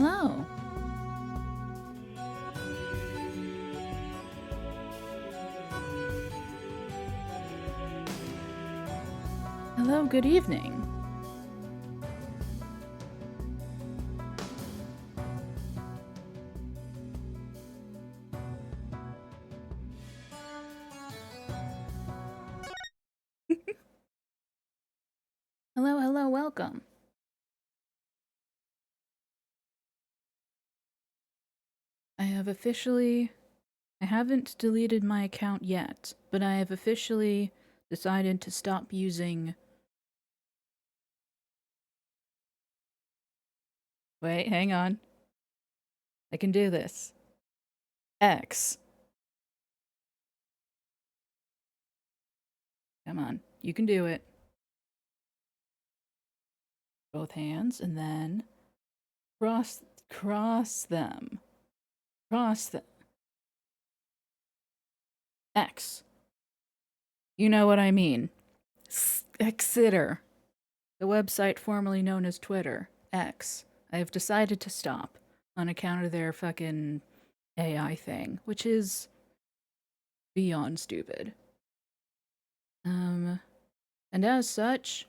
Hello. Hello, good evening. Hello, welcome. I haven't deleted my account yet, but I have officially decided to stop using... Wait, hang on. I can do this. X. Come on, you can do it. Both hands, and then cross them. Cross them. X. You know what I mean. Xiter. The website formerly known as Twitter. X. I have decided to stop on account of their fucking AI thing, which is beyond stupid. And as such,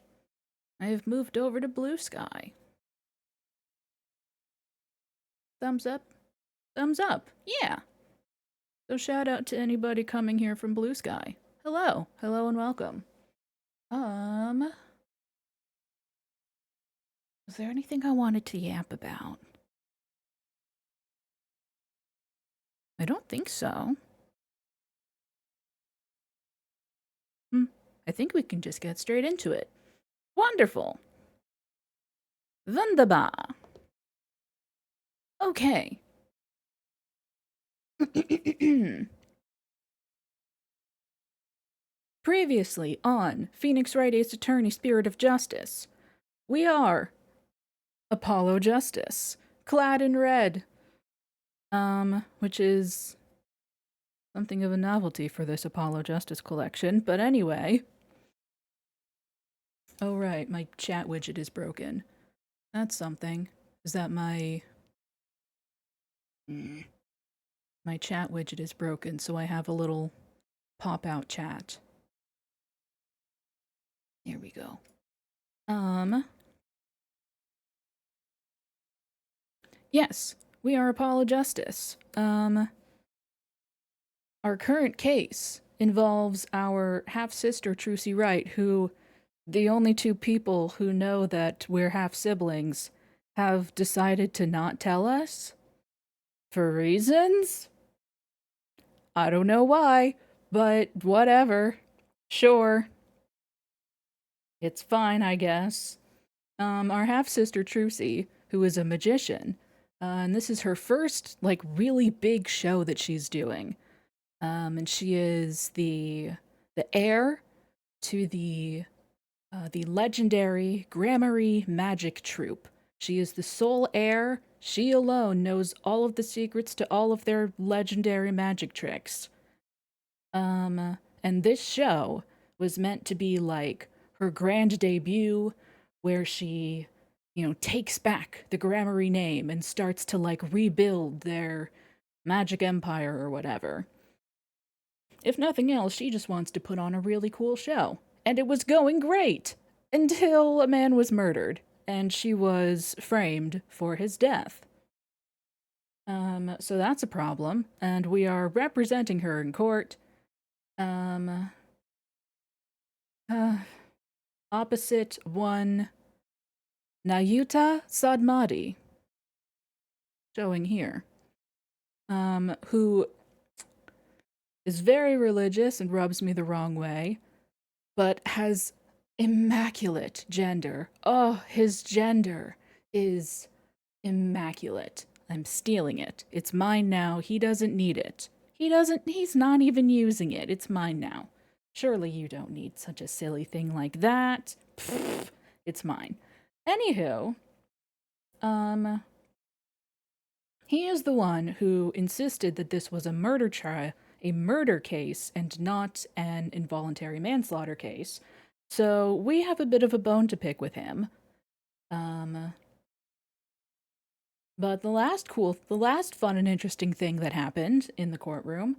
I have moved over to Blue Sky. Thumbs up? Thumbs up, yeah. So shout out to anybody coming here from Blue Sky. Hello and welcome. Was there anything I wanted to yap about? I don't think so. I think we can just get straight into it. Wonderful. Wunderbar. Okay. Previously on Phoenix Wright Ace Attorney Spirit of Justice, we are Apollo Justice, clad in red. Which is something of a novelty for this Apollo Justice collection, but anyway. Oh right, my chat widget is broken. That's something. Is that my chat widget is broken, so I have a little pop-out chat. There we go. Yes, we are Apollo Justice. Our current case involves our half-sister, Trucy Wright, who the only two people who know that we're half-siblings have decided to not tell us. For reasons? I don't know why, but whatever. Sure. It's fine, I guess. Our half-sister, Trucy, who is a magician, and this is her first, really big show that she's doing. And she is the heir to the legendary Gramarye magic troupe. She is the sole heir. She alone knows all of the secrets to all of their legendary magic tricks. And this show was meant to be like her grand debut, where she, takes back the Gramarye name and starts to rebuild their magic empire or whatever. If nothing else, she just wants to put on a really cool show. And it was going great! Until a man was murdered, and she was framed for his death. So that's a problem, and we are representing her in court. Opposite one Nayuta Sadmadi, showing here, who is very religious and rubs me the wrong way, but has immaculate gender. Oh, his gender is immaculate. I'm stealing it. It's mine now. He doesn't need it. He's not even using it. It's mine now. Surely you don't need such a silly thing like that. Pfft, it's mine. Anywho, he is the one who insisted that this was a murder case and not an involuntary manslaughter case. So we have a bit of a bone to pick with him. But the last fun and interesting thing that happened in the courtroom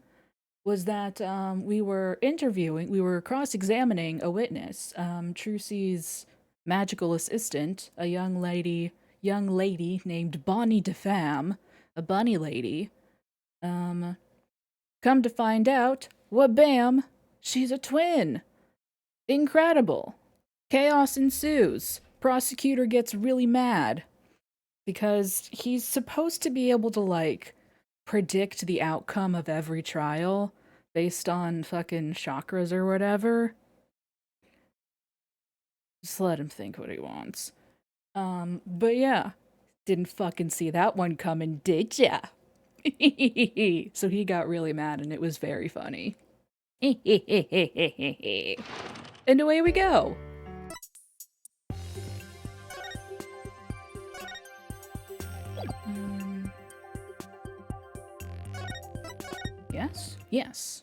was that we were cross-examining a witness, Trucy's magical assistant, a young lady named Bonnie DeFam, a bunny lady. Come to find out, wha-bam, she's a twin. Incredible. Chaos ensues. Prosecutor gets really mad because he's supposed to be able to, like, predict the outcome of every trial based on fucking chakras or whatever. Just let him think what he wants. But yeah, didn't fucking see that one coming, did ya? So he got really mad and it was very funny. And away we go. Yes.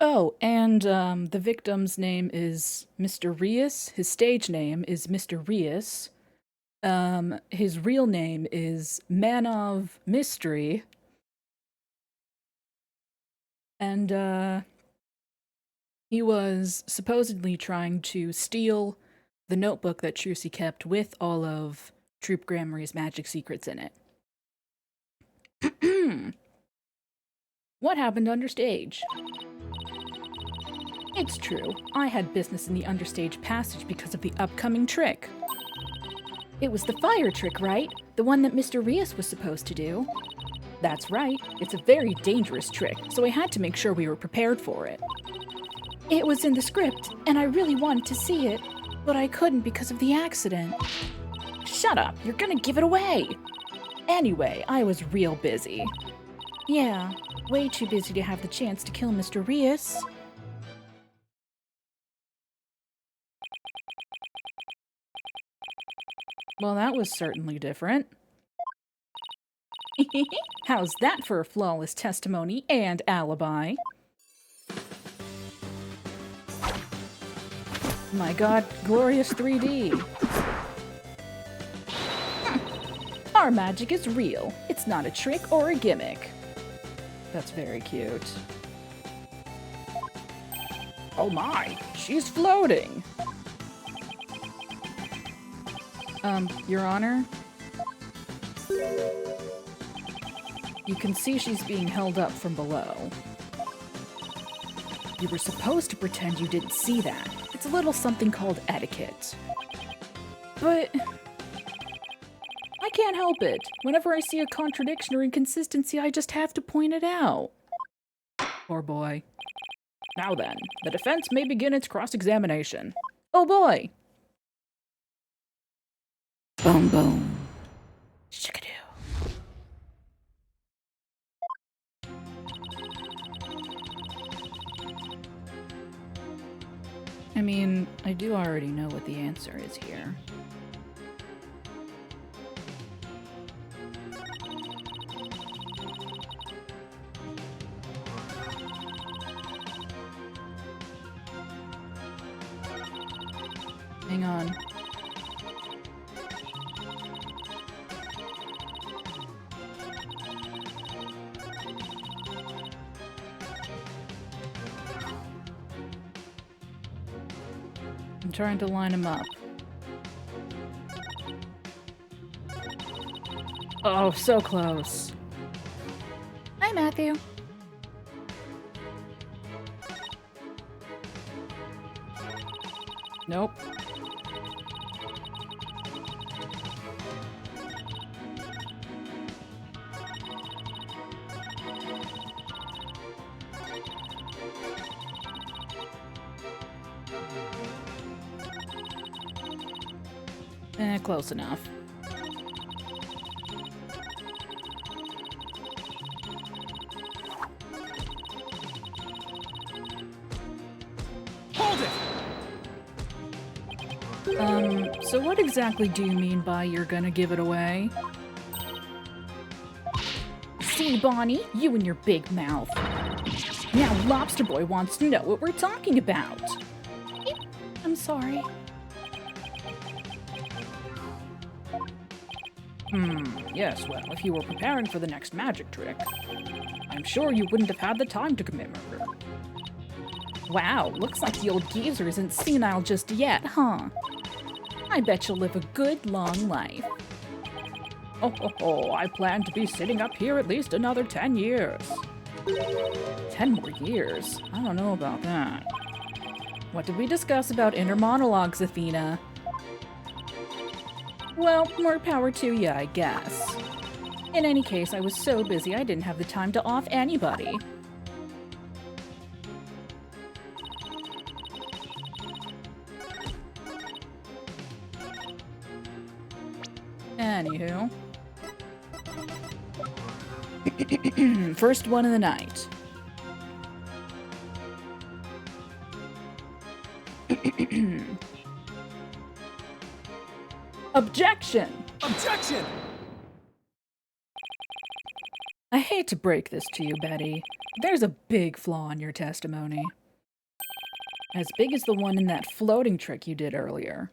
Oh, and the victim's name is Mr. Rias. His stage name is Mr. Rias. His real name is Man of Mystery. And he was supposedly trying to steal the notebook that Trucy kept with all of Troop Gramarye's magic secrets in it. What happened understage? It's true. I had business in the understage passage because of the upcoming trick. It was the fire trick, right? The one that Mr. Rias was supposed to do. That's right. It's a very dangerous trick, so I had to make sure we were prepared for it. It was in the script, and I really wanted to see it, but I couldn't because of the accident. Shut up, you're gonna give it away! Anyway, I was real busy. Yeah, way too busy to have the chance to kill Mr. Rias. Well, that was certainly different. How's that for a flawless testimony and alibi? My god, glorious 3D. Our magic is real. It's not a trick or a gimmick. That's very cute. Oh my, she's floating. Your Honor? You can see she's being held up from below. You were supposed to pretend you didn't see that. It's a little something called etiquette. But I can't help it. Whenever I see a contradiction or inconsistency, I just have to point it out. Poor boy. Now then, the defense may begin its cross-examination. Oh boy! Boom boom. Chickadoo. I mean, I do already know what the answer is here. Hang on. I'm trying to line them up. Oh, so close. Hi, Matthew. Nope. Close enough. Hold it! So what exactly do you mean by you're gonna give it away? See, Bonnie, you and your big mouth. Now Lobster Boy wants to know what we're talking about. I'm sorry. Yes, well, if you were preparing for the next magic trick, I'm sure you wouldn't have had the time to commit murder. Wow, looks like the old geezer isn't senile just yet, huh? I bet you'll live a good, long life. Oh, I plan to be sitting up here at least another 10 years. 10 more years? I don't know about that. What did we discuss about inner monologues, Athena? Well, more power to ya, I guess. In any case, I was so busy I didn't have the time to off anybody. Anywho. First one of the night. Objection! Objection! I hate to break this to you, Betty. There's a big flaw in your testimony. As big as the one in that floating trick you did earlier.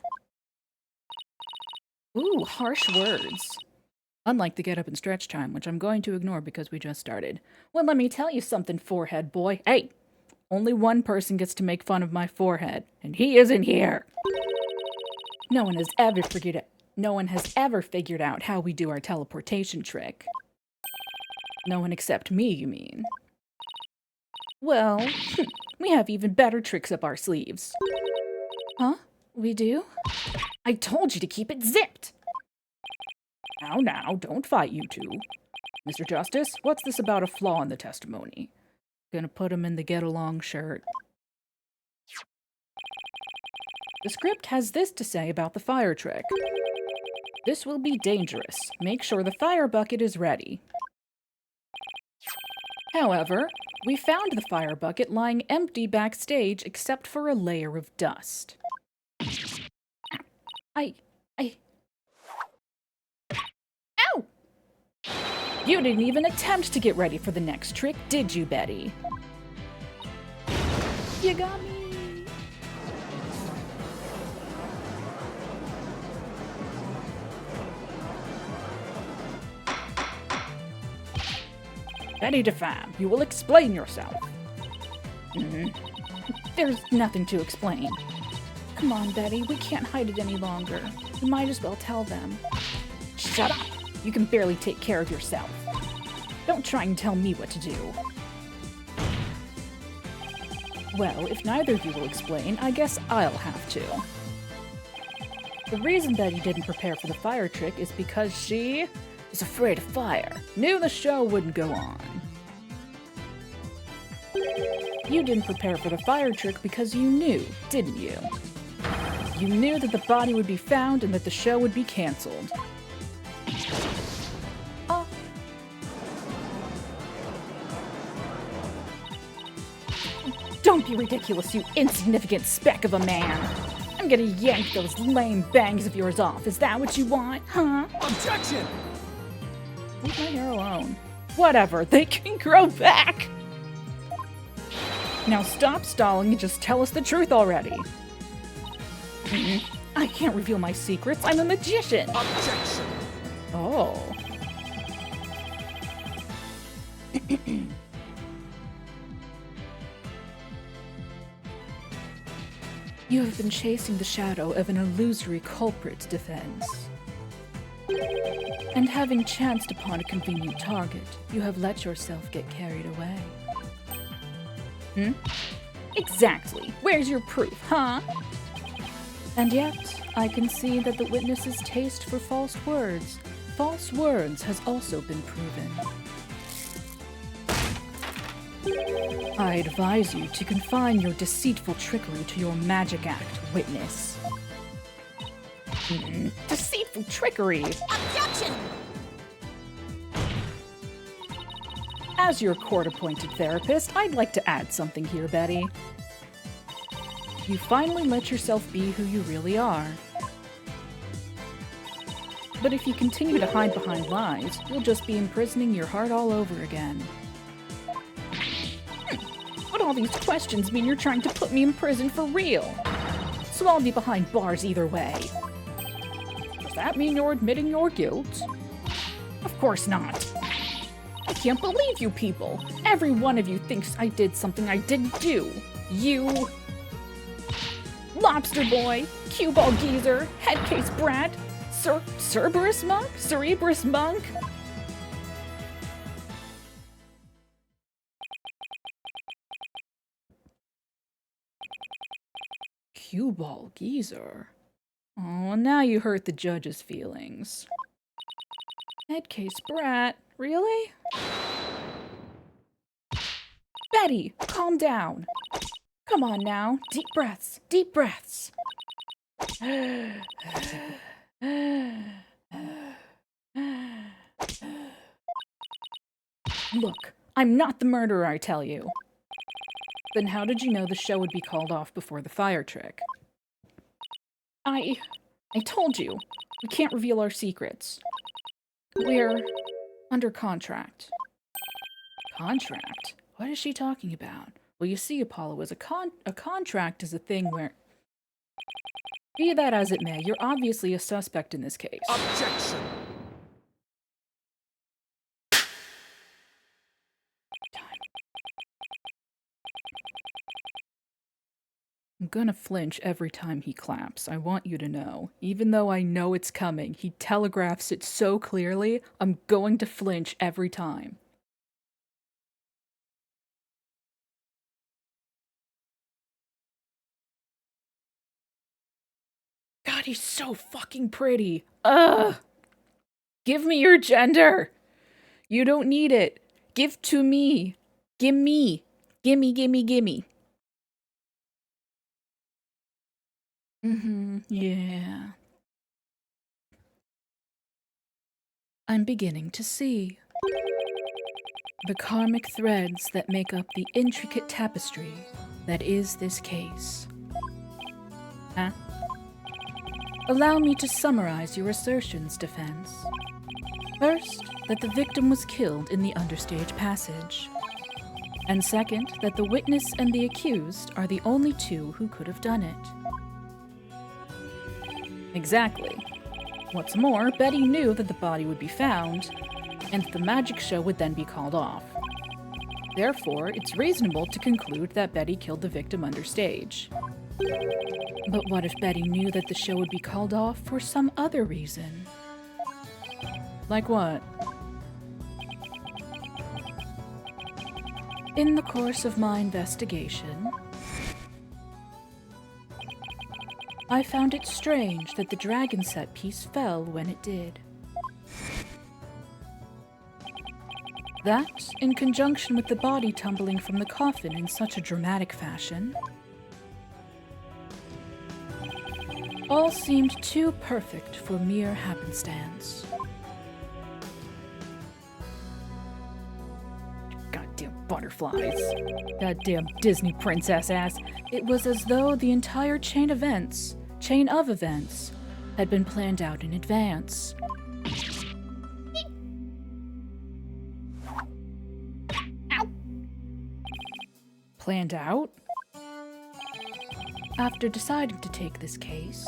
Ooh, harsh words. Unlike the get up and stretch time, which I'm going to ignore because we just started. Well, let me tell you something, forehead boy. Hey, only one person gets to make fun of my forehead, and he isn't here. No one has ever figured out how we do our teleportation trick. No one except me, you mean? Well, we have even better tricks up our sleeves. Huh? We do? I told you to keep it zipped! Now, don't fight, you two. Mr. Justice, what's this about a flaw in the testimony? Gonna put him in the get-along shirt. The script has this to say about the fire trick. This will be dangerous. Make sure the fire bucket is ready. However, we found the fire bucket lying empty backstage except for a layer of dust. Ow! You didn't even attempt to get ready for the next trick, did you, Betty? You got me! Betty DeFab, you will explain yourself. There's nothing to explain. Come on, Betty, we can't hide it any longer. You might as well tell them. Shut up! You can barely take care of yourself. Don't try and tell me what to do. Well, if neither of you will explain, I guess I'll have to. The reason Betty didn't prepare for the fire trick is because she is afraid of fire. Knew the show wouldn't go on. You didn't prepare for the fire trick because you knew, didn't you? You knew that the body would be found and that the show would be cancelled. Don't be ridiculous, you insignificant speck of a man! I'm gonna yank those lame bangs of yours off. Is that what you want, huh? Objection! Leave my hair alone. Whatever, they can grow back! Now stop stalling and just tell us the truth already. I can't reveal my secrets. I'm a magician. Objection! Oh. You have been chasing the shadow of an illusory culprit's defense. And having chanced upon a convenient target, you have let yourself get carried away. Exactly. Where's your proof, huh? And yet, I can see that the witness's taste for false words has also been proven. I advise you to confine your deceitful trickery to your magic act, witness. Deceitful trickery! Objection! As your court-appointed therapist, I'd like to add something here, Betty. You finally let yourself be who you really are. But if you continue to hide behind lies, you'll just be imprisoning your heart all over again. But all these questions mean you're trying to put me in prison for real. So I'll be behind bars either way. Does that mean you're admitting your guilt? Of course not. I can't believe you people. Every one of you thinks I did something I didn't do. You... Lobster Boy, Cue Ball Geezer, Headcase Brat, Cerberus Monk? Cerebrus Monk? Cue Ball Geezer? Oh, now you hurt the judge's feelings. Headcase Brat? Really? Betty, calm down. Come on now. Deep breaths. Deep breaths. Look, I'm not the murderer, I tell you. Then how did you know the show would be called off before the fire trick? I told you. We can't reveal our secrets. We're under contract. Contract? What is she talking about? Well, you see, Apollo, a contract is a thing where... Be that as it may, you're obviously a suspect in this case. Objection! I'm gonna flinch every time he claps. I want you to know. Even though I know it's coming, he telegraphs it so clearly, I'm going to flinch every time. God, he's so fucking pretty. Ugh! Give me your gender! You don't need it. Give to me. Gimme. Gimme, gimme, gimme. Yeah. I'm beginning to see. The karmic threads that make up the intricate tapestry that is this case. Huh? Allow me to summarize your assertions, defense. First, that the victim was killed in the understage passage. And second, that the witness and the accused are the only two who could have done it. Exactly. What's more, Betty knew that the body would be found, and the magic show would then be called off. Therefore, it's reasonable to conclude that Betty killed the victim understage. But what if Betty knew that the show would be called off for some other reason? Like what? In the course of my investigation, I found it strange that the dragon set piece fell when it did. That, in conjunction with the body tumbling from the coffin in such a dramatic fashion, all seemed too perfect for mere happenstance. Goddamn butterflies. Goddamn Disney princess ass. It was as though the entire chain of events, had been planned out in advance. Ow. Planned out? After deciding to take this case,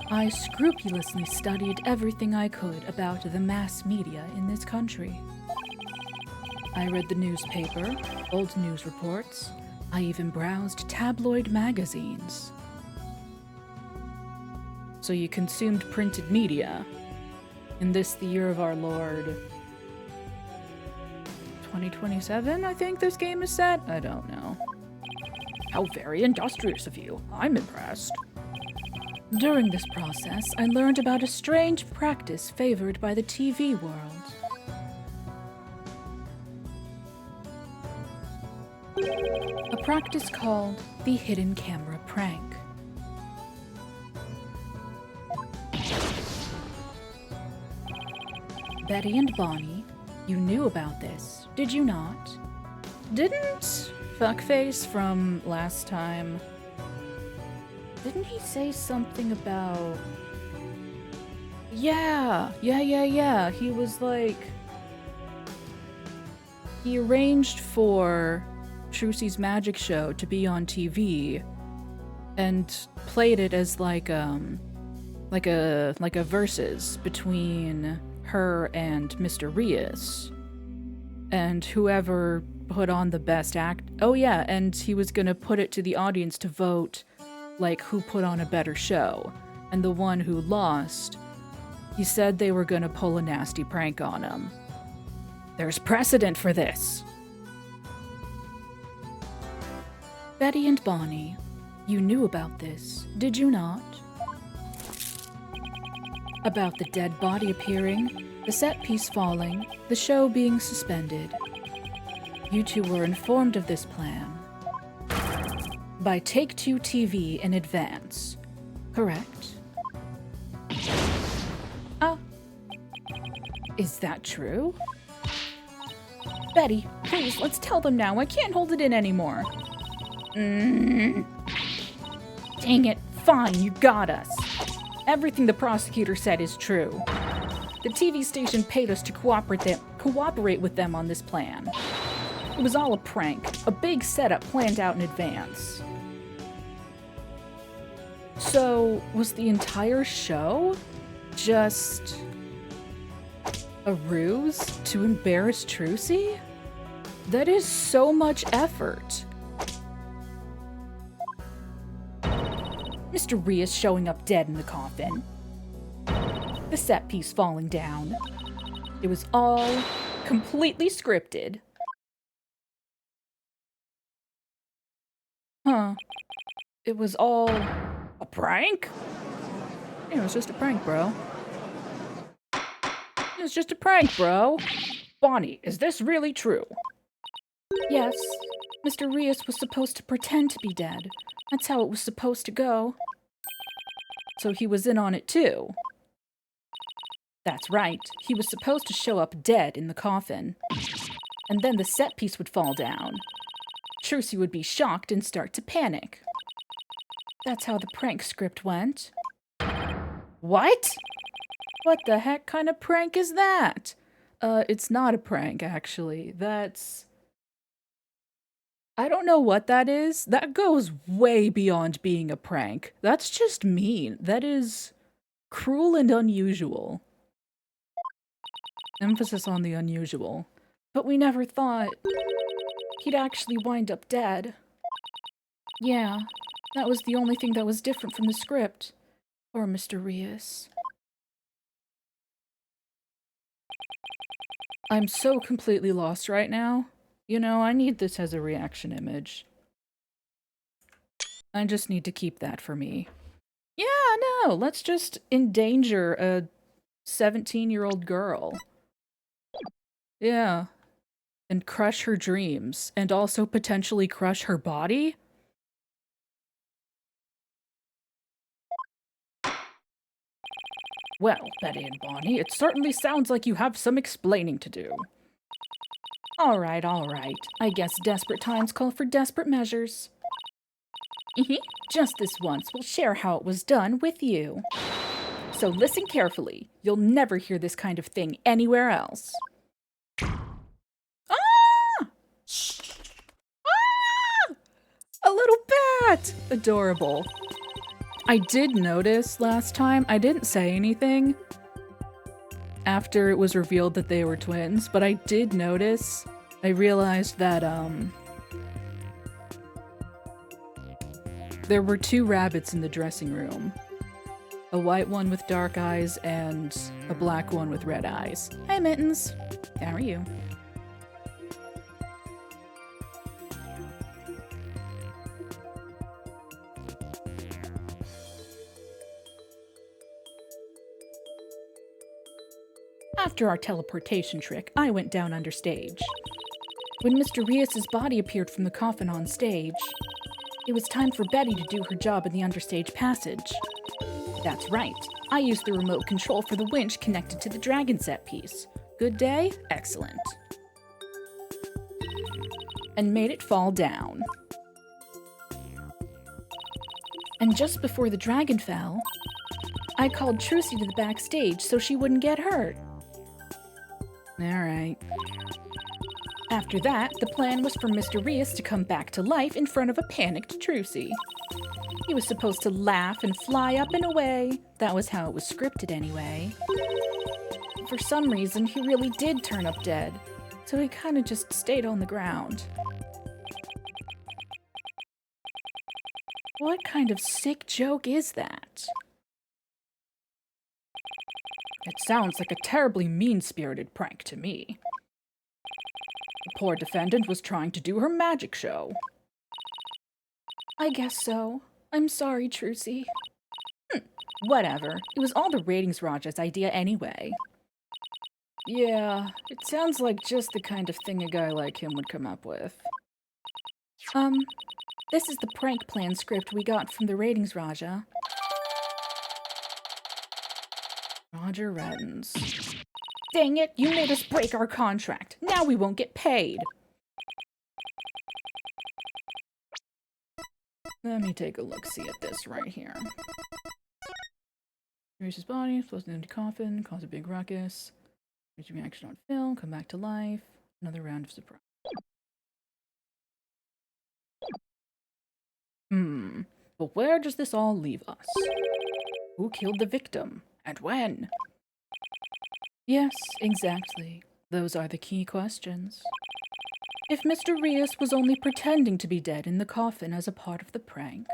I scrupulously studied everything I could about the mass media in this country. I read the newspaper, old news reports. I even browsed tabloid magazines. So you consumed printed media. In this, the year of our Lord... 2027, I think this game is set? I don't know. How very industrious of you. I'm impressed. During this process, I learned about a strange practice favored by the TV world. A practice called the hidden camera prank. Betty and Bonnie, you knew about this, did you not? Didn't Fuckface from last time... Didn't he say something about... Yeah! He was like... He arranged for Trucy's magic show to be on TV and played it as like a versus between her and Mr. Rias. And whoever put on the best act. Oh, yeah, and he was gonna put it to the audience to vote, like, who put on a better show. And the one who lost, he said they were gonna pull a nasty prank on him. There's precedent for this. Betty and Bonnie, you knew about this, did you not? About the dead body appearing, the set piece falling, the show being suspended. You two were informed of this plan by Take-Two TV in advance, correct? Ah, is that true? Betty, please, let's tell them now. I can't hold it in anymore. Dang it. Fine, you got us. Everything the prosecutor said is true. The TV station paid us to cooperate with them on this plan. It was all a prank, a big setup planned out in advance. So, was the entire show just a ruse to embarrass Trucy? That is so much effort. Mr. Rias showing up dead in the coffin. The set piece falling down. It was all completely scripted. Huh. It was all a prank? It was just a prank, bro. It was just a prank, bro. Bonnie, is this really true? Yes. Mr. Rias was supposed to pretend to be dead. That's how it was supposed to go. So he was in on it too. That's right. He was supposed to show up dead in the coffin. And then the set piece would fall down. Trucy would be shocked and start to panic. That's how the prank script went. What? What the heck kind of prank is that? It's not a prank, actually. I don't know what that is. That goes way beyond being a prank. That's just mean. That is cruel and unusual. Emphasis on the unusual. But we never thought he'd actually wind up dead. Yeah, that was the only thing that was different from the script. Or Mr. Rias. I'm so completely lost right now. You know, I need this as a reaction image. I just need to keep that for me. Yeah, no, let's just endanger a 17-year-old girl. Yeah. And crush her dreams. And also potentially crush her body? Well, Betty and Bonnie, it certainly sounds like you have some explaining to do. All right. I guess desperate times call for desperate measures. Just this once, we'll share how it was done with you. So listen carefully. You'll never hear this kind of thing anywhere else. Ah! Ah! A little bat! Adorable. I did notice last time, I didn't say anything after it was revealed that they were twins, but I did notice, I realized that, there were two rabbits in the dressing room. A white one with dark eyes and a black one with red eyes. Hey, Mittens. How are you? After our teleportation trick, I went down under stage. When Mr. Rias's body appeared from the coffin on stage, it was time for Betty to do her job in the understage passage. That's right. I used the remote control for the winch connected to the dragon set piece. Good day? Excellent. And made it fall down. And just before the dragon fell, I called Trucy to the backstage so she wouldn't get hurt. Alright. After that, the plan was for Mr. Rias to come back to life in front of a panicked Trucy. He was supposed to laugh and fly up and away. That was how it was scripted anyway. for some reason, he really did turn up dead. So he kind of just stayed on the ground. What kind of sick joke is that? It sounds like a terribly mean-spirited prank to me. The poor defendant was trying to do her magic show. I guess so. I'm sorry, Trucy. Whatever. It was all the ratings Raja's idea anyway. Yeah, it sounds like just the kind of thing a guy like him would come up with. This is the prank plan script we got from the ratings Raja. Roger reddens. Dang it, you made us break our contract. Now we won't get paid. Let me take a look-see at this right here. Raise his body, floats an empty coffin, cause a big ruckus. Raise reaction on film, come back to life. Another round of surprise. But where does this all leave us? Who killed the victim? And when? Yes, exactly. Those are the key questions. If Mr. Rios was only pretending to be dead in the coffin as a part of the prank,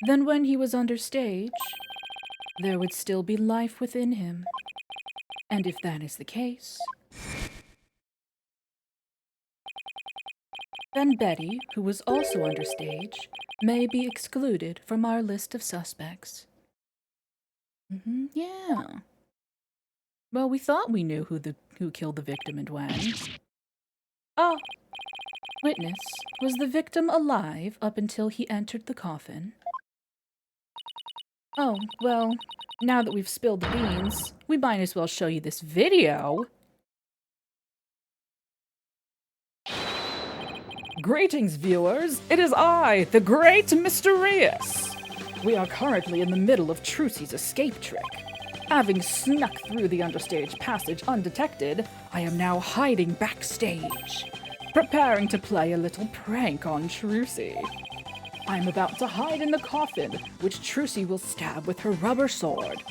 then when he was under stage, there would still be life within him. And if that is the case, then Betty, who was also under stage, may be excluded from our list of suspects. Yeah. Well, we thought we knew who killed the victim and when. Oh. Witness, was the victim alive up until he entered the coffin? Oh, well, now that we've spilled the beans, we might as well show you this video. Greetings, viewers. It is I, the great Mr. Rios. We are currently in the middle of Trucy's escape trick. Having snuck through the understage passage undetected, I am now hiding backstage, preparing to play a little prank on Trucy. I'm about to hide in the coffin, which Trucy will stab with her rubber sword.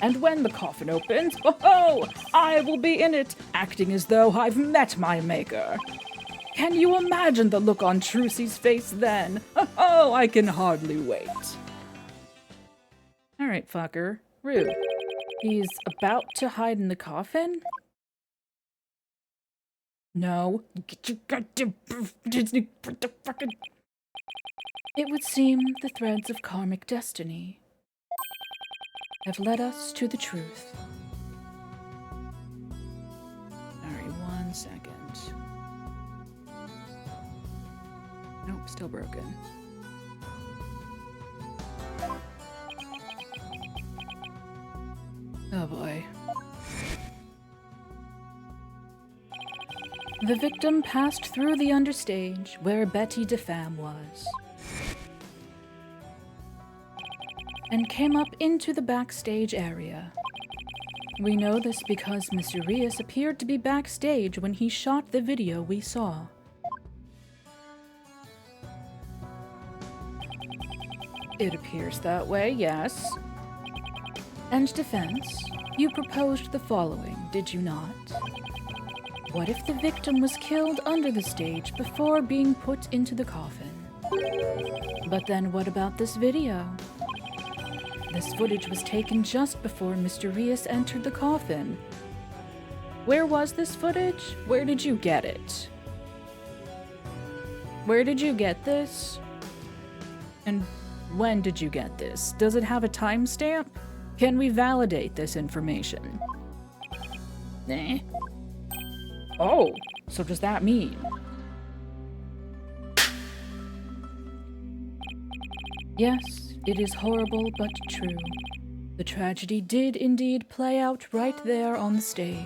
And when the coffin opens, oh, I will be in it, acting as though I've met my maker. Can you imagine the look on Trucy's face then? Oh, I can hardly wait. All right, fucker. Rude. He's about to hide in the coffin? No. Get your goddamn Disney fucking. It would seem the threads of karmic destiny have led us to the truth. Alright, 1 second. Nope, still broken. Oh boy. The victim passed through the understage where Betty DeFam was, and came up into the backstage area. We know this because Mr. Rios appeared to be backstage when he shot the video we saw. It appears that way, yes. And defense, you proposed the following, did you not? What if the victim was killed under the stage before being put into the coffin? But then what about this video? This footage was taken just before Mr. Rios entered the coffin. Where was this footage? Where did you get it? Where did you get this? And when did you get this? Does it have a timestamp? Can we validate this information? Eh? Oh, so does that mean? Yes, it is horrible but true. The tragedy did indeed play out right there on the stage.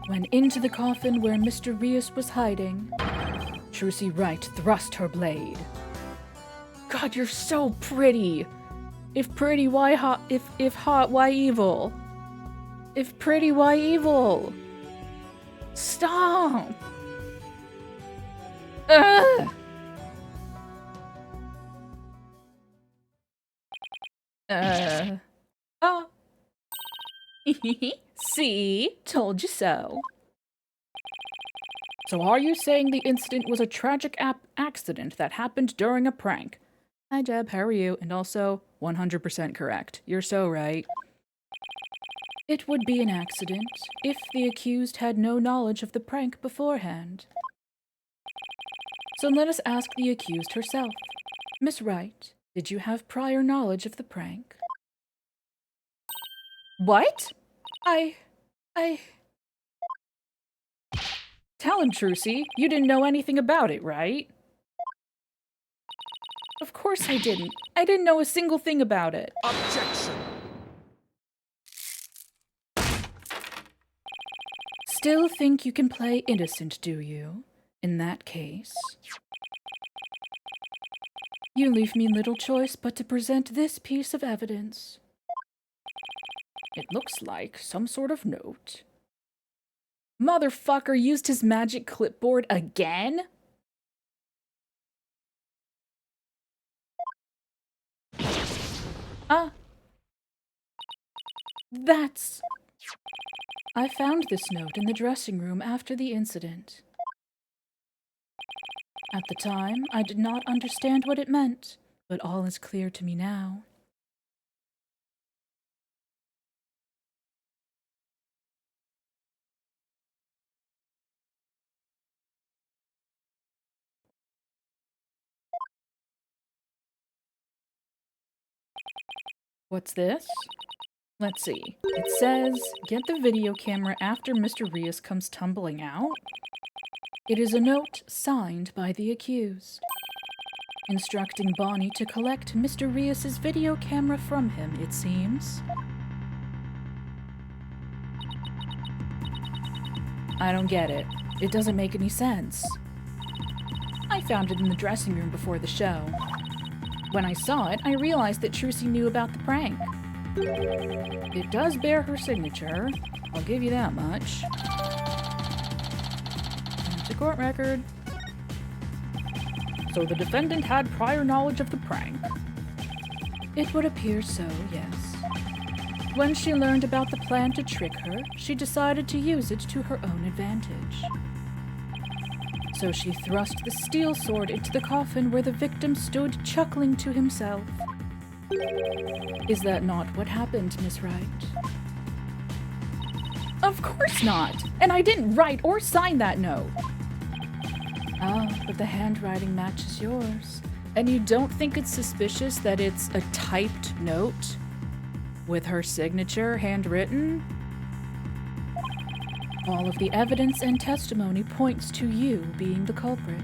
When into the coffin where Mr. Rios was hiding, Trucy Wright thrust her blade. God, you're so pretty! If pretty, why hot? If hot, why evil? If pretty, why evil? Stop! Ugh! Uh, oh. See? Told you so. So are you saying the incident was a tragic accident that happened during a prank? Hi, Deb, how are you? And also, 100% correct. You're so right. It would be an accident if the accused had no knowledge of the prank beforehand. So let us ask the accused herself. Miss Wright, did you have prior knowledge of the prank? What? I... Tell him, Trucy. You didn't know anything about it, right? Of course I didn't. I didn't know a single thing about it. Objection. Still think you can play innocent, do you? In that case, you leave me little choice but to present this piece of evidence. It looks like some sort of note. Motherfucker used his magic clipboard again? That's... I found this note in the dressing room after the incident. At the time, I did not understand what it meant, but all is clear to me now. What's this? Let's see. It says, get the video camera after Mr. Rios comes tumbling out. It is a note signed by the accused, instructing Bonnie to collect Mr. Rios's video camera from him, it seems. I don't get it. It doesn't make any sense. I found it in the dressing room before the show. When I saw it, I realized that Trucy knew about the prank. It does bear her signature. I'll give you that much. It's a court record. So the defendant had prior knowledge of the prank. It would appear so, yes. When she learned about the plan to trick her, she decided to use it to her own advantage. So she thrust the steel sword into the coffin where the victim stood chuckling to himself. Is that not what happened, Miss Wright? Of course not! And I didn't write or sign that note! Ah, but the handwriting matches yours. And you don't think it's suspicious that it's a typed note? With her signature handwritten? All of the evidence and testimony points to you being the culprit.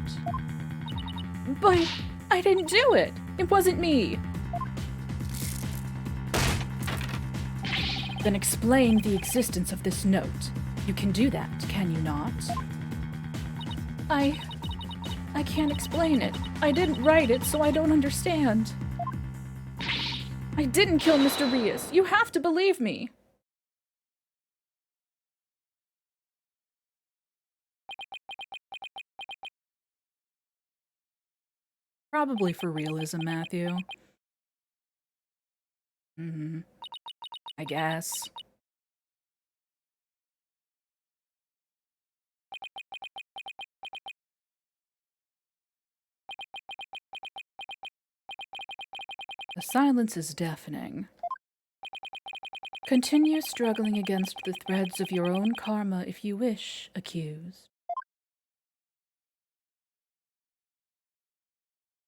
But I didn't do it! It wasn't me! Then explain the existence of this note. You can do that, can you not? I can't explain it. I didn't write it, so I don't understand. I didn't kill Mr. Rios. You have to believe me. Probably for realism, Matthew. I guess. The silence is deafening. Continue struggling against the threads of your own karma if you wish, accused.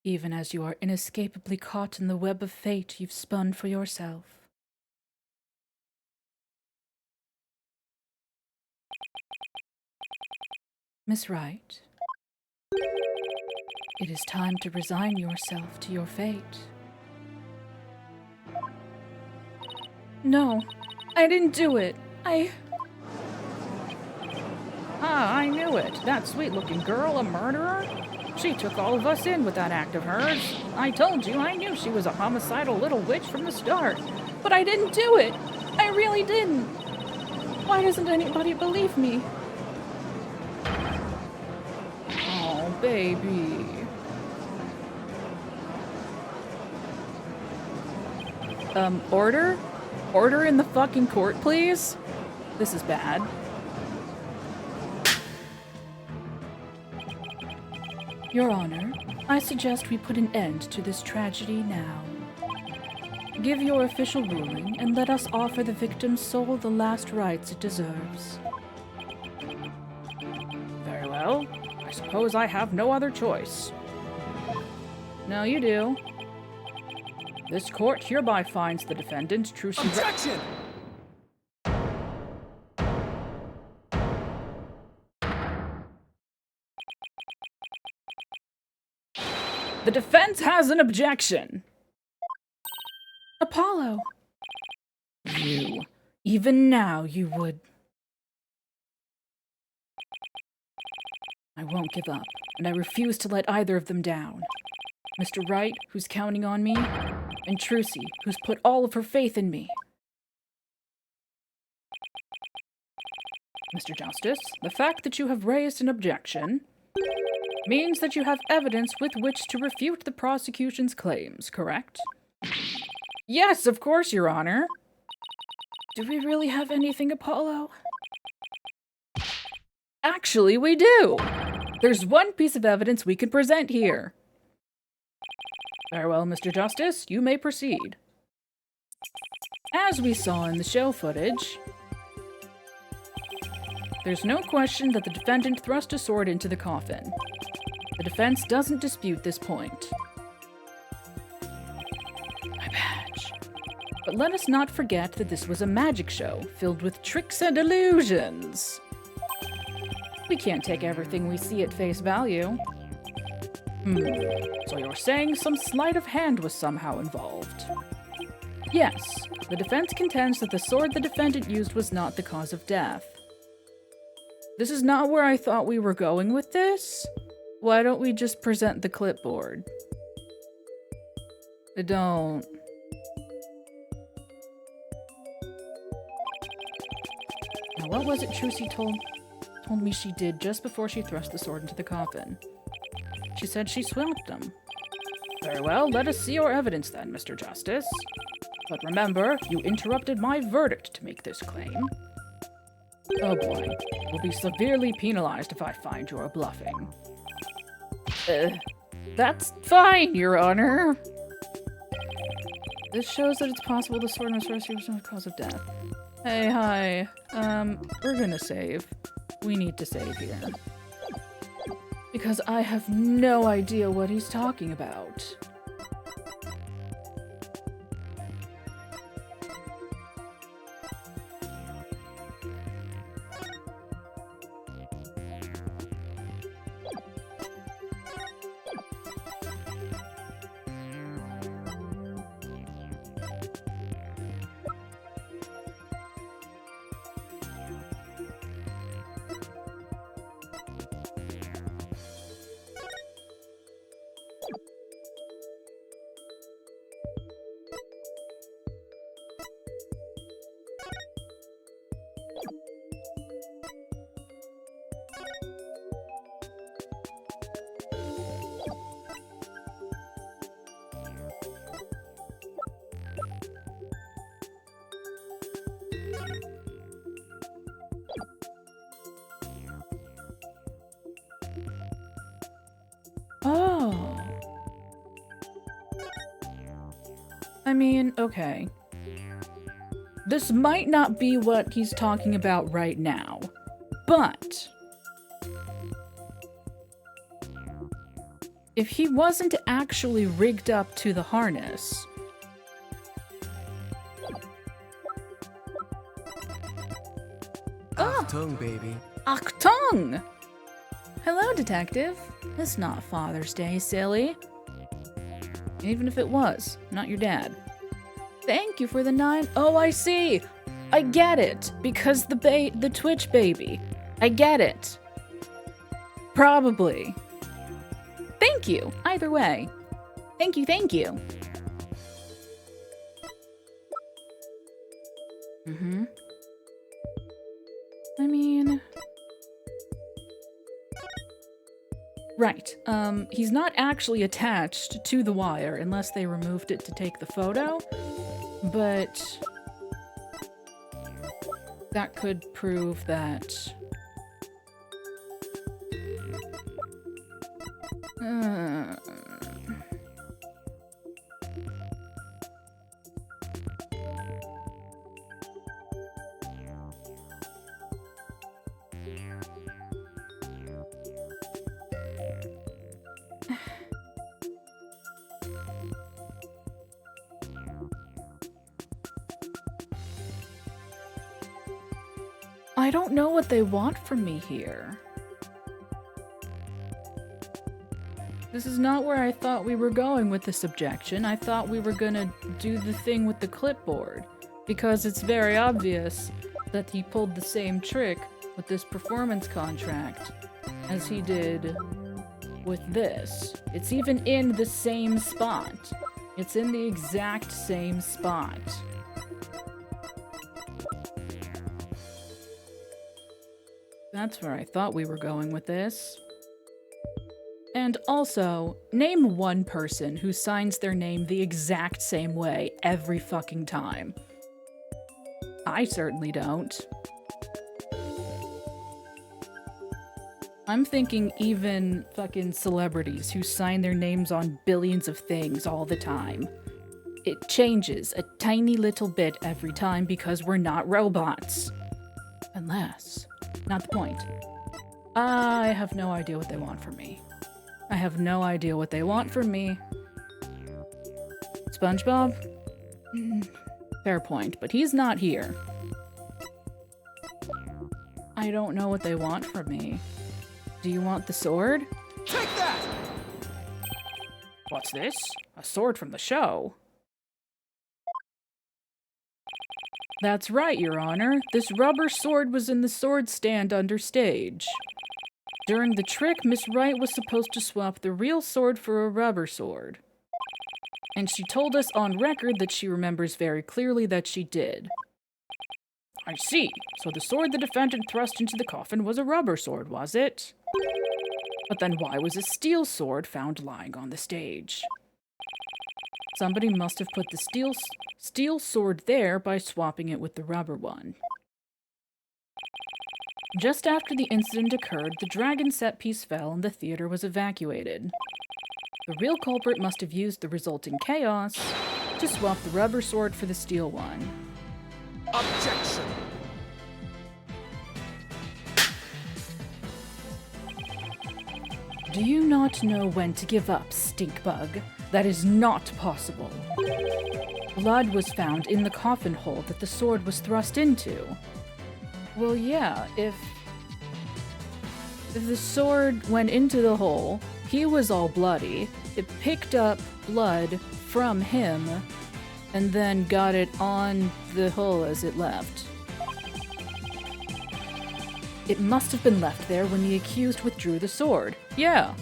Even as you are inescapably caught in the web of fate you've spun for yourself. Miss Wright, it is time to resign yourself to your fate. No, I didn't do it. I knew it. That sweet-looking girl, a murderer? She took all of us in with that act of hers. I told you, I knew she was a homicidal little witch from the start. But I didn't do it. I really didn't. Why doesn't anybody believe me? Oh, baby. Order? Order in the fucking court, please? This is bad. Your Honor, I suggest we put an end to this tragedy now. Give your official ruling, and let us offer the victim's soul the last rites it deserves. Very well. I suppose I have no other choice. No, you do. This court hereby finds the defendant, Trucy Wright. Objection! The defense has an objection. Apollo. You. Even now you would. I won't give up, and I refuse to let either of them down. Mr. Wright, who's counting on me, and Trucy, who's put all of her faith in me. Mr. Justice, the fact that you have raised an objection means that you have evidence with which to refute the prosecution's claims, correct? Yes, of course, Your Honor. Do we really have anything, Apollo? Actually, we do! There's one piece of evidence we can present here. Very well, Mr. Justice, you may proceed. As we saw in the show footage, there's no question that the defendant thrust a sword into the coffin. The defense doesn't dispute this point. My badge. But let us not forget that this was a magic show filled with tricks and illusions. We can't take everything we see at face value. So you're saying some sleight of hand was somehow involved? Yes, the defense contends that the sword the defendant used was not the cause of death. This is not where I thought we were going with this. Why don't we just present the clipboard? I don't. Now what was it Trucy told me she did just before she thrust the sword into the coffin? She said she swapped them. Very well, let us see your evidence then, Mr. Justice. But remember, you interrupted my verdict to make this claim. Oh boy, you'll be severely penalized if I find you're bluffing. That's fine, Your Honor. This shows that it's possible the sword and sorcery was not the cause of death. Hey, hi. We're gonna save. We need to save here. Because I have no idea what he's talking about. Oh. I mean, okay. This might not be what he's talking about right now, but if he wasn't actually rigged up to the harness, Achtung, baby. Achtung! Hello, detective. It's not Father's Day, silly. Even if it was, not your dad. Thank you for the 9. Oh, I see. I get it. Because the Twitch baby. I get it. Probably. Thank you. Either way. Thank you, thank you. I mean... Right. He's not actually attached to the wire unless they removed it to take the photo. But that could prove that... I don't know what they want from me here. This is not where I thought we were going with this objection. I thought we were gonna do the thing with the clipboard, because it's very obvious that he pulled the same trick with this performance contract as he did with this. It's even in the same spot. It's in the exact same spot. That's where I thought we were going with this. And also, name one person who signs their name the exact same way every fucking time. I certainly don't. I'm thinking even fucking celebrities who sign their names on billions of things all the time. It changes a tiny little bit every time because we're not robots. Unless... Not the point. I have no idea what they want from me. I have no idea what they want from me. SpongeBob? Fair point, but he's not here. I don't know what they want from me. Do you want the sword? Take that! What's this? A sword from the show? That's right, Your Honor. This rubber sword was in the sword stand under stage. During the trick, Miss Wright was supposed to swap the real sword for a rubber sword. And she told us on record that she remembers very clearly that she did. I see. So the sword the defendant thrust into the coffin was a rubber sword, was it? But then why was a steel sword found lying on the stage? Somebody must have put the steel sword there by swapping it with the rubber one. Just after the incident occurred, the dragon set piece fell and the theater was evacuated. The real culprit must have used the resulting chaos to swap the rubber sword for the steel one. Objection! Do you not know when to give up, stinkbug? That is not possible. Blood was found in the coffin hole that the sword was thrust into. Well, yeah, if the sword went into the hole, he was all bloody, it picked up blood from him, and then got it on the hole as it left. It must have been left there when the accused withdrew the sword. Yeah,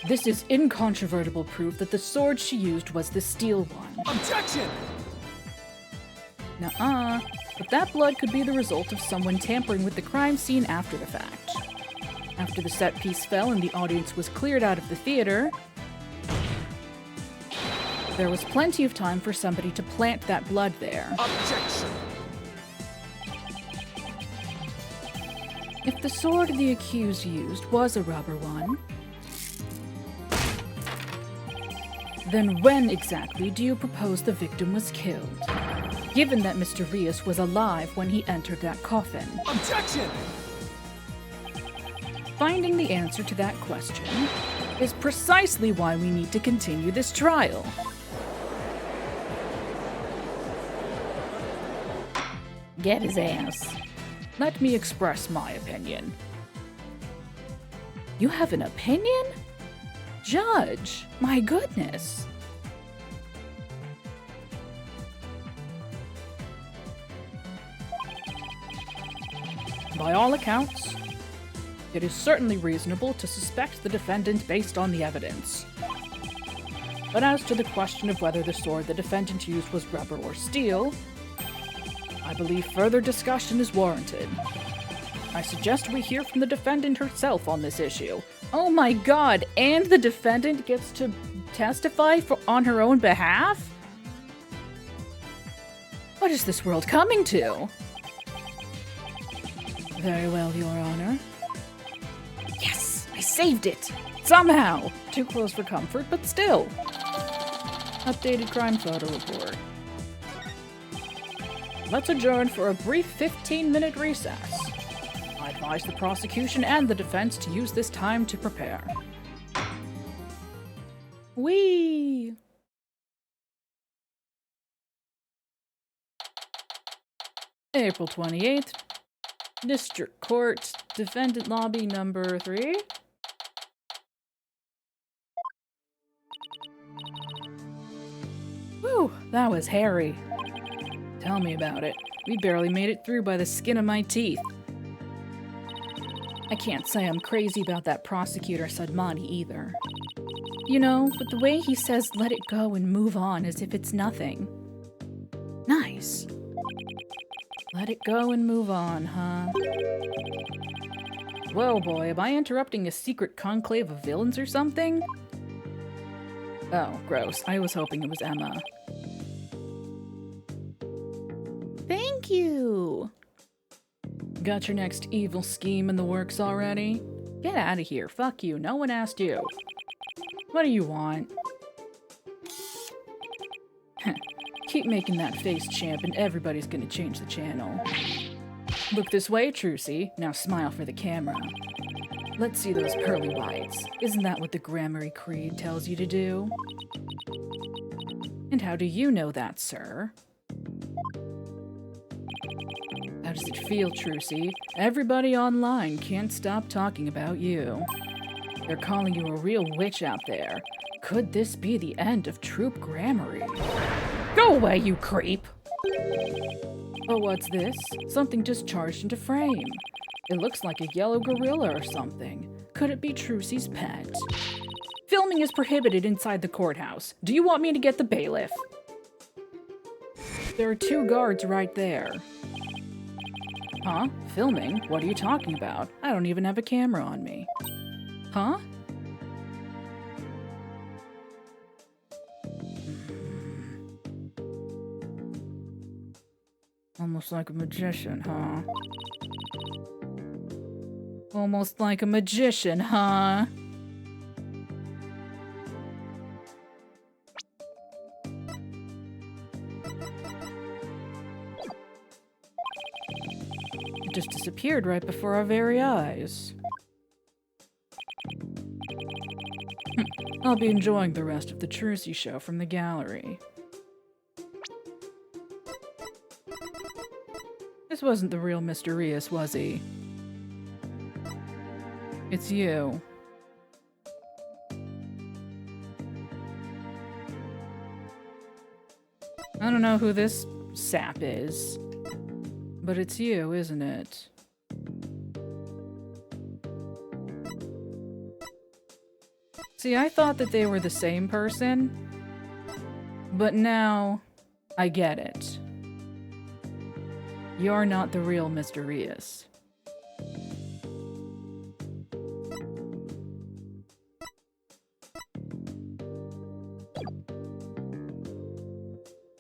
This is incontrovertible proof that the sword she used was the steel one. Objection! Nuh-uh. But that blood could be the result of someone tampering with the crime scene after the fact. After the set piece fell and the audience was cleared out of the theater, there was plenty of time for somebody to plant that blood there. Objection! If the sword the accused used was a rubber one, then when exactly do you propose the victim was killed? Given that Mr. Rios was alive when he entered that coffin. Objection! Finding the answer to that question is precisely why we need to continue this trial. Get his ass. Let me express my opinion. You have an opinion? Judge, my goodness. By all accounts, it is certainly reasonable to suspect the defendant based on the evidence. But as to the question of whether the sword the defendant used was rubber or steel, I believe further discussion is warranted. I suggest we hear from the defendant herself on this issue. Oh my god, and the defendant gets to testify on her own behalf? What is this world coming to? Very well, Your Honor. Yes, I saved it! Somehow! Too close for comfort, but still. Updated crime photo report. Let's adjourn for a brief 15-minute recess. I advise the prosecution and the defense to use this time to prepare. Whee! April 28th. District Court, Defendant Lobby number 3. Whew, that was hairy. Tell me about it. We barely made it through by the skin of my teeth. I can't say I'm crazy about that prosecutor Sadmani either. You know, but the way he says let it go and move on as if it's nothing. Nice. Let it go and move on, huh? Whoa, boy, am I interrupting a secret conclave of villains or something? Oh, gross. I was hoping it was Emma. Thank you! Got your next evil scheme in the works already? Get out of here. Fuck you. No one asked you. What do you want? Keep making that face, champ, and everybody's gonna change the channel. Look this way, Trucy. Now smile for the camera. Let's see those pearly whites. Isn't that what the Grammary Creed tells you to do? And how do you know that, sir? How does it feel, Trucy? Everybody online can't stop talking about you. They're calling you a real witch out there. Could this be the end of Troop Grammary? Go away, you creep! Oh, what's this? Something discharged into frame. It looks like a yellow gorilla or something. Could it be Trucy's pet? Filming is prohibited inside the courthouse. Do you want me to get the bailiff? There are 2 guards right there. Huh? Filming? What are you talking about? I don't even have a camera on me. Huh? Almost like a magician, huh? Almost like a magician, huh? It just disappeared right before our very eyes. I'll be enjoying the rest of the Trucy show from the gallery. This wasn't the real Mr. Rias, was he? It's you. I don't know who this sap is, but it's you, isn't it? See, I thought that they were the same person, but now I get it. You're not the real Mr. Rias.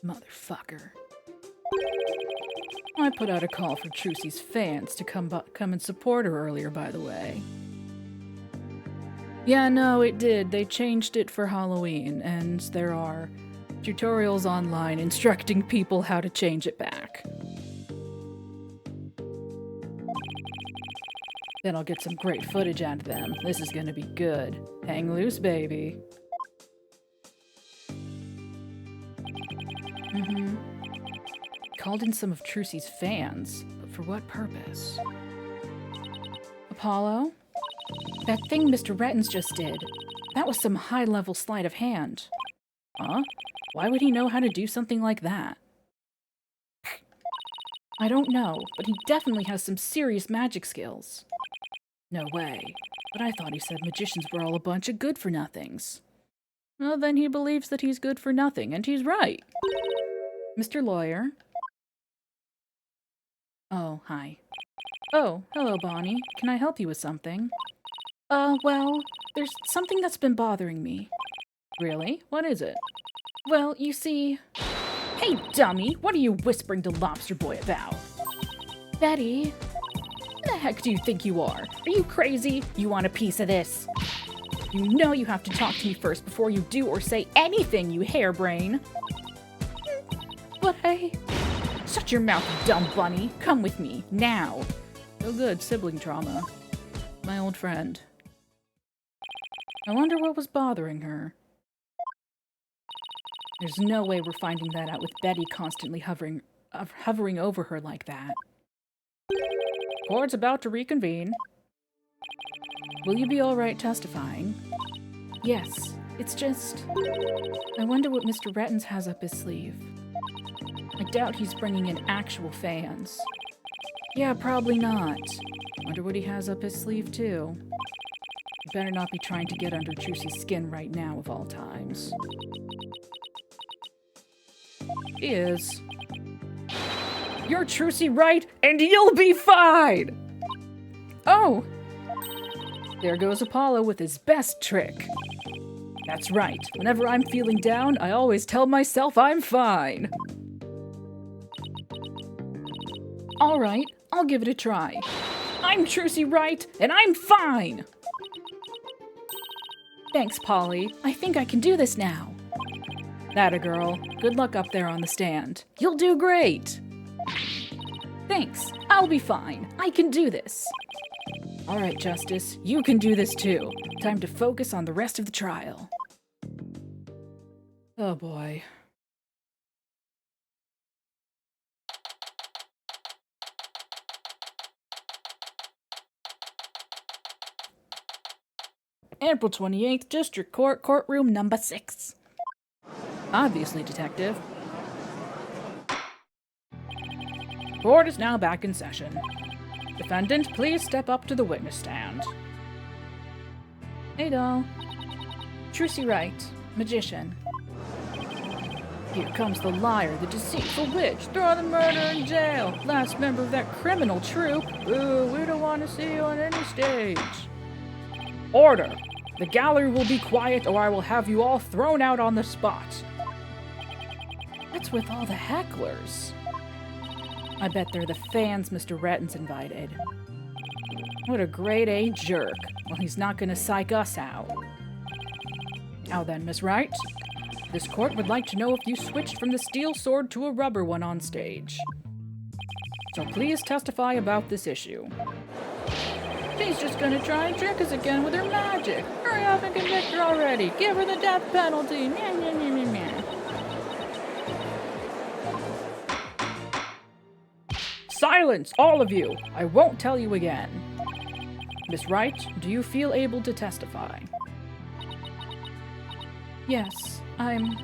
Motherfucker. I put out a call for Trucy's fans to come and support her earlier, by the way. Yeah, no, it did. They changed it for Halloween, and there are tutorials online instructing people how to change it back. Then I'll get some great footage out of them. This is gonna be good. Hang loose, baby. Called in some of Trucy's fans, but for what purpose? Apollo? That thing Mr. Rettins just did. That was some high-level sleight of hand. Huh? Why would he know how to do something like that? I don't know, but he definitely has some serious magic skills. No way. But I thought he said magicians were all a bunch of good-for-nothings. Well, then he believes that he's good for nothing, and he's right. Mr. Lawyer? Oh, hi. Oh, hello, Bonnie. Can I help you with something? Well, there's something that's been bothering me. Really? What is it? Well, you see... Hey, dummy, what are you whispering to Lobster Boy about? Betty, who the heck do you think you are? Are you crazy? You want a piece of this? You know you have to talk to me first before you do or say anything, you harebrain. But hey, shut your mouth, dumb bunny. Come with me, now. Oh good, sibling trauma. My old friend. I wonder what was bothering her. There's no way we're finding that out with Betty constantly hovering over her like that. Court's about to reconvene. Will you be all right testifying? Yes, it's just... I wonder what Mr. Rettens has up his sleeve. I doubt he's bringing in actual fans. Yeah, probably not. Wonder what he has up his sleeve, too. You better not be trying to get under Trucy's skin right now, of all times. He is. You're Trucy Wright, and you'll be fine! Oh! There goes Apollo with his best trick. That's right. Whenever I'm feeling down, I always tell myself I'm fine. All right, I'll give it a try. I'm Trucy Wright, and I'm fine! Thanks, Polly. I think I can do this now. Atta girl. Good luck up there on the stand. You'll do great! Thanks. I'll be fine. I can do this. All right, Justice. You can do this too. Time to focus on the rest of the trial. Oh boy. April 28th, District Court, courtroom number 6. Obviously, Detective. Court is now back in session. Defendant, please step up to the witness stand. Hey, doll. Trucy Wright, magician. Here comes the liar, the deceitful witch. Throw the murderer in jail. Last member of that criminal troupe. Ooh, we don't want to see you on any stage. Order! The gallery will be quiet or I will have you all thrown out on the spot. What's with all the hecklers? I bet they're the fans Mr. Rettens invited. What a grade A jerk. Well, he's not gonna psych us out. Now then, Miss Wright. This court would like to know if you switched from the steel sword to a rubber one on stage. So please testify about this issue. She's just gonna try and trick us again with her magic. Hurry up and convict her already. Give her the death penalty. Meh, meh, meh, meh, meh. Silence, all of you! I won't tell you again. Miss Wright, do you feel able to testify? Yes, I'm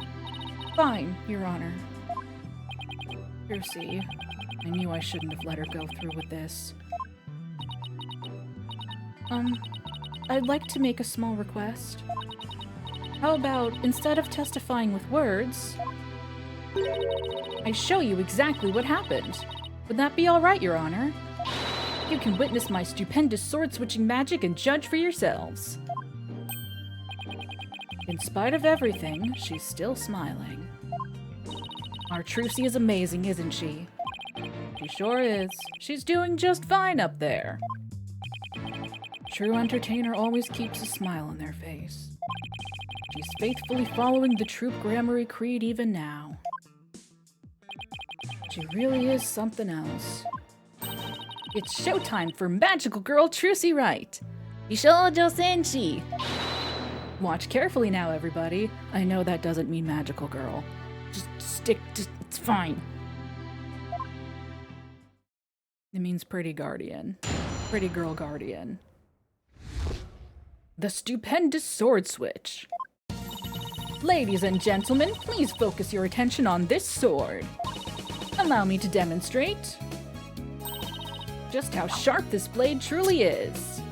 fine, Your Honor. Percy, I knew I shouldn't have let her go through with this. I'd like to make a small request. How about, instead of testifying with words, I show you exactly what happened? Would that be all right, Your Honor? You can witness my stupendous sword-switching magic and judge for yourselves. In spite of everything, she's still smiling. Our Trucy is amazing, isn't she? She sure is. She's doing just fine up there. True entertainer always keeps a smile on their face. She's faithfully following the troop grammary creed even now. She really is something else. It's showtime for magical girl Trucy Wright. Ishojo Senshi. Watch carefully now, everybody. I know that doesn't mean magical girl. Just stick to... it's fine. It means pretty guardian. Pretty girl guardian. The stupendous sword switch. Ladies and gentlemen, please focus your attention on this sword. Allow me to demonstrate just how sharp this blade truly is.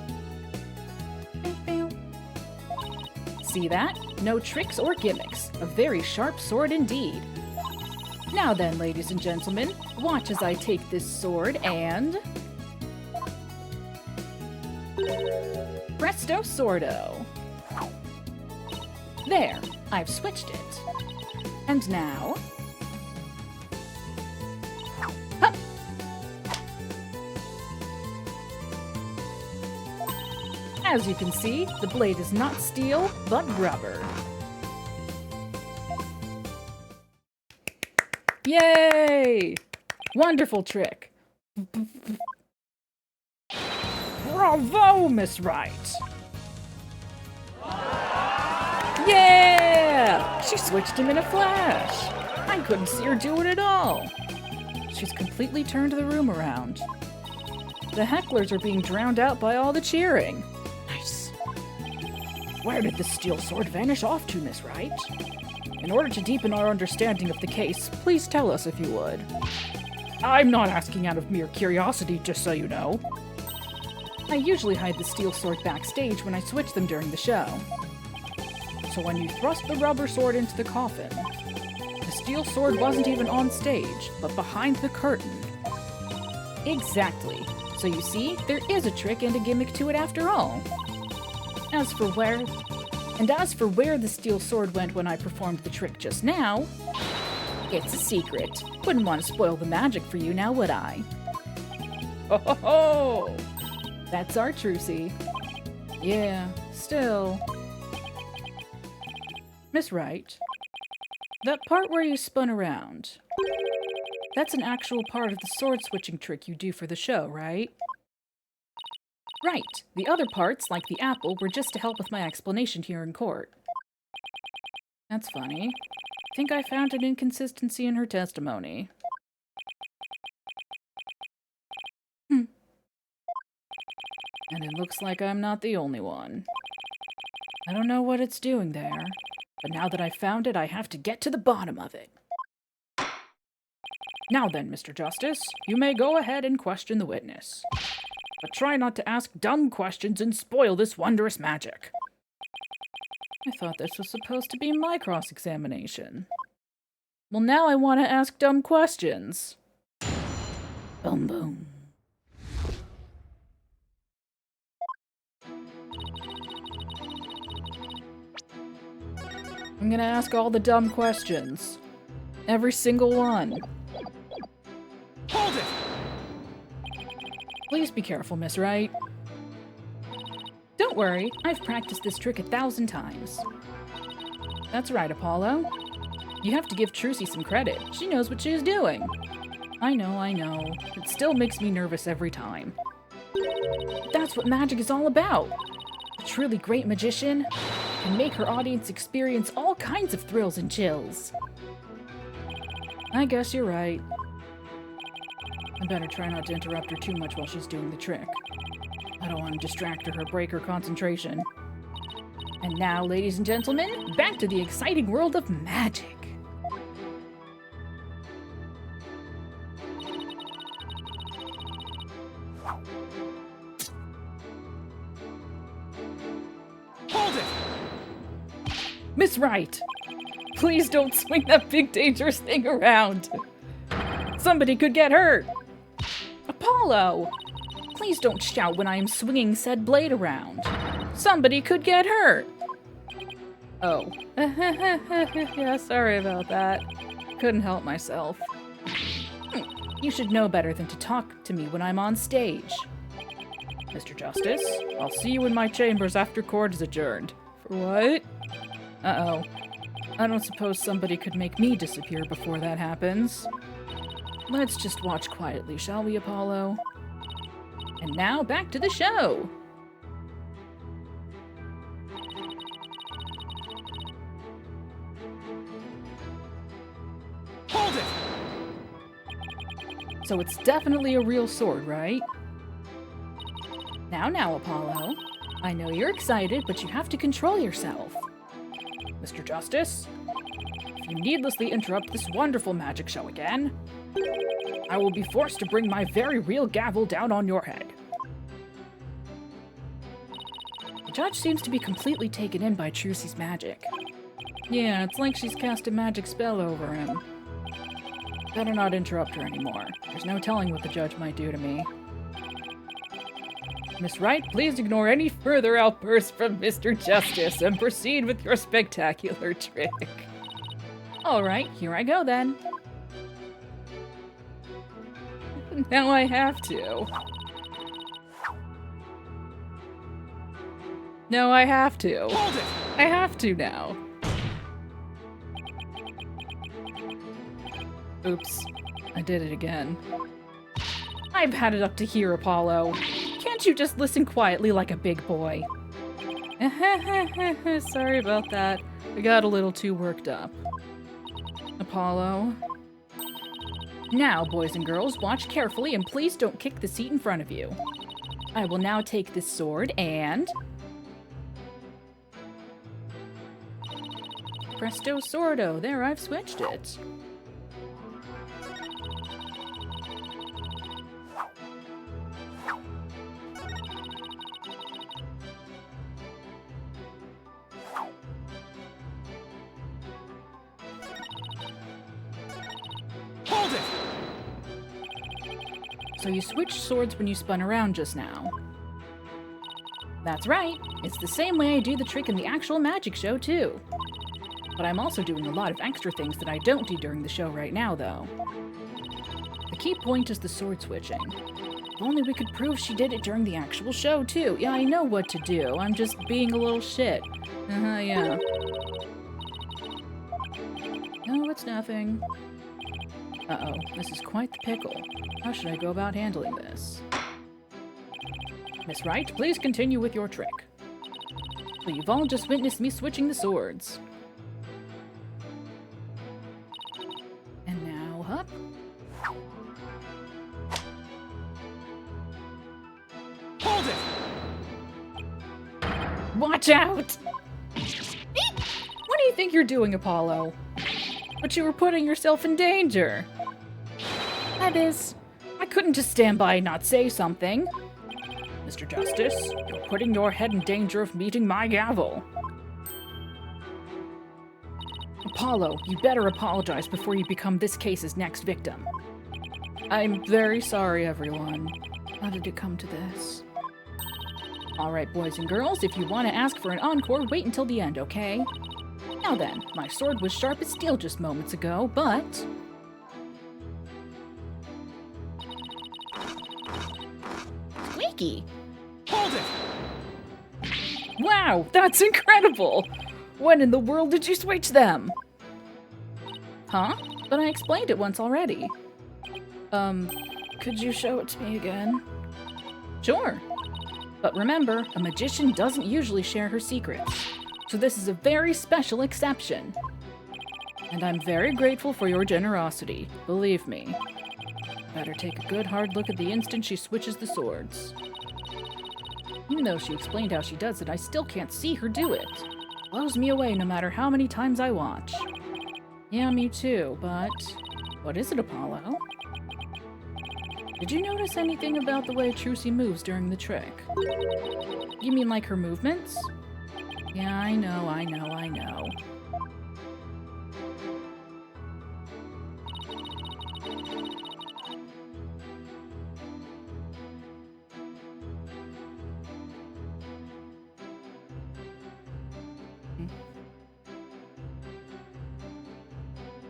See that? No tricks or gimmicks. A very sharp sword indeed. Now then, ladies and gentlemen, watch as I take this sword and... Presto Sordo. There, I've switched it. And now... As you can see, the blade is not steel, but rubber. Yay! Wonderful trick. Bravo, Miss Wright! Yeah! She switched him in a flash. I couldn't see her do it at all. She's completely turned the room around. The hecklers are being drowned out by all the cheering. Nice. Where did the steel sword vanish off to, Miss Wright? In order to deepen our understanding of the case, please tell us if you would. I'm not asking out of mere curiosity, just so you know. I usually hide the steel sword backstage when I switch them during the show. So when you thrust the rubber sword into the coffin, the steel sword wasn't even on stage, but behind the curtain. Exactly. So you see, there is a trick and a gimmick to it after all. As for where the steel sword went when I performed the trick just now, it's a secret. Wouldn't want to spoil the magic for you now, would I? Ho ho ho! That's our Trucy. Yeah, still. Miss Wright, that part where you spun around, that's an actual part of the sword-switching trick you do for the show, right? Right. The other parts, like the apple, were just to help with my explanation here in court. That's funny. I think I found an inconsistency in her testimony. And it looks like I'm not the only one. I don't know what it's doing there, but now that I've found it, I have to get to the bottom of it. Now then, Mr. Justice, you may go ahead and question the witness. But try not to ask dumb questions and spoil this wondrous magic. I thought this was supposed to be my cross-examination. Well, now I want to ask dumb questions. Boom, boom. I'm gonna ask all the dumb questions. Every single one. Hold it! Please be careful, Miss Wright. Don't worry, I've practiced this trick 1,000 times. That's right, Apollo. You have to give Trucy some credit. She knows what she is doing. I know. It still makes me nervous every time. That's what magic is all about. A truly great magician can make her audience experience all kinds of thrills and chills. I guess you're right. I better try not to interrupt her too much while she's doing the trick. I don't want to distract her or break her concentration. And now, ladies and gentlemen, back to the exciting world of magic. Hold it! Miss Wright, please don't swing that big dangerous thing around. Somebody could get hurt. Apollo, please don't shout when I am swinging said blade around. Somebody could get hurt. Oh. Yeah, sorry about that. Couldn't help myself. You should know better than to talk to me when I'm on stage. Mr. Justice, I'll see you in my chambers after court is adjourned. For what? Uh-oh. I don't suppose somebody could make me disappear before that happens. Let's just watch quietly, shall we, Apollo? And now, back to the show! Hold it! So it's definitely a real sword, right? Now, Apollo. I know you're excited, but you have to control yourself. Mr. Justice, if you needlessly interrupt this wonderful magic show again, I will be forced to bring my very real gavel down on your head. The judge seems to be completely taken in by Trucy's magic. Yeah, it's like she's cast a magic spell over him. Better not interrupt her anymore. There's no telling what the judge might do to me. Miss Wright, please ignore any further outbursts from Mr. Justice and proceed with your spectacular trick. Alright, here I go then. Now I have to. No, I have to. Hold it! I have to now. Oops. I did it again. I've had it up to here, Apollo. Can't you just listen quietly like a big boy? Sorry about that. I got a little too worked up. Apollo. Now, boys and girls, watch carefully and please don't kick the seat in front of you. I will now take this sword and... Presto sordo. There, I've switched it. Hold it! So you switched swords when you spun around just now. That's right. It's the same way I do the trick in the actual magic show, too. But I'm also doing a lot of extra things that I don't do during the show right now, though. The key point is the sword switching. If only we could prove she did it during the actual show, too. Yeah, I know what to do. I'm just being a little shit. Yeah. No, it's nothing. Uh-oh, this is quite the pickle. How should I go about handling this? Miss Wright, please continue with your trick. So you've all just witnessed me switching the swords. And now up. Hold it! Watch out! What do you think you're doing, Apollo? But you were putting yourself in danger. That is, I couldn't just stand by and not say something. Mr. Justice, you're putting your head in danger of meeting my gavel. Apollo, you better apologize before you become this case's next victim. I'm very sorry, everyone. How did it come to this? Alright, boys and girls, if you want to ask for an encore, wait until the end, okay? Now then, my sword was sharp as steel just moments ago, but... Squeaky! Hold it! Wow, that's incredible! When in the world did you switch them? Huh? But I explained it once already. Could you show it to me again? Sure. But remember, a magician doesn't usually share her secrets. So this is a very special exception. And I'm very grateful for your generosity, believe me. Better take a good hard look at the instant she switches the swords. Even though she explained how she does it, I still can't see her do it. Blows me away no matter how many times I watch. Yeah, me too, but... What is it, Apollo? Did you notice anything about the way Trucy moves during the trick? You mean like her movements? Yeah, I know.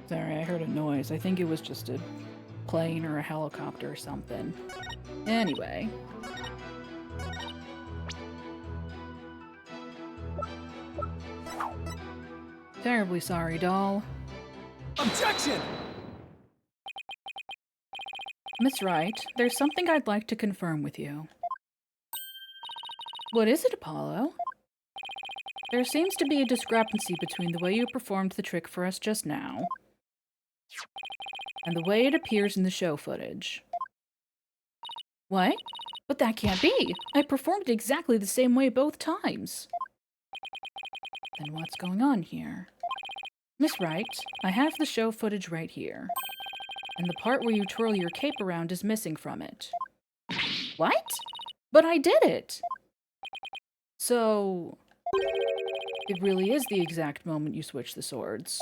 Sorry, I heard a noise. I think it was just a plane or a helicopter or something. Anyway. Terribly sorry, doll. Objection! Miss Wright, there's something I'd like to confirm with you. What is it, Apollo? There seems to be a discrepancy between the way you performed the trick for us just now and the way it appears in the show footage. What? But that can't be! I performed it exactly the same way both times. Then what's going on here? Miss Wright, I have the show footage right here. And the part where you twirl your cape around is missing from it. What? But I did it! So... it really is the exact moment you switch the swords.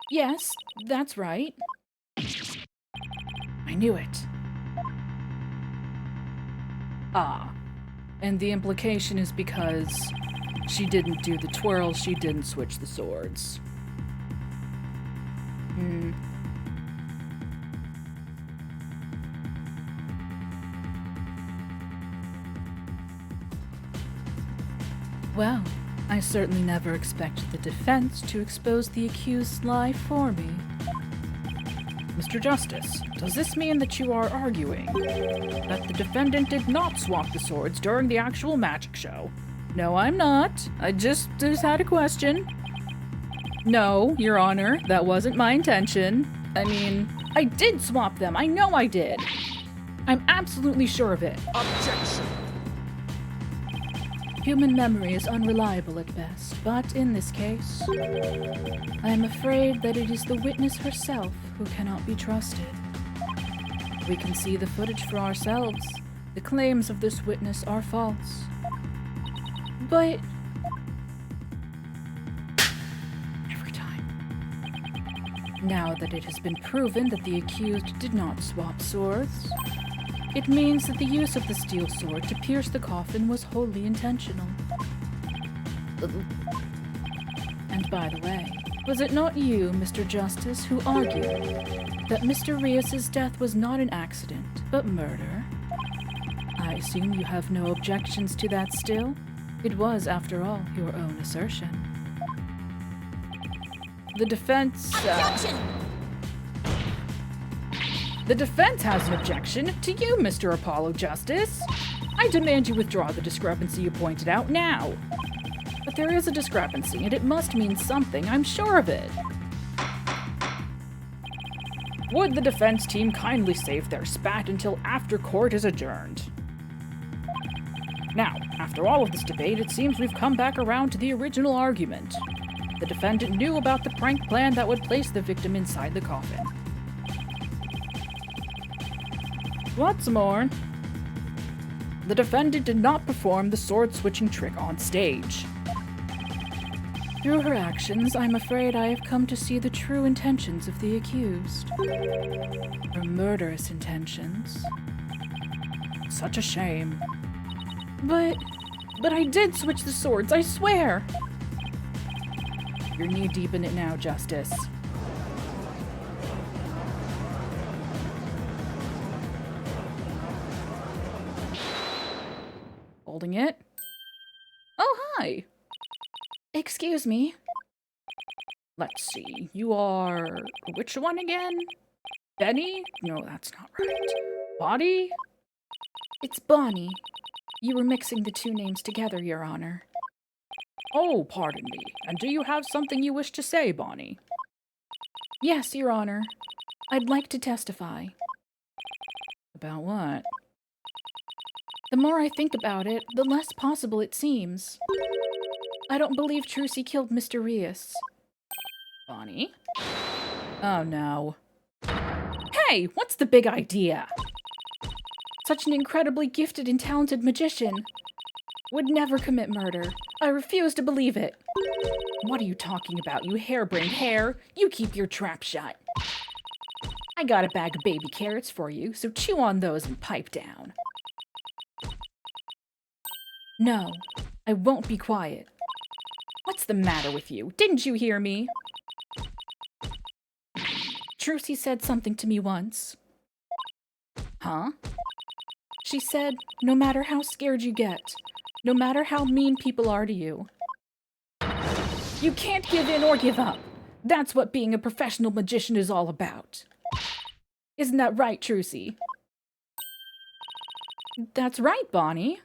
Yes, that's right. I knew it. Ah. And the implication is because she didn't do the twirl, she didn't switch the swords. Well, I certainly never expected the defense to expose the accused's lie for me. Mr. Justice, does this mean that you are arguing that the defendant did not swap the swords during the actual magic show? No, I'm not. I just had a question. No, Your Honor, that wasn't my intention. I mean, I did swap them. I know I did. I'm absolutely sure of it. Objection! Human memory is unreliable at best, but in this case, I am afraid that it is the witness herself who cannot be trusted. We can see the footage for ourselves. The claims of this witness are false. But every time. Now that it has been proven that the accused did not swap swords, it means that the use of the steel sword to pierce the coffin was wholly intentional. And by the way, was it not you, Mr. Justice, who argued that Mr. Rias's death was not an accident, but murder? I assume you have no objections to that still? It was, after all, your own assertion. The defense, Objection! The defense has an objection to you, Mr. Apollo Justice. I demand you withdraw the discrepancy you pointed out now. But there is a discrepancy, and it must mean something, I'm sure of it. Would the defense team kindly save their spat until after court is adjourned? Now, after all of this debate, it seems we've come back around to the original argument. The defendant knew about the prank plan that would place the victim inside the coffin. What's more, the defendant did not perform the sword-switching trick on stage. Through her actions, I'm afraid I have come to see the true intentions of the accused. Her murderous intentions. Such a shame. But I did switch the swords, I swear! You're knee-deep in it now, Justice. Holding it. Oh, hi! Excuse me. Let's see, you are... which one again? Benny? No, that's not right. Bonnie? It's Bonnie. You were mixing the two names together, Your Honor. Oh, pardon me. And do you have something you wish to say, Bonnie? Yes, Your Honor. I'd like to testify. About what? The more I think about it, the less possible it seems. I don't believe Trucy killed Mr. Rias. Bonnie? Oh no. Hey, what's the big idea? Such an incredibly gifted and talented magician would never commit murder. I refuse to believe it. What are you talking about, you harebrained hare? You keep your trap shut. I got a bag of baby carrots for you, so chew on those and pipe down. No, I won't be quiet. What's the matter with you? Didn't you hear me? Trucy said something to me once. Huh? She said, no matter how scared you get, no matter how mean people are to you, you can't give in or give up. That's what being a professional magician is all about. Isn't that right, Trucy? That's right, Bonnie.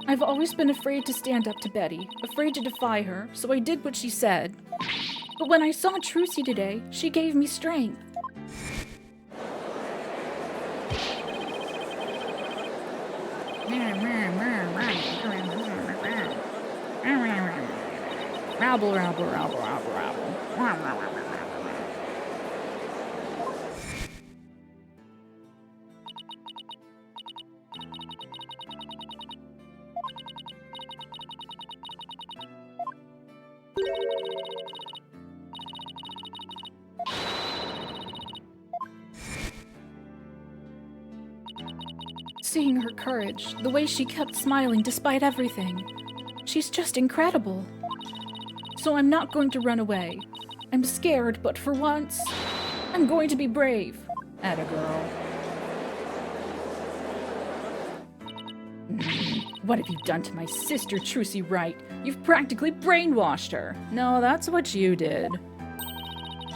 I've always been afraid to stand up to Betty, afraid to defy her, so I did what she said. But when I saw Trucy today, she gave me strength. Rabble, rabble, rabble, rabble, rabble. Seeing her courage, the way she kept smiling despite everything, she's just incredible. So I'm not going to run away. I'm scared, but for once, I'm going to be brave. Atta girl. What have you done to my sister, Trucy Wright? You've practically brainwashed her. No, that's what you did.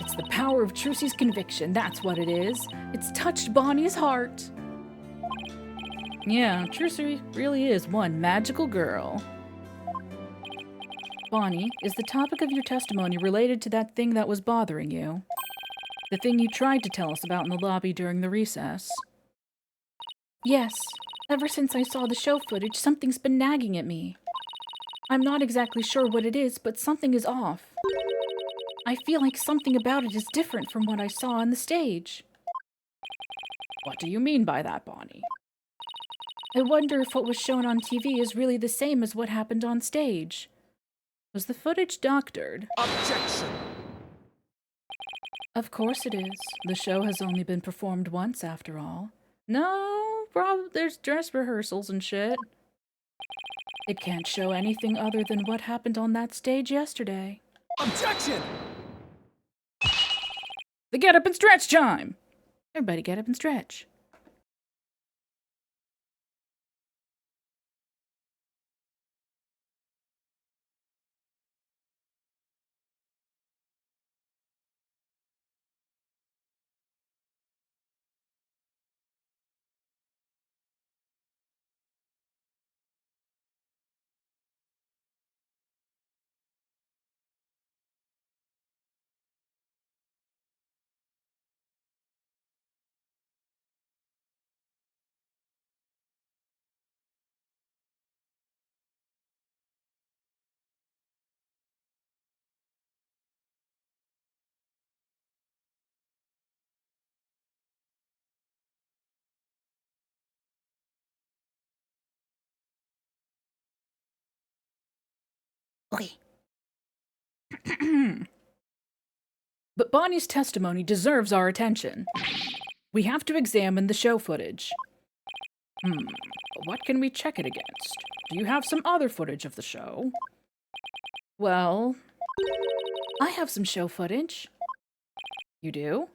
It's the power of Trucy's conviction, that's what it is. It's touched Bonnie's heart. Yeah, Trucy really is one magical girl. Bonnie, is the topic of your testimony related to that thing that was bothering you? The thing you tried to tell us about in the lobby during the recess? Yes. Ever since I saw the show footage, something's been nagging at me. I'm not exactly sure what it is, but something is off. I feel like something about it is different from what I saw on the stage. What do you mean by that, Bonnie? I wonder if what was shown on TV is really the same as what happened on stage. Was the footage doctored? Objection! Of course it is. The show has only been performed once, after all. No, there's dress rehearsals and shit. It can't show anything other than what happened on that stage yesterday. Objection! The get up and stretch chime! Everybody get up and stretch. Okay. But Bonnie's testimony deserves our attention. We have to examine the show footage. What can we check it against? Do you have some other footage of the show? Well, I have some show footage. You do?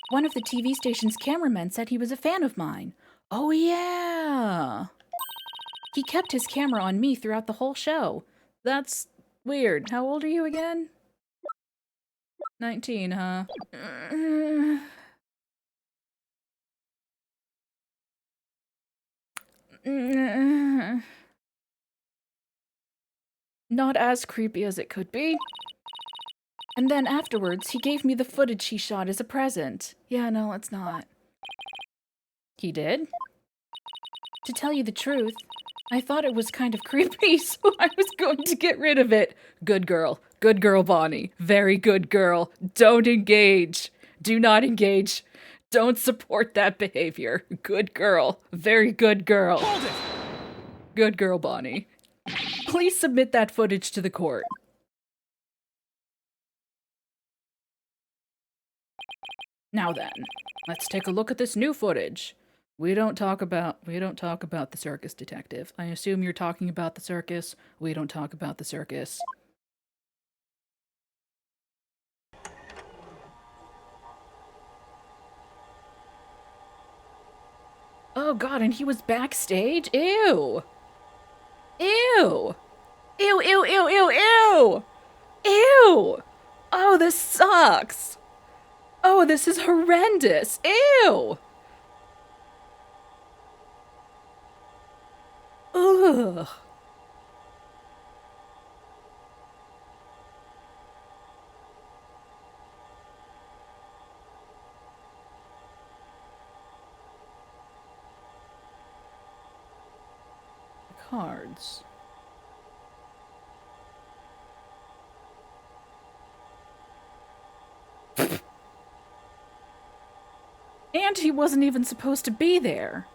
One of the TV station's cameramen said he was a fan of mine. Oh, yeah. He kept his camera on me throughout the whole show. That's weird. How old are you again? 19, huh? Not as creepy as it could be. And then afterwards, he gave me the footage he shot as a present. Yeah, no, it's not. He did? To tell you the truth, I thought it was kind of creepy, so I was going to get rid of it. Good girl. Good girl, Bonnie. Very good girl. Don't engage. Do not engage. Don't support that behavior. Good girl. Very good girl. Hold it! Good girl, Bonnie. Please submit that footage to the court. Now then, let's take a look at this new footage. We don't talk about the circus, detective. I assume you're talking about the circus. We don't talk about the circus. Oh god, and he was backstage? Ew! Ew! Ew, ew, ew, ew, ew! Ew! Oh, this sucks! Oh, this is horrendous! Ew! Ugh! Cards. And he wasn't even supposed to be there.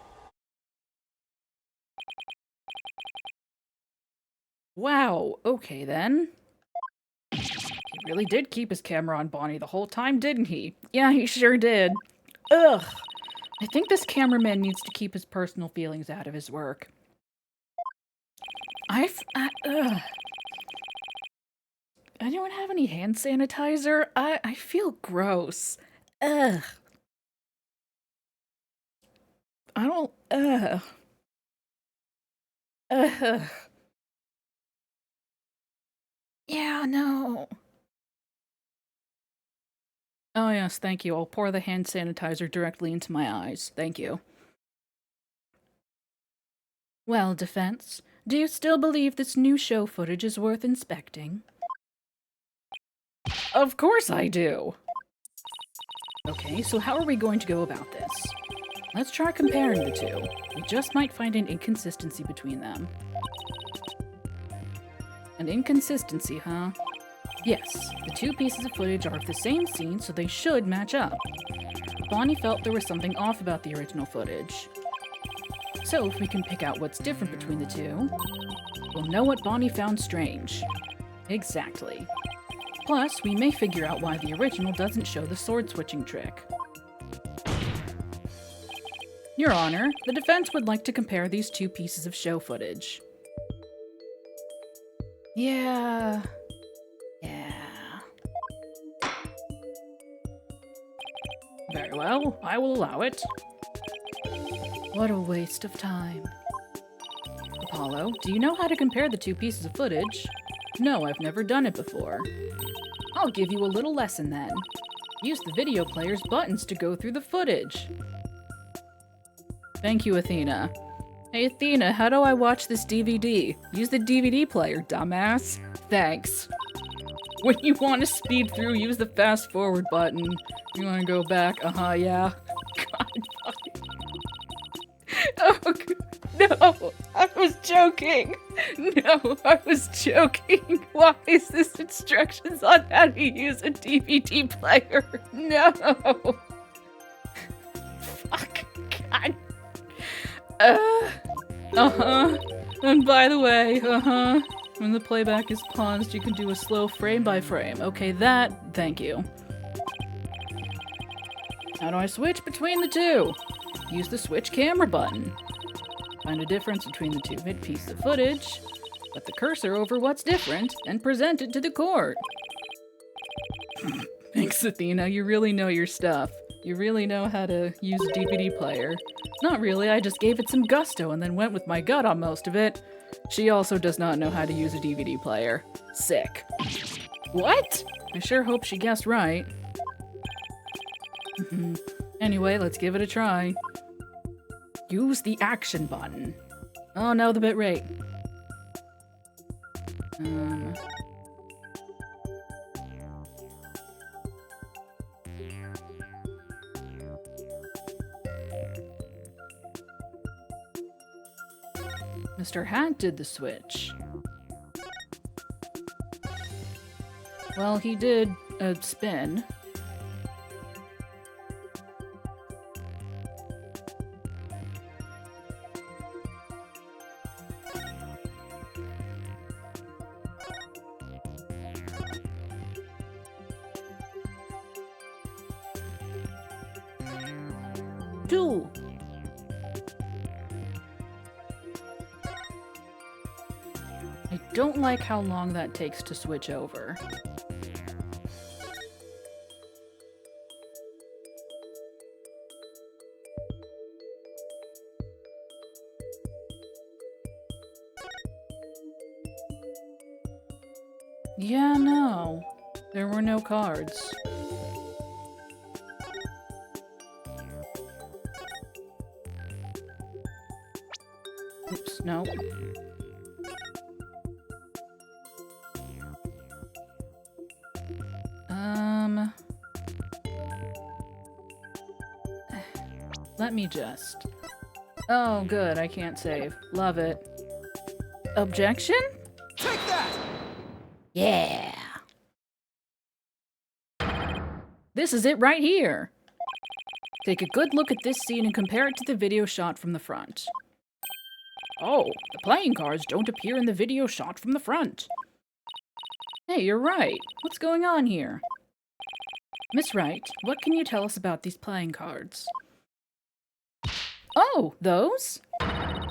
Wow, okay then. He really did keep his camera on Bonnie the whole time, didn't he? Yeah, he sure did. Ugh. I think this cameraman needs to keep his personal feelings out of his work. Ugh. Anyone have any hand sanitizer? I feel gross. Ugh. I don't, ugh. Ugh. Yeah, no. Oh, yes, thank you. I'll pour the hand sanitizer directly into my eyes. Thank you. Well, defense, do you still believe this new show footage is worth inspecting? Of course I do! Okay, so how are we going to go about this? Let's try comparing the two. We just might find an inconsistency between them. An inconsistency, huh? Yes, the two pieces of footage are of the same scene, so they should match up. Bonnie felt there was something off about the original footage. So if we can pick out what's different between the two, we'll know what Bonnie found strange. Exactly. Plus, we may figure out why the original doesn't show the sword-switching trick. Your Honor, the defense would like to compare these two pieces of show footage. Yeah. Very well, I will allow it. What a waste of time. Apollo, do you know how to compare the two pieces of footage? No, I've never done it before. I'll give you a little lesson then. Use the video player's buttons to go through the footage. Thank you, Athena. Hey, Athena, how do I watch this DVD? Use the DVD player, dumbass. Thanks. When you want to speed through, use the fast forward button. You want to go back? Yeah. God, oh, no, I was joking. No, I was joking. Why is this instructions on how to use a DVD player? No. Fuck, God. And by the way, when the playback is paused, you can do a slow frame by frame. Okay, thank you. How do I switch between the two? Use the switch camera button. Find a difference between the two mid-pieces of footage, put the cursor over what's different, and present it to the court. Thanks, Athena, you really know your stuff. You really know how to use a DVD player. Not really, I just gave it some gusto and then went with my gut on most of it. She also does not know how to use a DVD player. Sick. What? I sure hope she guessed right. Anyway, let's give it a try. Use the action button. Oh no, the bit rate. Mr. Hat did the switch. Well, he did a spin. Two. I don't like how long that takes to switch over. Yeah, no. There were no cards. Oops, no. Let me just... Oh, good, I can't save. Love it. Objection? Take that! Yeah! This is it right here! Take a good look at this scene and compare it to the video shot from the front. Oh, the playing cards don't appear in the video shot from the front. Hey, you're right. What's going on here? Miss Wright, what can you tell us about these playing cards? Oh, those?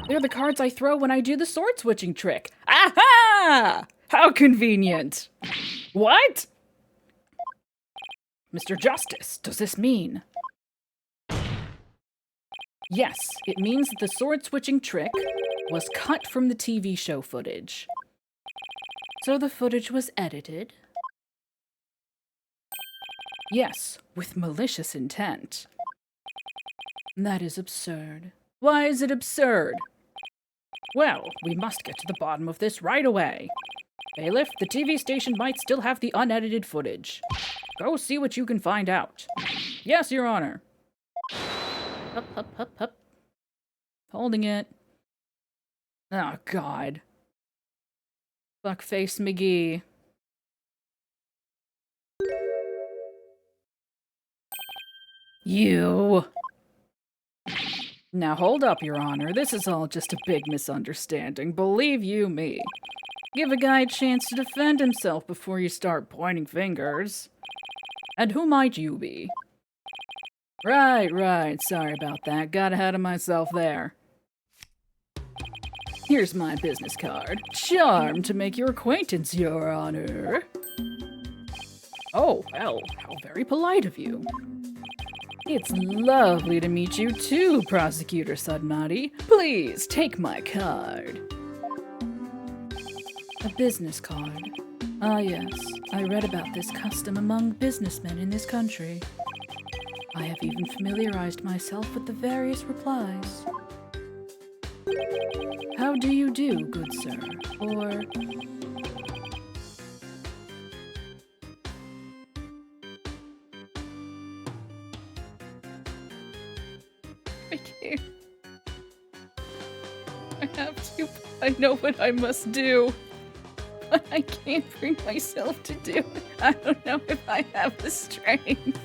They're the cards I throw when I do the sword-switching trick. Aha! How convenient! What? Mr. Justice, does this mean? Yes, it means that the sword-switching trick was cut from the TV show footage. So the footage was edited? Yes, with malicious intent. That is absurd. Why is it absurd? Well, we must get to the bottom of this right away. Bailiff, the TV station might still have the unedited footage. Go see what you can find out. Yes, Your Honor. Hup, hup, hup, hup. Holding it. Oh, God. Fuckface McGee. You. Now hold up, Your Honor. This is all just a big misunderstanding. Believe you me. Give a guy a chance to defend himself before you start pointing fingers. And who might you be? Right. Sorry about that. Got ahead of myself there. Here's my business card. Charmed to make your acquaintance, Your Honor. Oh, well, how very polite of you. It's lovely to meet you too, Prosecutor Sudmati. Please take my card. A business card. Ah, yes. I read about this custom among businessmen in this country. I have even familiarized myself with the various replies. How do you do, good sir? Or... I can't. I have to. I know what I must do. But I can't bring myself to do it. I don't know if I have the strength.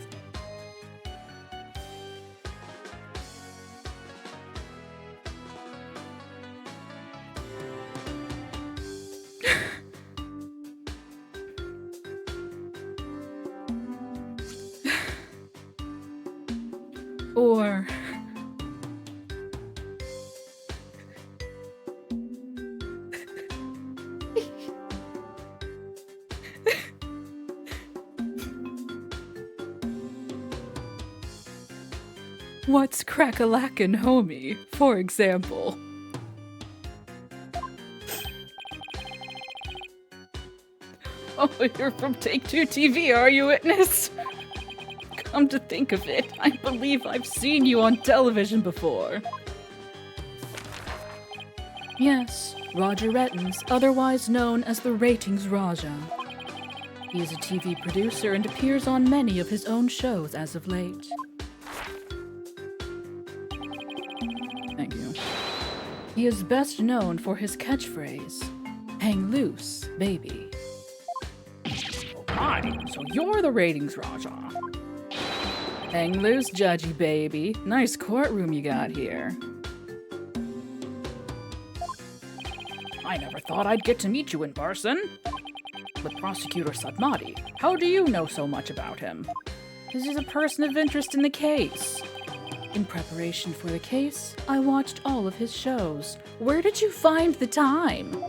Or... What's crack-a-lackin', homie, for example? Oh, you're from Take-Two TV, are you, Witness? Come to think of it, I believe I've seen you on television before. Yes, Roger Rettens, otherwise known as the Ratings Raja. He is a TV producer and appears on many of his own shows as of late. Thank you. He is best known for his catchphrase, "Hang loose, baby." Oh my, so you're the Ratings Raja. Hang loose, judgy baby. Nice courtroom you got here. I never thought I'd get to meet you in person. But Prosecutor Sudmati, how do you know so much about him? Because he's a person of interest in the case. In preparation for the case, I watched all of his shows. Where did you find the time?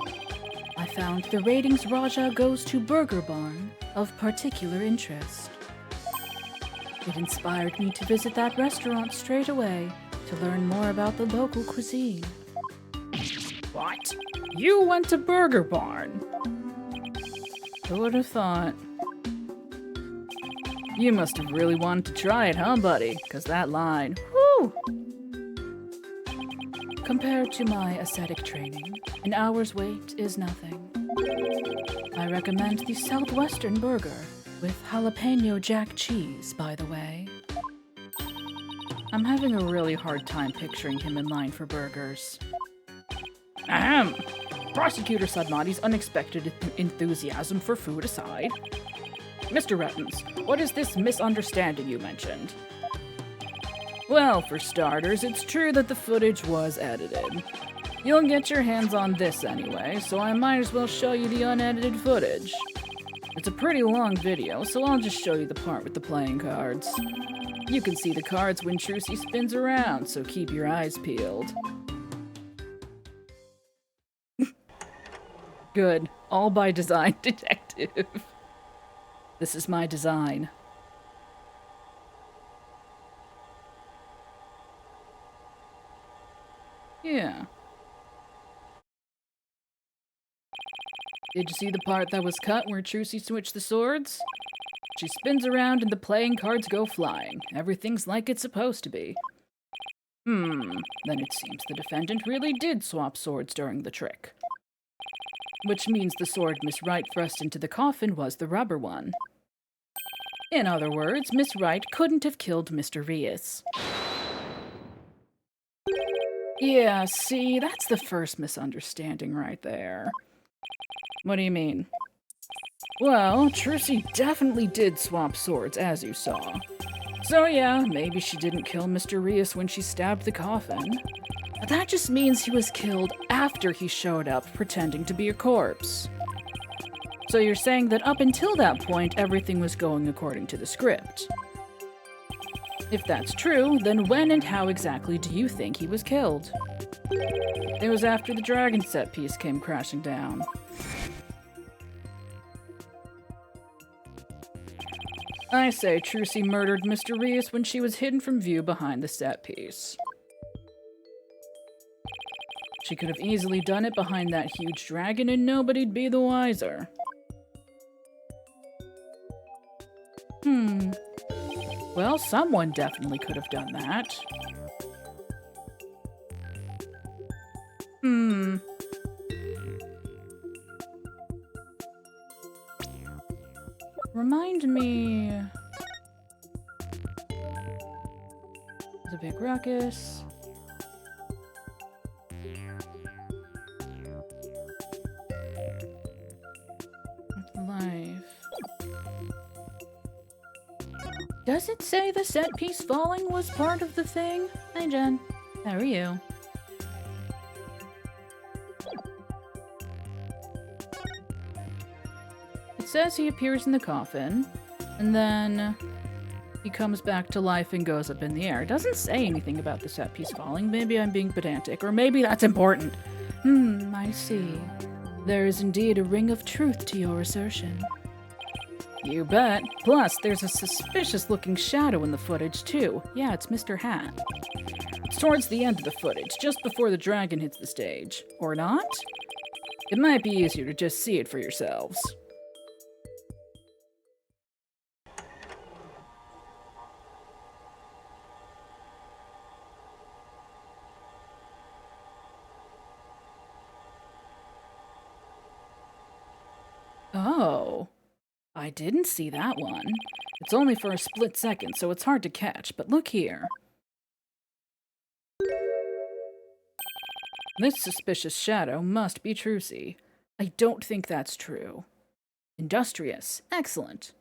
I found the Ratings Raja Goes to Burger Barn of particular interest. It inspired me to visit that restaurant straight away to learn more about the local cuisine. What? You went to Burger Barn? Who would have thought? You must have really wanted to try it, huh, buddy? 'Cause that line, whew! Compared to my ascetic training, an hour's wait is nothing. I recommend the Southwestern Burger with jalapeno jack cheese, by the way. I'm having a really hard time picturing him in line for burgers. Ahem! Prosecutor Sudmati's unexpected enthusiasm for food aside. Mr. Rettens, what is this misunderstanding you mentioned? Well, for starters, it's true that the footage was edited. You'll get your hands on this anyway, so I might as well show you the unedited footage. It's a pretty long video, so I'll just show you the part with the playing cards. You can see the cards when Trucy spins around, so keep your eyes peeled. Good. All by design, detective. This is my design. Yeah. Did you see the part that was cut where Trucy switched the swords? She spins around and the playing cards go flying. Everything's like it's supposed to be. Then it seems the defendant really did swap swords during the trick. Which means the sword Miss Wright thrust into the coffin was the rubber one. In other words, Miss Wright couldn't have killed Mr. Rias. Yeah, see, that's the first misunderstanding right there. What do you mean? Well, Trucy definitely did swap swords, as you saw. So yeah, maybe she didn't kill Mr. Rias when she stabbed the coffin. But that just means he was killed after he showed up pretending to be a corpse. So you're saying that up until that point, everything was going according to the script. If that's true, then when and how exactly do you think he was killed? It was after the dragon set piece came crashing down. I say Trucy murdered Mr. Rias when she was hidden from view behind the set piece. She could have easily done it behind that huge dragon and nobody'd be the wiser. Well, someone definitely could have done that. Remind me... There's a big ruckus. Life. Does it say the set piece falling was part of the thing? Hi, Jen. How are you? It says he appears in the coffin, and then he comes back to life and goes up in the air. It doesn't say anything about the set piece falling. Maybe I'm being pedantic, or maybe that's important. I see. There is indeed a ring of truth to your assertion. You bet. Plus, there's a suspicious-looking shadow in the footage, too. Yeah, it's Mr. Hat. It's towards the end of the footage, just before the dragon hits the stage. Or not? It might be easier to just see it for yourselves. Oh. I didn't see that one. It's only for a split second, so it's hard to catch, but look here. This suspicious shadow must be Trucy. I don't think that's true. Industrious. Excellent.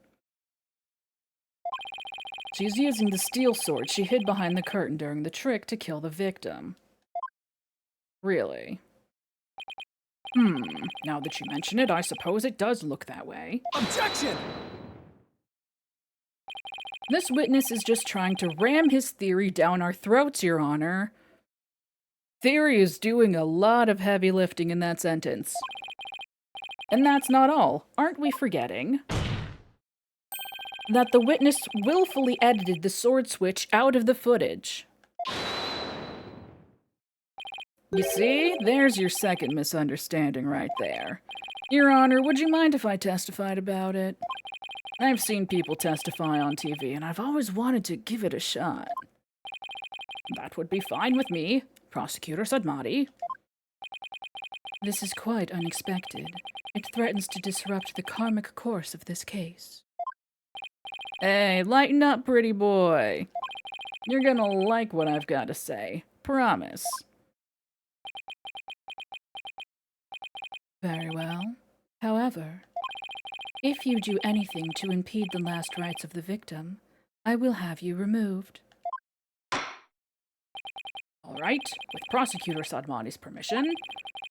She's using the steel sword she hid behind the curtain during the trick to kill the victim. Really? Now that you mention it, I suppose it does look that way. Objection! This witness is just trying to ram his theory down our throats, Your Honor. Theory is doing a lot of heavy lifting in that sentence. And that's not all. Aren't we forgetting that the witness willfully edited the sword switch out of the footage? You see? There's your second misunderstanding right there. Your Honor, would you mind if I testified about it? I've seen people testify on TV, and I've always wanted to give it a shot. That would be fine with me, Prosecutor Sadmati. This is quite unexpected. It threatens to disrupt the karmic course of this case. Hey, lighten up, pretty boy. You're gonna like what I've got to say. Promise. Very well. However, if you do anything to impede the last rites of the victim, I will have you removed. All right, with Prosecutor Sadmati's permission,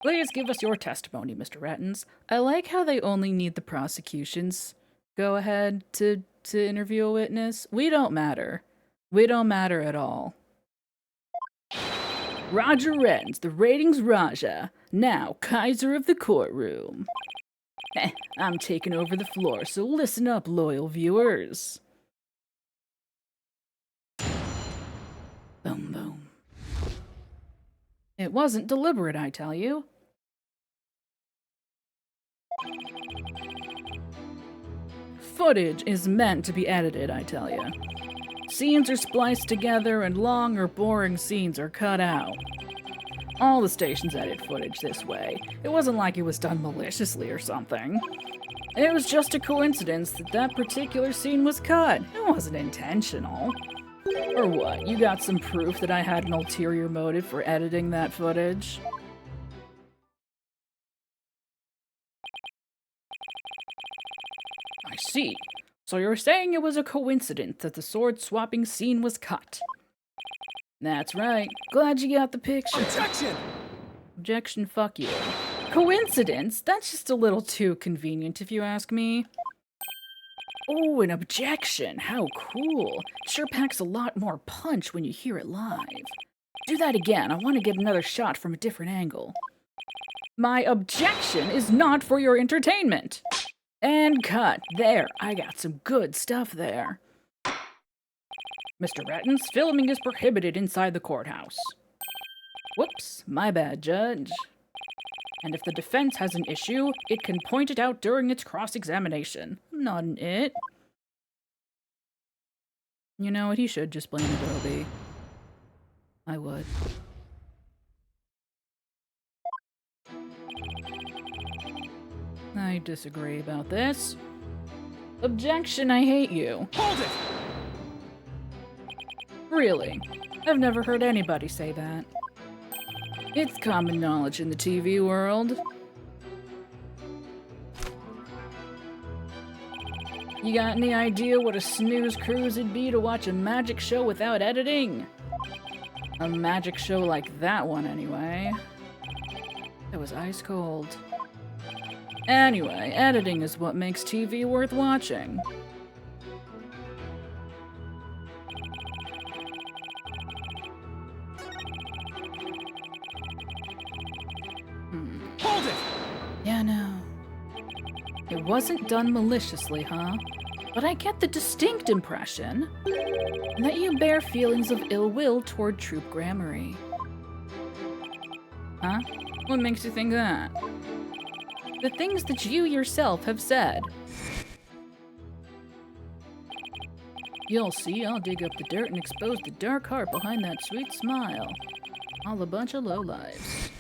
please give us your testimony, Mr. Rettens. I like how they only need the prosecution's go ahead to interview a witness. We don't matter. We don't matter at all. Roger Rettens, the ratings Raja, now Kaiser of the courtroom. I'm taking over the floor, so listen up, loyal viewers. Boom, boom. It wasn't deliberate, I tell you. Footage is meant to be edited, I tell you. Scenes are spliced together and long or boring scenes are cut out. All the stations edit footage this way. It wasn't like it was done maliciously or something. It was just a coincidence that that particular scene was cut. It wasn't intentional. Or what, you got some proof that I had an ulterior motive for editing that footage? I see. So you're saying it was a coincidence that the sword-swapping scene was cut? That's right. Glad you got the picture. Objection! Objection, fuck you. Coincidence? That's just a little too convenient, if you ask me. Oh, an objection. How cool. It sure packs a lot more punch when you hear it live. Do that again. I want to get another shot from a different angle. My objection is not for your entertainment. And cut. There. I got some good stuff there. Mr. Rettens, filming is prohibited inside the courthouse. Whoops. My bad, Judge. And if the defense has an issue, it can point it out during its cross-examination. I'm not an it. You know what? He should just blame Adobe. I would. I disagree about this. Objection, I hate you. Hold it! Really? I've never heard anybody say that. It's common knowledge in the TV world. You got any idea what a snooze cruise it'd be to watch a magic show without editing? A magic show like that one, anyway. It was ice cold. Anyway, editing is what makes TV worth watching. Hold it! Yeah, no. It wasn't done maliciously, huh? But I get the distinct impression that you bear feelings of ill will toward Troop Gramarye. Huh? What makes you think that? The things that you yourself have said. You'll see, I'll dig up the dirt and expose the dark heart behind that sweet smile. All a bunch of lowlives.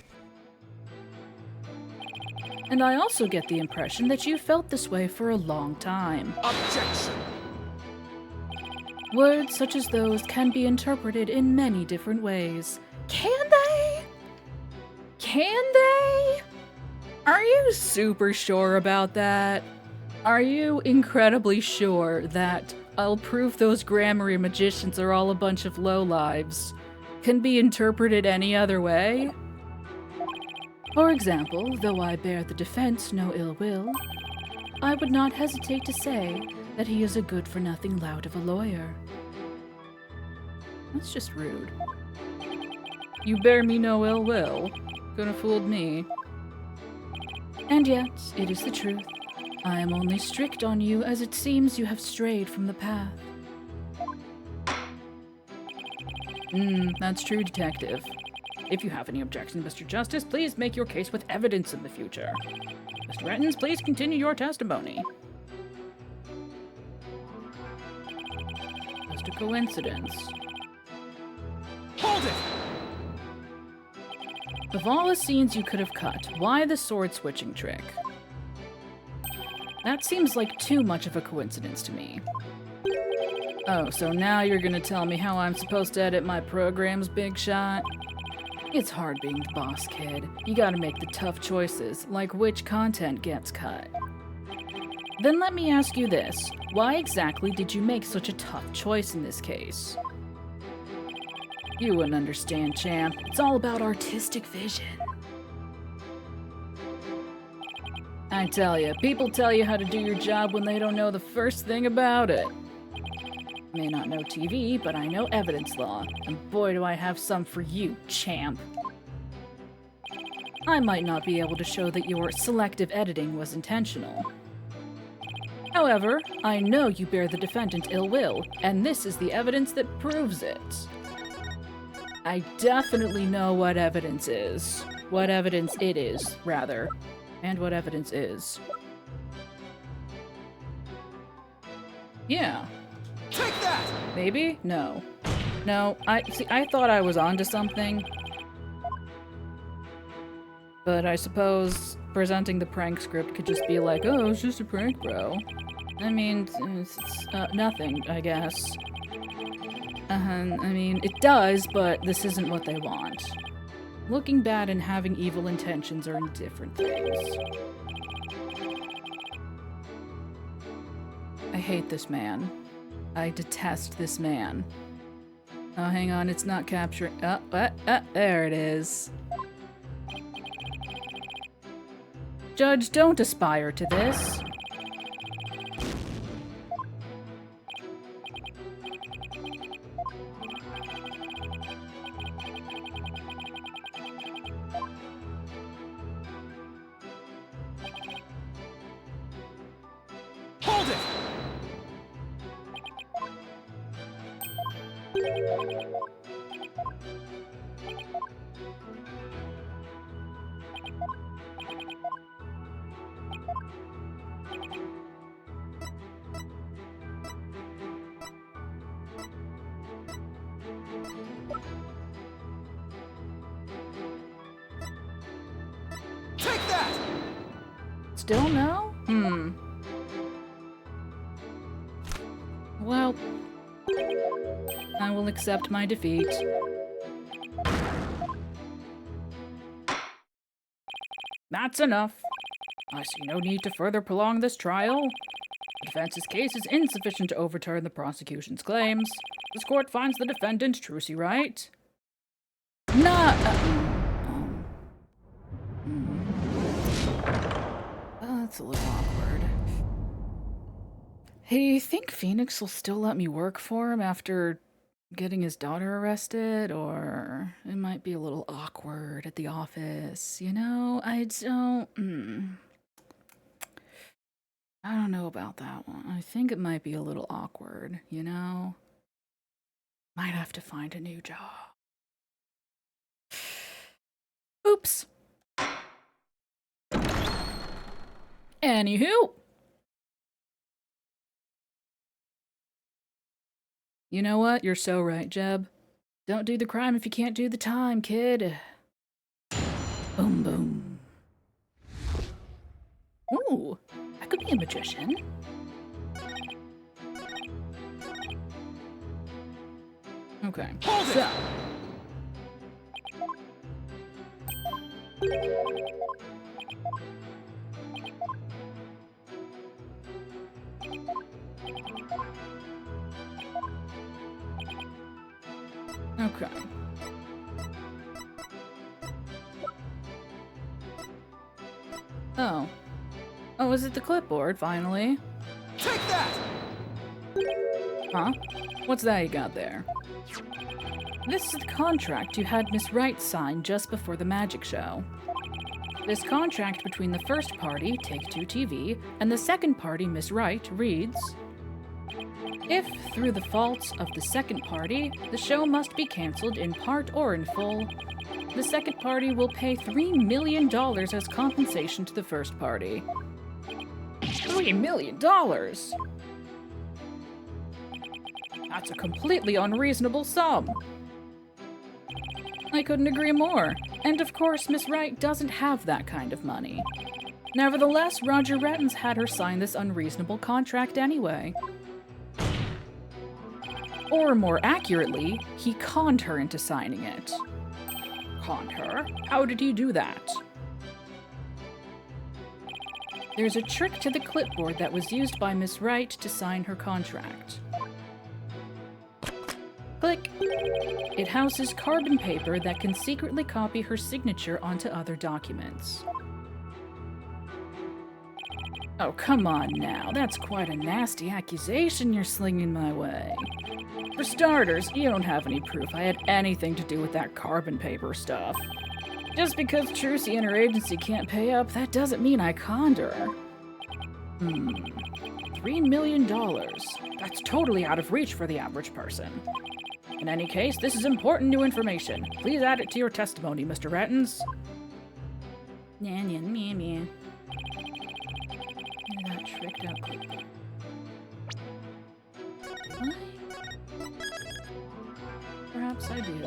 And I also get the impression that you felt this way for a long time. Objection! Words such as those can be interpreted in many different ways. Can they? Can they? Are you super sure about that? Are you incredibly sure that I'll prove those Gramarye magicians are all a bunch of lowlives can be interpreted any other way? For example, though I bear the defense no ill will, I would not hesitate to say that he is a good-for-nothing lout of a lawyer. That's just rude. You bear me no ill will. Could have fooled me. And yet, it is the truth. I am only strict on you as it seems you have strayed from the path. That's true, Detective. If you have any objections, Mr. Justice, please make your case with evidence in the future. Mr. Rettens, please continue your testimony. Just a coincidence. Hold it! Of all the scenes you could have cut, why the sword-switching trick? That seems like too much of a coincidence to me. Oh, so now you're gonna tell me how I'm supposed to edit my programs, big shot? It's hard being the boss, kid. You gotta make the tough choices, like which content gets cut. Then let me ask you this. Why exactly did you make such a tough choice in this case? You wouldn't understand, champ. It's all about artistic vision. I tell you, people tell you how to do your job when they don't know the first thing about it. I may not know TV, but I know evidence law, and boy do I have some for you, champ. I might not be able to show that your selective editing was intentional. However, I know you bear the defendant ill will, and this is the evidence that proves it. I definitely know what evidence is. What evidence it is, rather. And what evidence is. Yeah. Take that! Maybe? No. No, I thought I was onto something. But I suppose presenting the prank script could just be like, oh, it's just a prank, bro. I mean, it's nothing, I guess. I mean, it does, but this isn't what they want. Looking bad and having evil intentions are different things. I hate this man. I detest this man. Oh, hang on, it's not capturing. There it is. Judge, don't aspire to this. Hold it! Take that! Still no? Well, I will accept my defeat. That's enough. I see no need to further prolong this trial. The defense's case is insufficient to overturn the prosecution's claims. This court finds the defendant, Trucy Wright. That's a little awkward. Hey, you think Phoenix will still let me work for him after getting his daughter arrested? Or it might be a little awkward at the office, you know? I don't know about that one. I think it might be a little awkward, you know? Might have to find a new job. Oops. Anywho. You know what? You're so right, Jeb. Don't do the crime if you can't do the time, kid. Boom, boom. Ooh, I could be a magician. Okay, so. Okay. Oh. Oh, is it the clipboard, finally? Take that! Huh? What's that you got there? This is the contract you had Miss Wright sign just before the magic show. This contract between the first party, Take-Two TV, and the second party, Miss Wright, reads, if, through the faults of the second party, the show must be cancelled in part or in full, the second party will pay $3 million as compensation to the first party. $3 million? That's a completely unreasonable sum. I couldn't agree more. And of course, Miss Wright doesn't have that kind of money. Nevertheless, Roger Rettens had her sign this unreasonable contract anyway. Or more accurately, he conned her into signing it. Conned her? How did he do that? There's a trick to the clipboard that was used by Miss Wright to sign her contract. Click. It houses carbon paper that can secretly copy her signature onto other documents. Oh, come on now. That's quite a nasty accusation you're slinging my way. For starters, you don't have any proof I had anything to do with that carbon paper stuff. Just because Trucy and her agency can't pay up, that doesn't mean I conned her. $3 million. That's totally out of reach for the average person. And In any case, this is important new information. Please add it to your testimony, Mr. Rattens. Nya, nya, nya, nya. Look at that tricked out clipboard. What? Perhaps I do.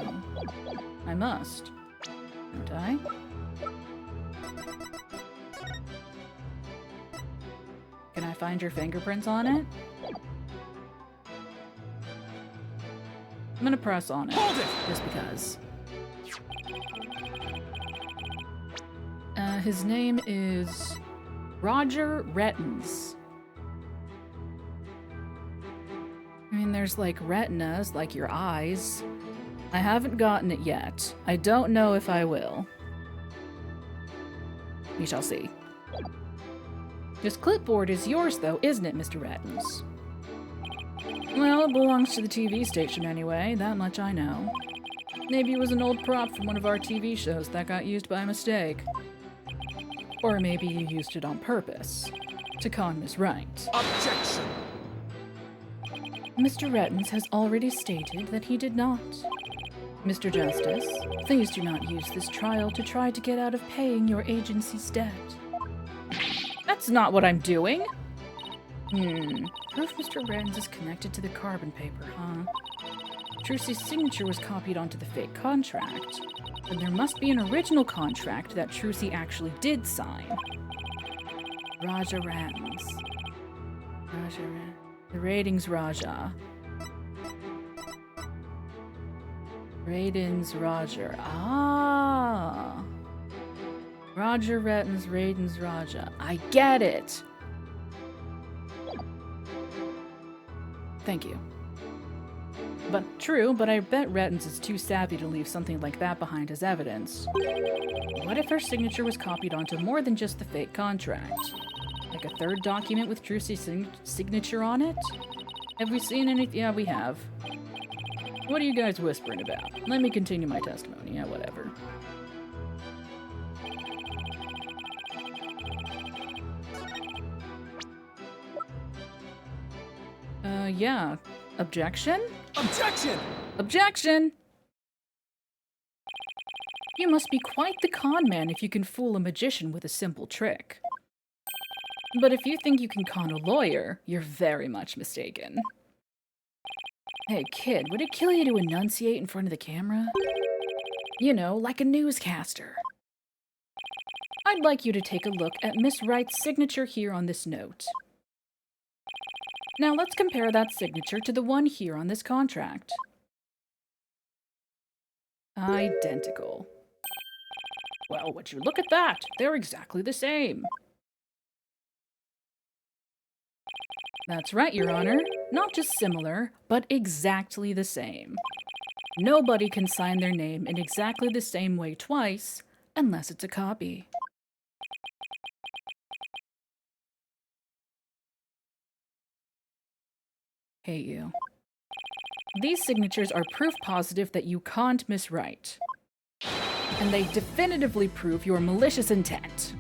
I must. Don't I? Can I find your fingerprints on it? I'm gonna press on it. Hold it! Just because. His name is Roger Rettens. I mean, there's like retinas, like your eyes. I haven't gotten it yet. I don't know if I will. We shall see. This clipboard is yours, though, isn't it, Mr. Rettens? Well, it belongs to the TV station anyway, that much I know. Maybe it was an old prop from one of our TV shows that got used by mistake. Or maybe you used it on purpose, to con Miss Wright. Objection! Mr. Rettens has already stated that he did not. Mr. Justice, please do not use this trial to try to get out of paying your agency's debt. That's not what I'm doing! Proof Mr. Rettens is connected to the carbon paper, huh? Trucy's signature was copied onto the fake contract. Then there must be an original contract that Trucy actually did sign. Raja Rettens. The ratings Raja. Ratings Roger. Ah! Roger Rettens, Ratings Raja. I get it! Thank you. But true, but I bet Rettens is too savvy to leave something like that behind as evidence. What if her signature was copied onto more than just the fake contract? Like a third document with Trucy's signature on it? Have we seen any? Yeah, we have. What are you guys whispering about? Let me continue my testimony. Yeah, whatever. Yeah. Objection? Objection! Objection! You must be quite the con man if you can fool a magician with a simple trick. But if you think you can con a lawyer, you're very much mistaken. Hey kid, would it kill you to enunciate in front of the camera? You know, like a newscaster. I'd like you to take a look at Miss Wright's signature here on this note. Now let's compare that signature to the one here on this contract. Identical. Well, would you look at that? They're exactly the same. That's right, Your Honor. Not just similar, but exactly the same. Nobody can sign their name in exactly the same way twice, unless it's a copy. Hate you. These signatures are proof positive that you conned Miss Wright. And they definitively prove your malicious intent.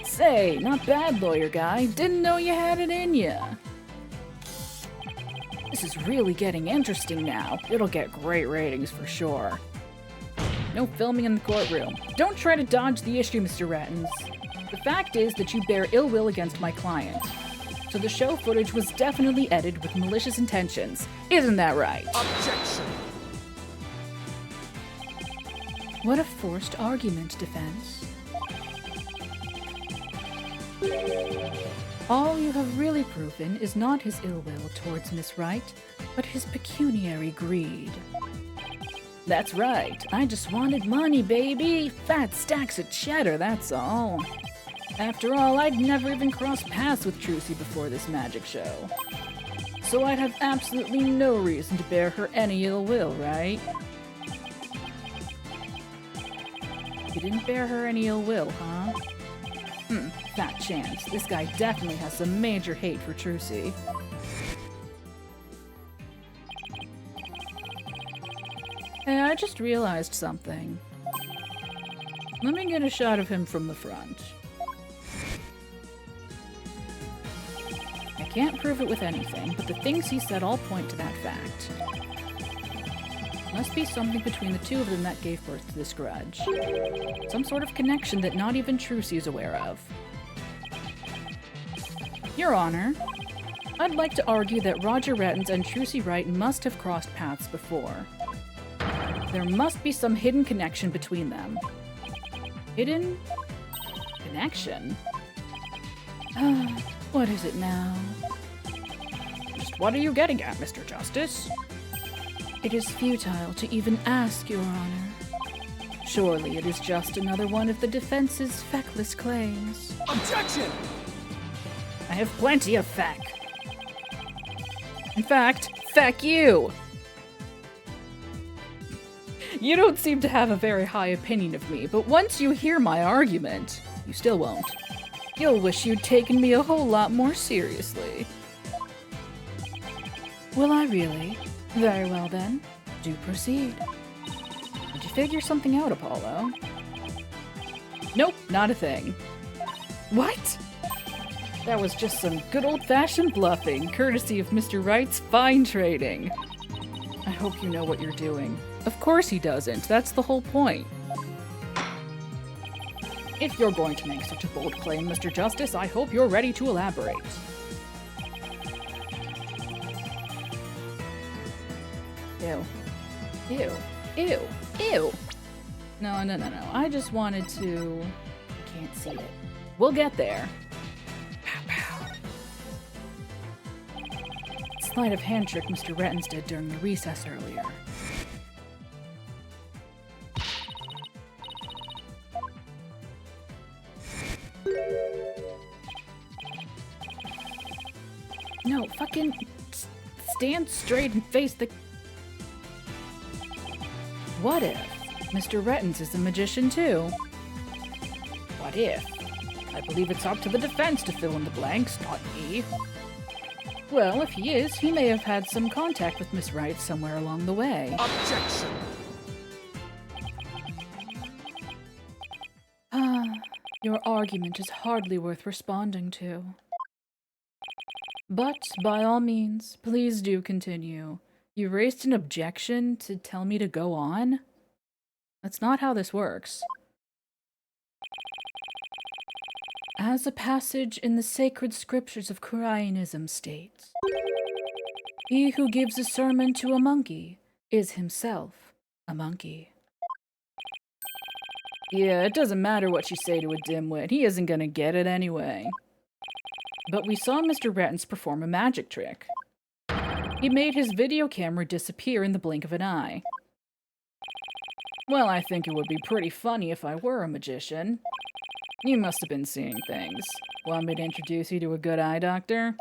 Say, not bad, lawyer guy. Didn't know you had it in ya. This is really getting interesting now. It'll get great ratings for sure. No filming in the courtroom. Don't try to dodge the issue, Mr. Rattens. The fact is that you bear ill will against my client. So the show footage was definitely edited with malicious intentions. Isn't that right? Objection! What a forced argument, defense. All you have really proven is not his ill will towards Miss Wright, but his pecuniary greed. That's right. I just wanted money, baby. Fat stacks of cheddar, that's all. After all, I'd never even crossed paths with Trucy before this magic show. So I'd have absolutely no reason to bear her any ill will, right? You didn't bear her any ill will, huh? Fat chance. This guy definitely has some major hate for Trucy. Hey, I just realized something. Let me get a shot of him from the front. I Can't prove it with anything, but the things he said all point to that fact. Must be something between the two of them that gave birth to this grudge. Some sort of connection that not even Trucy is aware of. Your Honor, I'd like to argue that Roger Rettens and Trucy Wright must have crossed paths before. There must be some hidden connection between them. Hidden connection? What is it now? Just what are you getting at, Mr. Justice? It is futile to even ask, Your Honor. Surely it is just another one of the defense's feckless claims. Objection! I have plenty of feck. In fact, feck you! You don't seem to have a very high opinion of me, but once you hear my argument, you still won't. You'll wish you'd taken me a whole lot more seriously. Will I really? Very well then. Do proceed. Did you figure something out, Apollo? Nope, not a thing. What? That was just some good old-fashioned bluffing, courtesy of Mr. Wright's fine trading. I hope you know what you're doing. Of course he doesn't. That's the whole point. If you're going to make such a bold claim, Mr. Justice, I hope you're ready to elaborate. Ew. Ew. Ew. Ew. No. I just wanted to... I can't see it. We'll get there. Pow pow. Sleight of hand trick Mr. Rettens did during the recess earlier. No, fucking stand straight and face the... What if Mr. Rettens is a magician too? What if? I believe it's up to the defense to fill in the blanks, not me. Well, if he is, he may have had some contact with Miss Wright somewhere along the way. Objection! Your argument is hardly worth responding to. But, by all means, please do continue. You raised an objection to tell me to go on? That's not how this works. As a passage in the sacred scriptures of Quiranism states, he who gives a sermon to a monkey is himself a monkey. Yeah, it doesn't matter what you say to a dimwit. He isn't gonna get it anyway. But we saw Mr. Rettens perform a magic trick. He made his video camera disappear in the blink of an eye. Well, I think it would be pretty funny if I were a magician. You must have been seeing things. Want me to introduce you to a good eye doctor?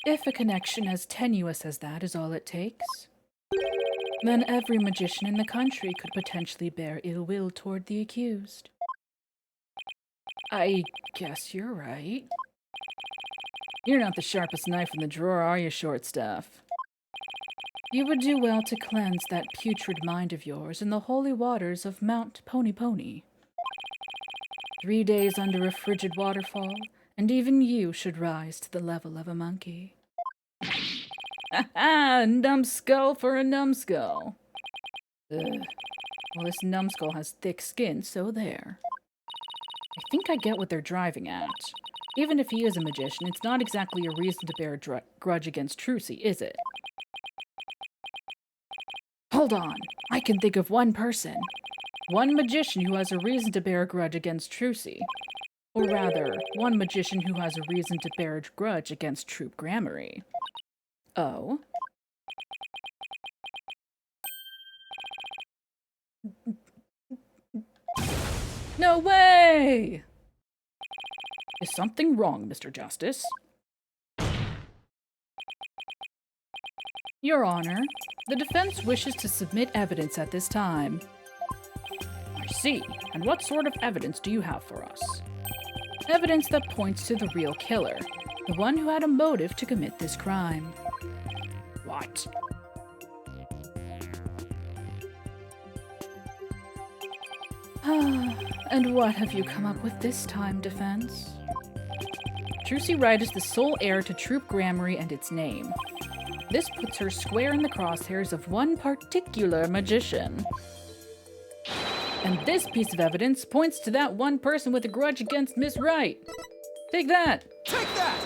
If a connection as tenuous as that is all it takes, then every magician in the country could potentially bear ill will toward the accused. I guess you're right. You're not the sharpest knife in the drawer, are you, short stuff? You would do well to cleanse that putrid mind of yours in the holy waters of Mount Pony Pony. 3 days under a frigid waterfall, and even you should rise to the level of a monkey. Ha-ha! Numbskull for a numbskull. Ugh. Well, this numbskull has thick skin, so there. I think I get what they're driving at. Even if he is a magician, it's not exactly a reason to bear a grudge against Trucy, is it? Hold on. I can think of one person. One magician who has a reason to bear a grudge against Trucy. Or rather, one magician who has a reason to bear a grudge against Troop Gramarye. Oh? No way! Is something wrong, Mr. Justice? Your Honor, the defense wishes to submit evidence at this time. I see. And what sort of evidence do you have for us? Evidence that points to the real killer, the one who had a motive to commit this crime. What? And what have you come up with this time, defense? Trucy Wright is the sole heir to Troop Gramarye and its name. This puts her square in the crosshairs of one particular magician. And this piece of evidence points to that one person with a grudge against Miss Wright. Take that! Take that!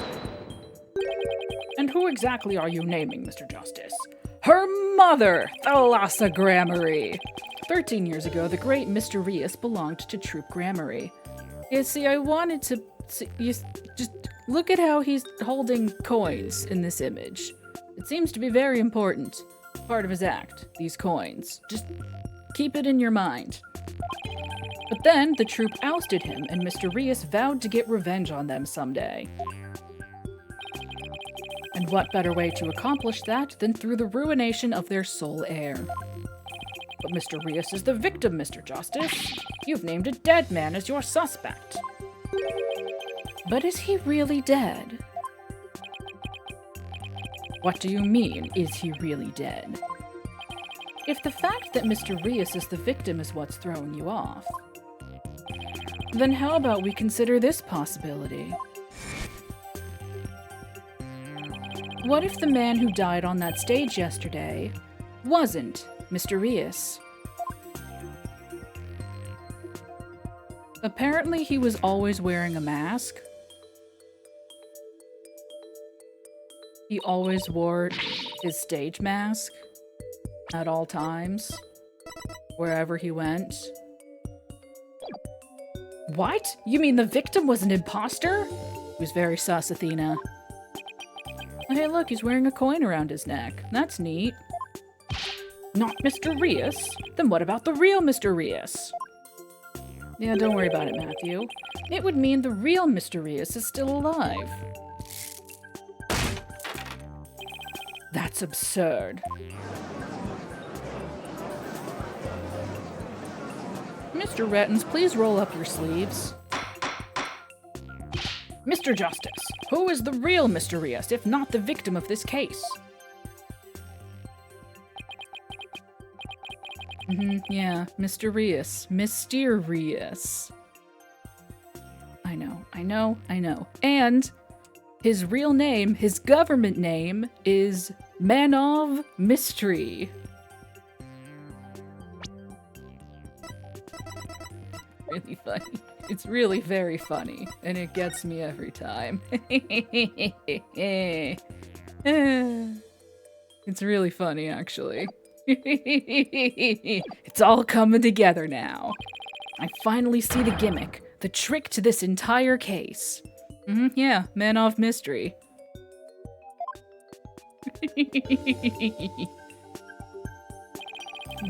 And who exactly are you naming, Mr. Justice? Her mother, Thalassa Gramarye! 13 years ago, the great Mr. Rias belonged to Troop Gramarye. You see, I wanted to... just look at how he's holding coins in this image. It seems to be very important. Part of his act, these coins. Just keep it in your mind. But then, the troop ousted him, and Mr. Rias vowed to get revenge on them someday. And what better way to accomplish that than through the ruination of their sole heir? But Mr. Rias is the victim, Mr. Justice. You've named a dead man as your suspect. But is he really dead? What do you mean, is he really dead? If the fact that Mr. Rias is the victim is what's throwing you off, then how about we consider this possibility? What if the man who died on that stage yesterday wasn't Mr. Rias? Apparently he was always wearing a mask. He always wore his stage mask at all times, wherever he went. What? You mean the victim was an imposter? He was very sus, Athena. Oh, hey, look, he's wearing a coin around his neck. That's neat. Not Mr. Rias? Then what about the real Mr. Rias? Yeah, don't worry about it, Matthew. It would mean the real Mr. Rias is still alive. That's absurd. Mr. Rettins, please roll up your sleeves. Mr. Justice, who is the real Mr. Rias, if not the victim of this case? Yeah, Mr. Rias. Mysterious. I know. And his real name, his government name, is Man of Mystery. Really funny. It's really very funny, and it gets me every time. It's really funny, actually. It's all coming together now. I finally see the gimmick, the trick to this entire case. Yeah, Man of Mystery.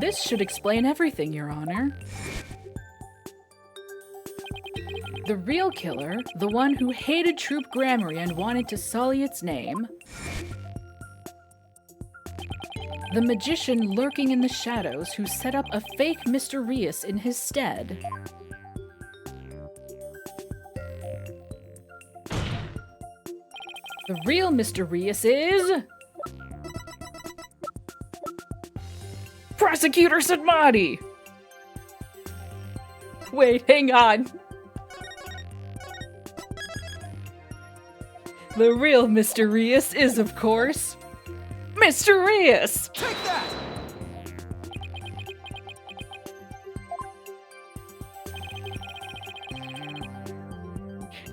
This should explain everything, Your Honor. The real killer, the one who hated Troop Gramarye and wanted to sully its name, the magician lurking in the shadows who set up a fake Mr. Rias in his stead, the real Mr. Rias is... Prosecutor Sadmati! Wait, hang on. The real Mr. Rias is, of course, Mr. Rias! Take that!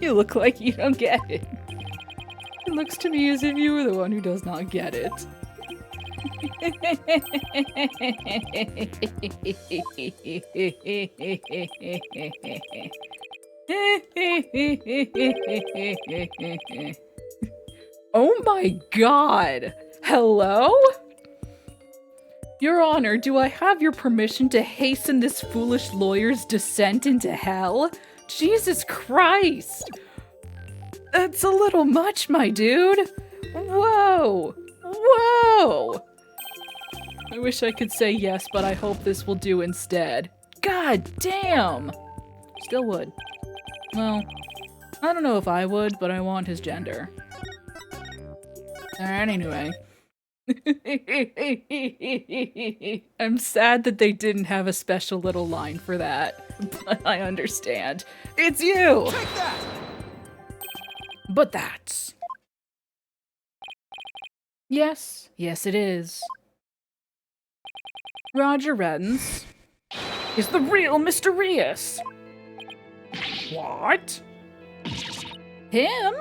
You look like you don't get it. It looks to me as if you were the one who does not get it. Oh my god! Hello? Your Honor, do I have your permission to hasten this foolish lawyer's descent into hell? Jesus Christ! That's a little much, my dude! Whoa! Whoa! I wish I could say yes, but I hope this will do instead. God damn! Still would. Well, I don't know if I would, but I want his gender. Alright, anyway. I'm sad that they didn't have a special little line for that, but I understand. It's you! Take that! But that's... Yes, yes it is. Roger Reddens is the real Mr. Rios. What? Him?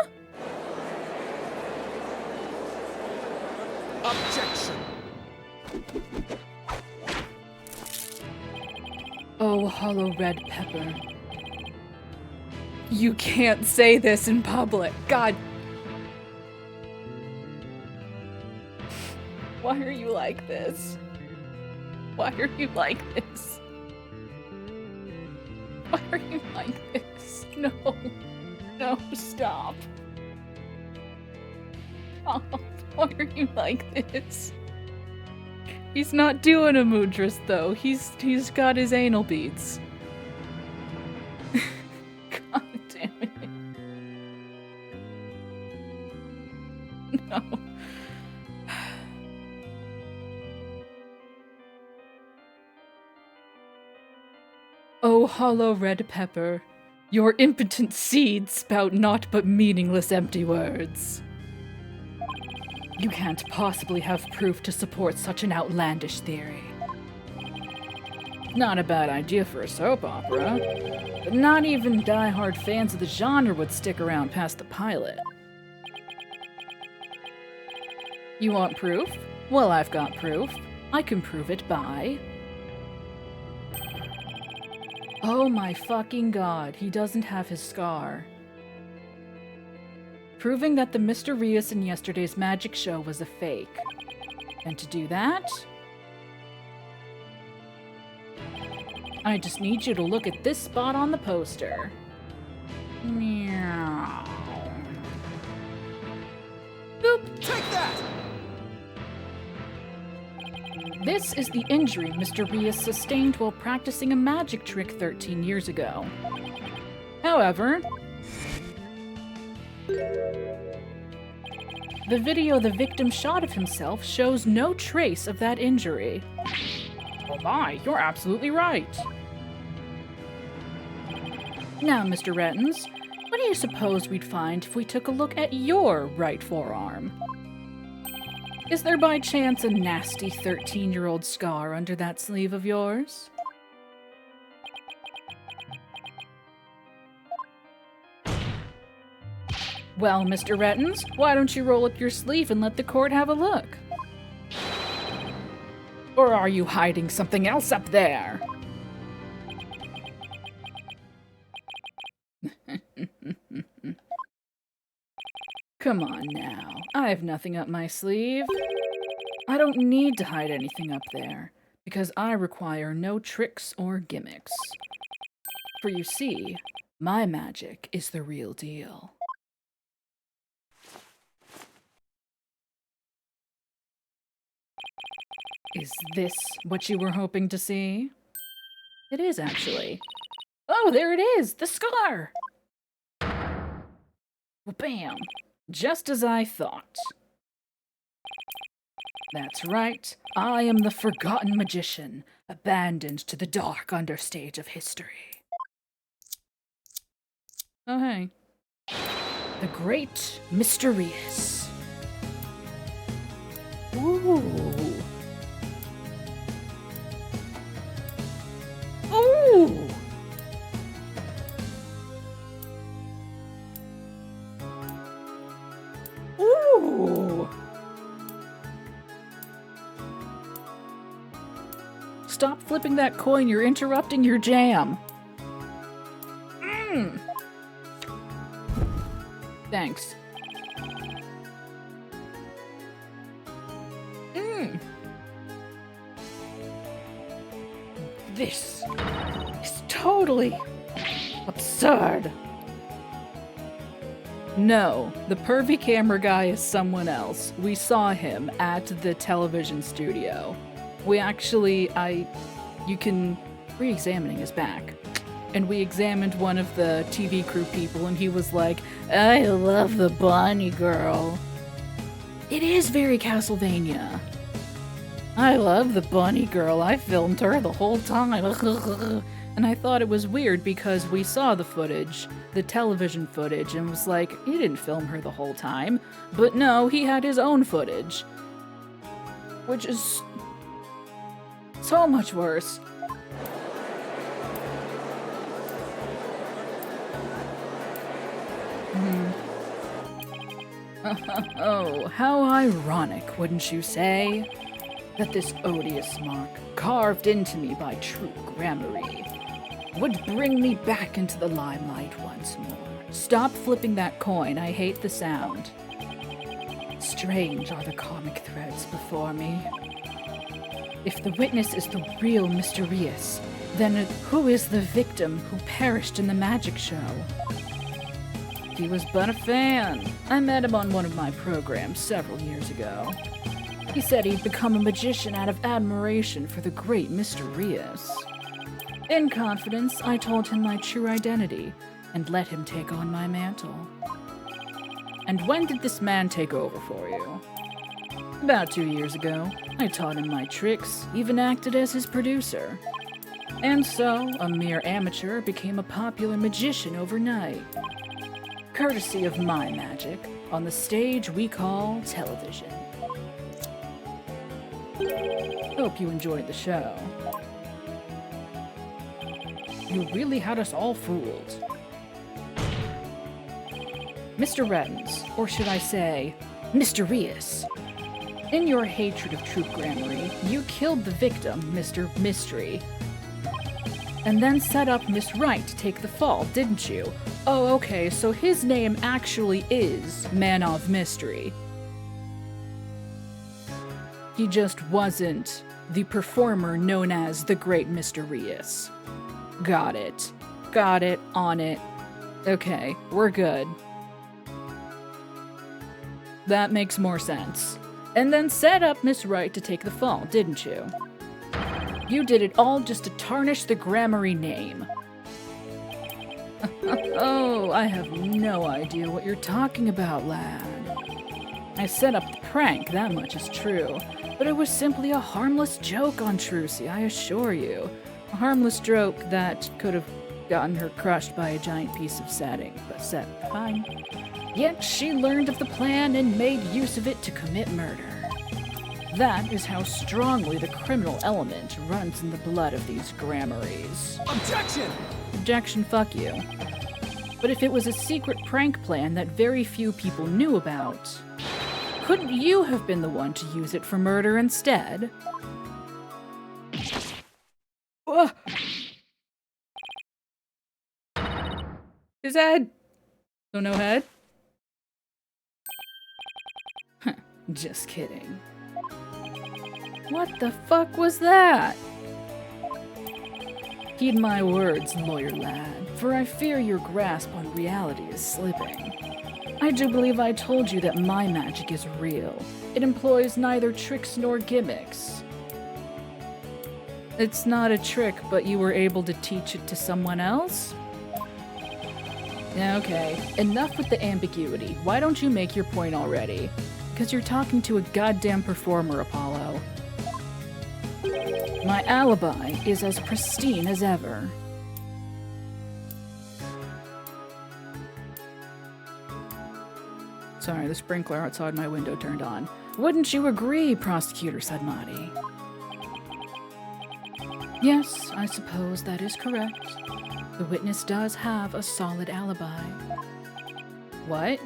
Objection. Oh, hollow red pepper. You can't say this in public. God. Why are you like this? Why are you like this? Why are you like this? No. No, stop. Stop. Why are you like this? He's not doing a mudras though. He's got his anal beads. God damn it. No. Oh, hollow red pepper, your impotent seeds spout naught but meaningless empty words. You can't possibly have proof to support such an outlandish theory. Not a bad idea for a soap opera, but not even die-hard fans of the genre would stick around past the pilot. You want proof? Well, I've got proof. I can prove it by... Oh my fucking god, he doesn't have his scar. Proving that the Mr. Rios in yesterday's magic show was a fake. And to do that, I just need you to look at this spot on the poster. Meow. Boop. Take that! This is the injury Mr. Rios sustained while practicing a magic trick 13 years ago. However, the video the victim shot of himself shows no trace of that injury. Oh my, you're absolutely right. Now, Mr. Rettens, what do you suppose we'd find if we took a look at your right forearm? Is there by chance a nasty 13-year-old scar under that sleeve of yours? Well, Mr. Rettens, why don't you roll up your sleeve and let the court have a look? Or are you hiding something else up there? Come on now, I have nothing up my sleeve. I don't need to hide anything up there, because I require no tricks or gimmicks. For you see, my magic is the real deal. Is this what you were hoping to see? It is, actually. Oh, there it is! The scar! Well, bam! Just as I thought. That's right. I am the forgotten magician, abandoned to the dark understage of history. Oh, hey. The great Mr. Rios. Ooh. Ooh! Ooh! Stop flipping that coin, you're interrupting your jam. Mmm! Thanks. Mmm! This is totally absurd. No, the pervy camera guy is someone else. We saw him at the television studio. We actually, you can re-examining his back. And we examined one of the TV crew people and he was like, I love the bunny girl. It is very Castlevania. I love the bunny girl. I filmed her the whole time. And I thought it was weird because we saw the footage, the television footage, and was like, he didn't film her the whole time. But no, he had his own footage. Which is so much worse. Oh, how ironic, wouldn't you say? That this odious mark, carved into me by true gramarye, would bring me back into the limelight once more. Stop flipping that coin, I hate the sound. Strange are the comic threads before me. If the witness is the real Mysterious, then who is the victim who perished in the magic show? He was but a fan. I met him on one of my programs several years ago. He said he'd become a magician out of admiration for the great Mysterious. In confidence, I told him my true identity and let him take on my mantle. And when did this man take over for you? About 2 years ago. I taught him my tricks, even acted as his producer. And so, a mere amateur became a popular magician overnight. Courtesy of my magic, on the stage we call television. Hope you enjoyed the show. You really had us all fooled. Mr. Reddens, or should I say, Mysterious. In your hatred of true gramarye, you killed the victim, Mr. Mystery. And then set up Miss Wright to take the fall, didn't you? Oh, okay, so his name actually is Man of Mystery. He just wasn't the performer known as the Great Mysterious. Got it. Got it, on it. Okay, we're good. That makes more sense. And then set up Miss Wright to take the fall, didn't you? You did it all just to tarnish the gramarye name. Oh, I have no idea what you're talking about, lad. I set up the prank, that much is true. But it was simply a harmless joke on Trucy, I assure you. A harmless joke that could have gotten her crushed by a giant piece of setting, but set fine. Yet she learned of the plan and made use of it to commit murder. That is how strongly the criminal element runs in the blood of these gramaryes. Objection! Objection, fuck you. But if it was a secret prank plan that very few people knew about, couldn't you have been the one to use it for murder instead? Ugh. His head! So no head? Huh, just kidding. What the fuck was that? Heed my words, lawyer lad, for I fear your grasp on reality is slipping. I do believe I told you that my magic is real. It employs neither tricks nor gimmicks. It's not a trick, but you were able to teach it to someone else? Okay, enough with the ambiguity. Why don't you make your point already? Because you're talking to a goddamn performer, Apollo. My alibi is as pristine as ever. Sorry, the sprinkler outside my window turned on. Wouldn't you agree, Prosecutor Sadmati? Yes, I suppose that is correct. The witness does have a solid alibi. What?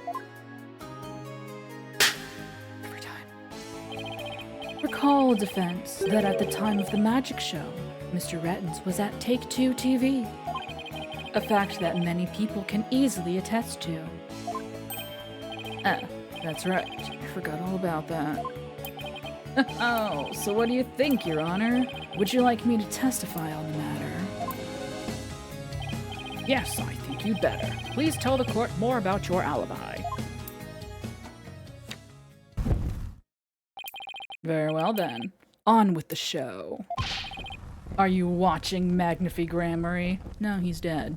Every time. Recall, defense, that at the time of the magic show, Mr. Rettens was at Take-Two TV. A fact that many people can easily attest to. Ah, that's right. I forgot all about that. Oh, so what do you think, Your Honor? Would you like me to testify on the matter? Yes, I think you'd better. Please tell the court more about your alibi. Very well then. On with the show. Are you watching Magnifi Gramarye? No, he's dead.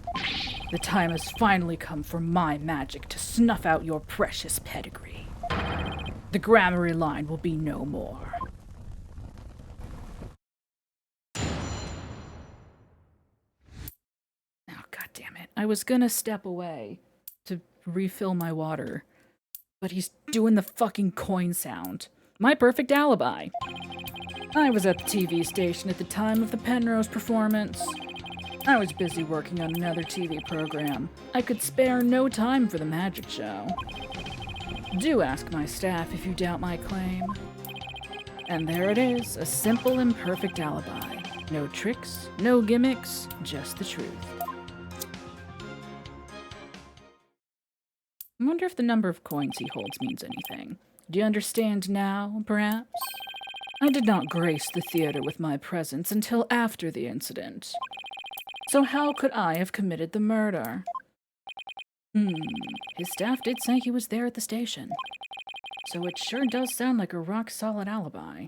The time has finally come for my magic to snuff out your precious pedigree. The Gramarye line will be no more. I was gonna step away to refill my water, but he's doing the fucking coin sound. My perfect alibi. I was at the TV station at the time of the Penrose performance. I was busy working on another TV program. I could spare no time for the magic show. Do ask my staff if you doubt my claim. And there it is, a simple and perfect alibi. No tricks, no gimmicks, just the truth. I wonder if the number of coins he holds means anything. Do you understand now, perhaps? I did not grace the theater with my presence until after the incident. So how could I have committed the murder? His staff did say he was there at the station. So it sure does sound like a rock-solid alibi.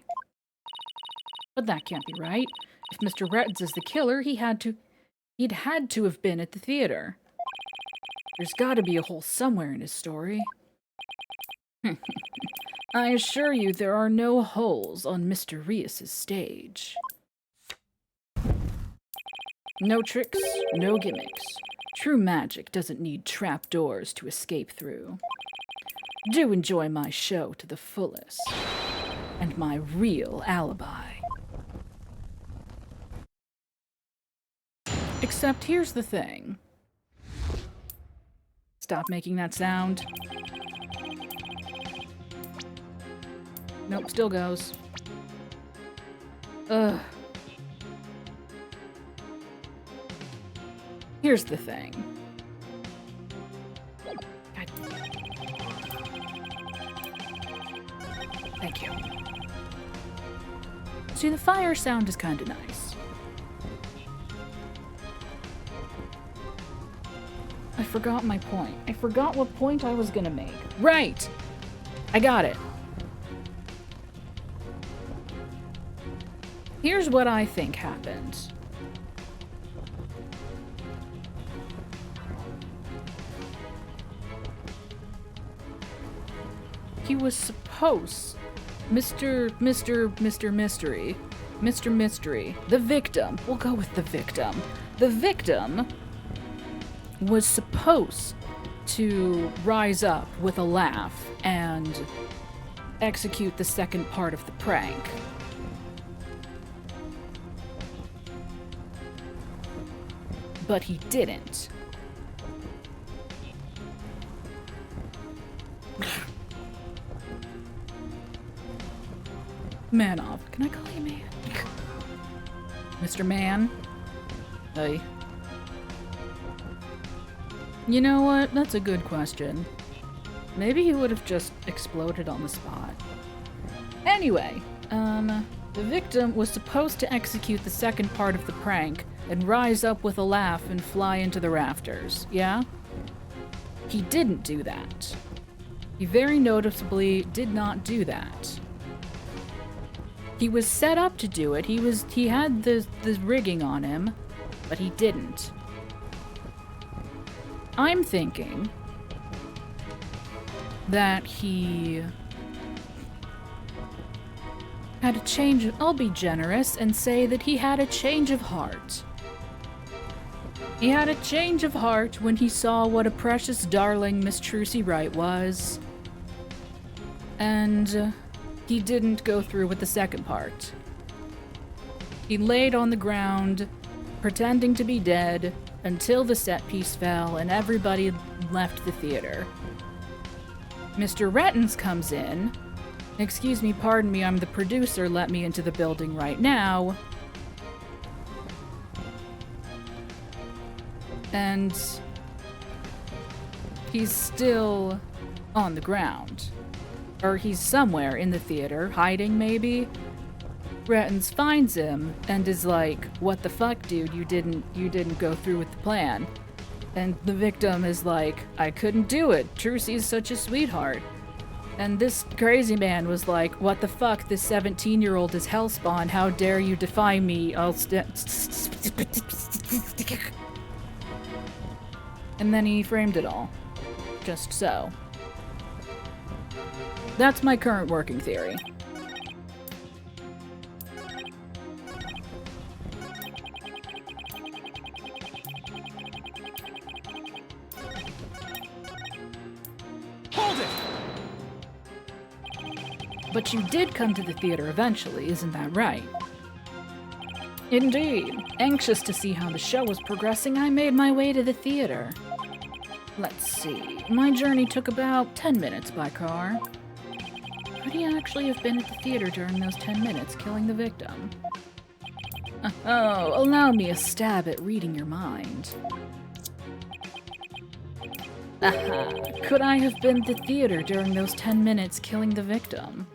But that can't be right. If Mr. Rettins is the killer, he'd had to have been at the theater. There's gotta be a hole somewhere in his story. I assure you there are no holes on Mr. Rias's stage. No tricks, no gimmicks. True magic doesn't need trapdoors to escape through. Do enjoy my show to the fullest. And my real alibi. Except here's the thing. Stop making that sound. Nope, still goes. Ugh. Here's the thing. God. Thank you. See, the fire sound is kind of nice. I forgot my point. I forgot what point I was gonna make. Right! I got it. Here's what I think happened. He was supposed... Mr. Mystery, the victim. We'll go with the victim. The victim was supposed to rise up with a laugh and execute the second part of the prank. But he didn't. Manov. Can I call you man? Mr. Man? Hey. You know what? That's a good question. Maybe he would have just exploded on the spot. Anyway, the victim was supposed to execute the second part of the prank and rise up with a laugh and fly into the rafters, yeah? He didn't do that. He very noticeably did not do that. He was set up to do it. He had the rigging on him, but he didn't. I'm thinking that he had a change of... I'll be generous and say that he had a change of heart. He had a change of heart when he saw what a precious darling Miss Trucy Wright was. And he didn't go through with the second part. He laid on the ground, pretending to be dead, until the set piece fell and everybody left the theater. Mr. Rettins comes in. Excuse me, pardon me, I'm the producer, let me into the building right now. And he's still on the ground. Or he's somewhere in the theater, hiding maybe. Rettins finds him and is like, "What the fuck, dude? You didn't go through with the plan." And the victim is like, "I couldn't do it. Trucy's such a sweetheart." And this crazy man was like, "What the fuck? This 17-year-old is hellspawn. How dare you defy me? I'll And then he framed it all. Just so. That's my current working theory. But you did come to the theater eventually, isn't that right? Indeed. Anxious to see how the show was progressing, I made my way to the theater. Let's see. My journey took about 10 minutes by car. Could he actually have been at the theater during those 10 minutes, killing the victim? Oh, allow me a stab at reading your mind. Aha. Could I have been at the theater during those 10 minutes, killing the victim?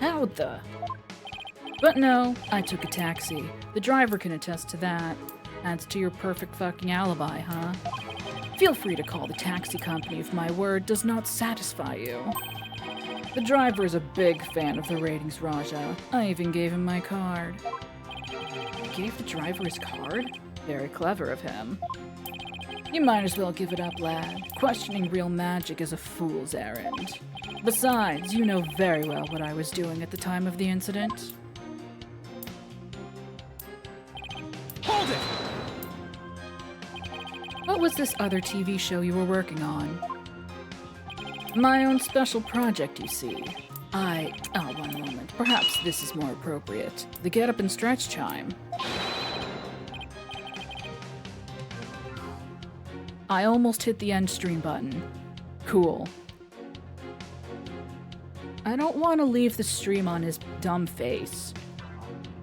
How the... But no, I took a taxi. The driver can attest to that. Adds to your perfect fucking alibi, huh? Feel free to call the taxi company if my word does not satisfy you. The driver is a big fan of the ratings, Raja. I even gave him my card. You gave the driver his card? Very clever of him. You might as well give it up, lad. Questioning real magic is a fool's errand. Besides, you know very well what I was doing at the time of the incident. Hold it! What was this other TV show you were working on? My own special project, you see. Oh, one moment. Perhaps this is more appropriate. The Get Up and Stretch chime. I almost hit the end stream button. Cool. I don't want to leave the stream on his dumb face.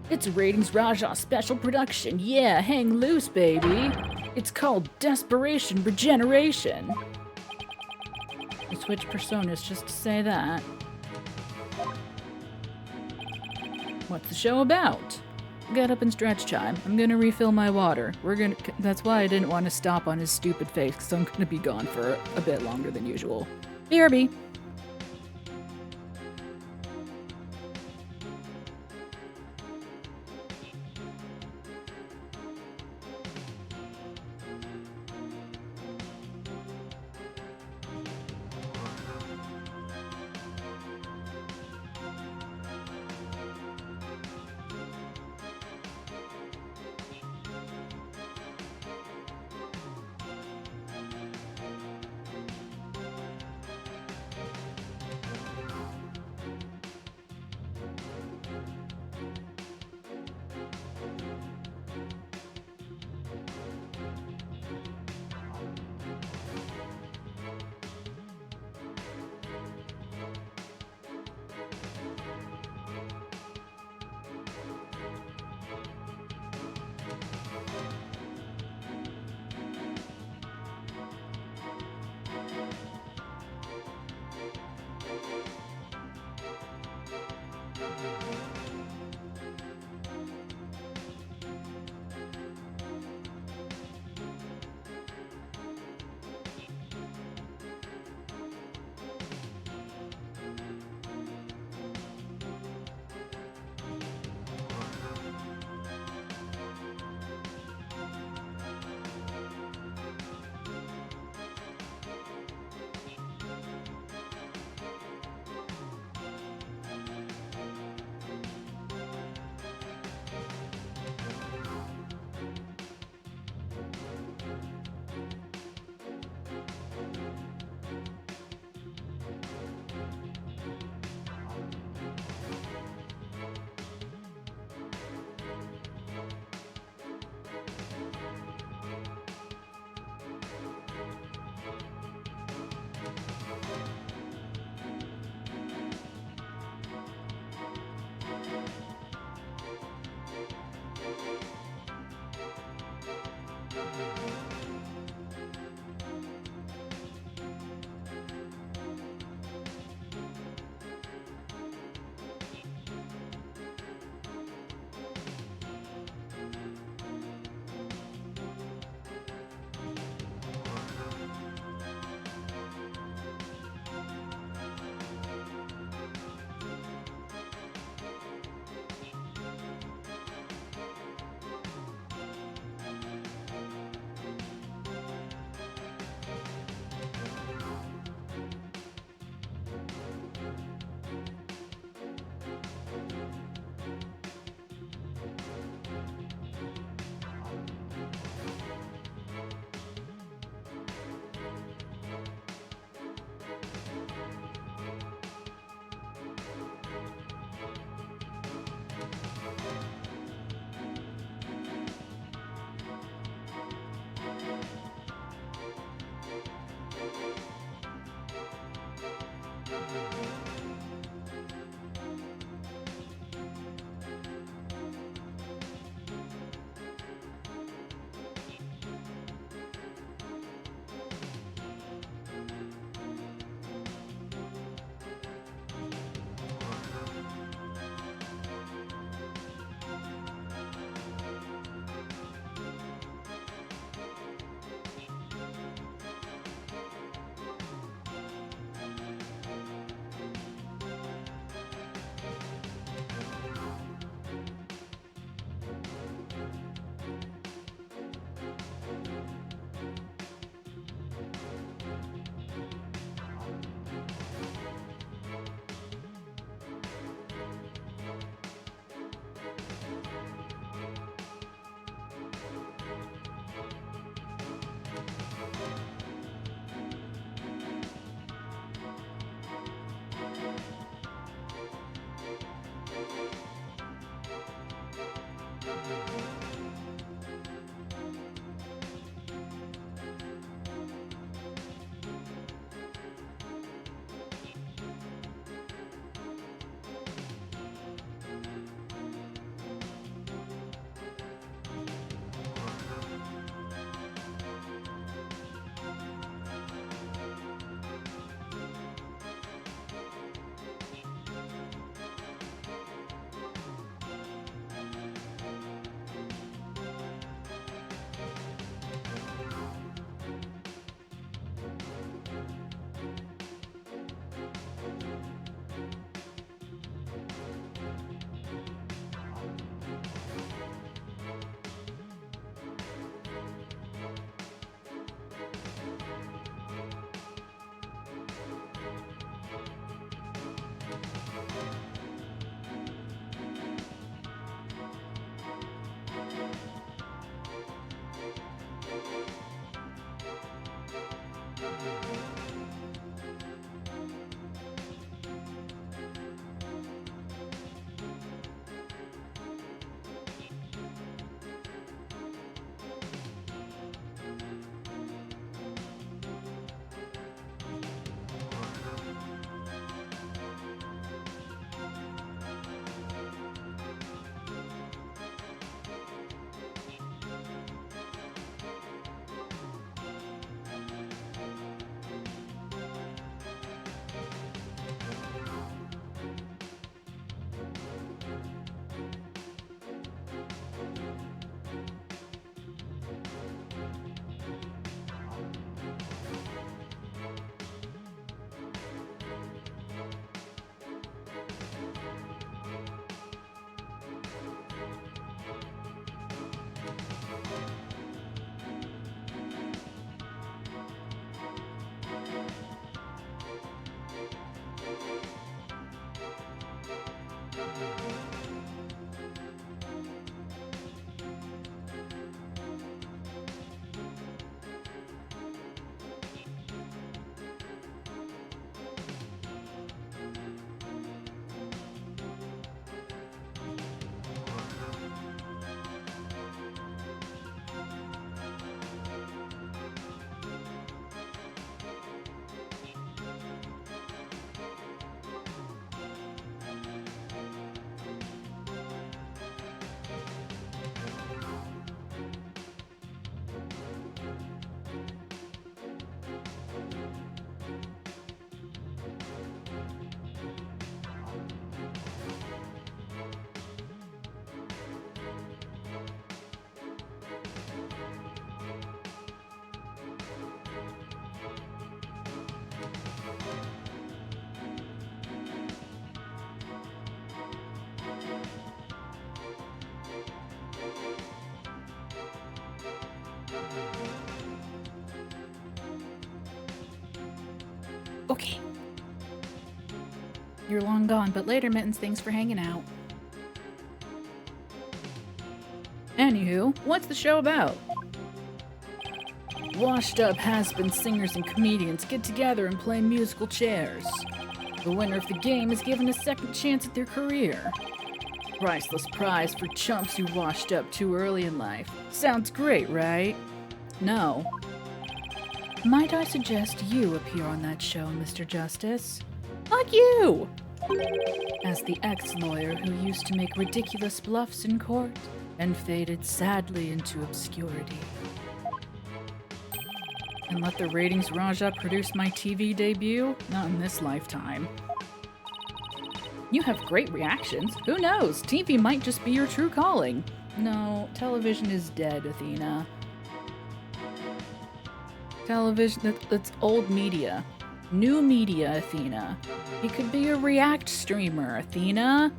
It's a Ratings Raja special production. Yeah, hang loose, baby. It's called Desperation Regeneration. I switched personas just to say that. What's the show about? Get up and stretch chime. I'm gonna refill my water. That's why I didn't want to stop on his stupid face, because I'm gonna be gone for a bit longer than usual. BRB. Okay. You're long gone, but later, Mittens. Thanks for hanging out. Anywho, what's the show about? Washed-up has-been singers and comedians get together and play musical chairs. The winner of the game is given a second chance at their career. Priceless prize for chumps who washed up too early in life. Sounds great, right? No. Might I suggest you appear on that show, Mr. Justice? Fuck you! As the ex-lawyer who used to make ridiculous bluffs in court and faded sadly into obscurity. And let the ratings Raja produce my TV debut? Not in this lifetime. You have great reactions. Who knows? TV might just be your true calling. No, television is dead, Athena. Television, that's old media. New media, Athena. You could be a React streamer, Athena.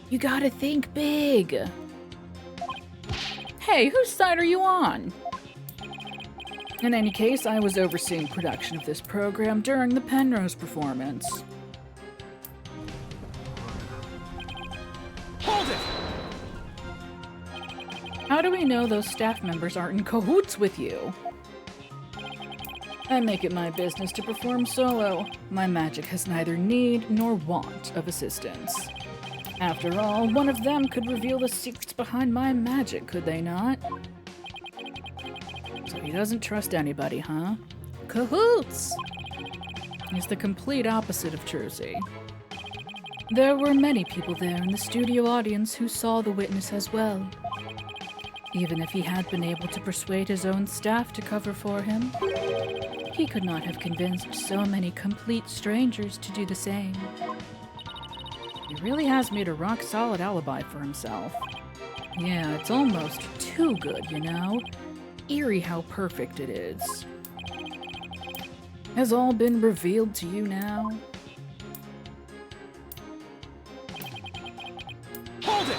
You gotta think big. Hey, whose side are you on? In any case, I was overseeing production of this program during the Penrose performance. Hold it! How do we know those staff members aren't in cahoots with you? I make it my business to perform solo. My magic has neither need nor want of assistance. After all, one of them could reveal the secrets behind my magic, could they not? So he doesn't trust anybody, huh? Cahoots! He's the complete opposite of Trucy. There were many people there in the studio audience who saw the witness as well. Even if he had been able to persuade his own staff to cover for him, he could not have convinced so many complete strangers to do the same. He really has made a rock-solid alibi for himself. Yeah, it's almost too good, you know? Eerie how perfect it is. Has all been revealed to you now? Hold it!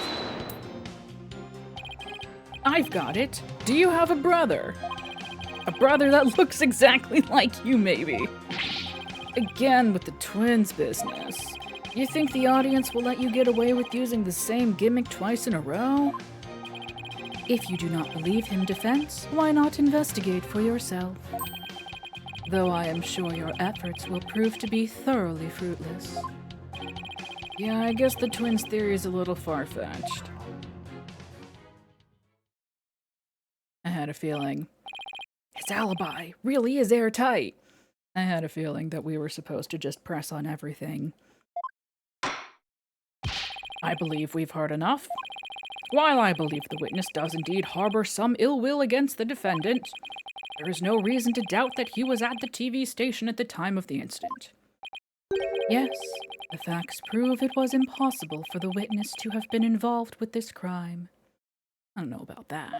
I've got it. Do you have a brother? A brother that looks exactly like you, maybe. Again with the twins business. You think the audience will let you get away with using the same gimmick twice in a row? If you do not believe him defense, why not investigate for yourself? Though I am sure your efforts will prove to be thoroughly fruitless. Yeah, I guess the twins theory is a little far-fetched. I had a feeling. His alibi really is airtight. I had a feeling that we were supposed to just press on everything. I believe we've heard enough. While I believe the witness does indeed harbor some ill will against the defendant, there is no reason to doubt that he was at the TV station at the time of the incident. Yes, the facts prove it was impossible for the witness to have been involved with this crime. I don't know about that.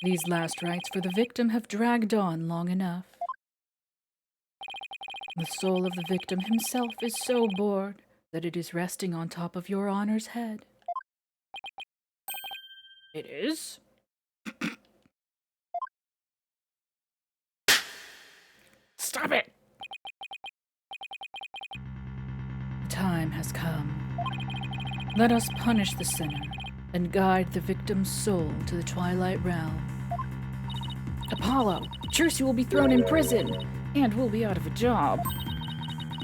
These last rites for the victim have dragged on long enough. The soul of the victim himself is so bored that it is resting on top of your Honor's head. It is? Stop it! The time has come. Let us punish the sinner and guide the victim's soul to the Twilight Realm. Apollo, Trucy will be thrown in prison, and we'll be out of a job.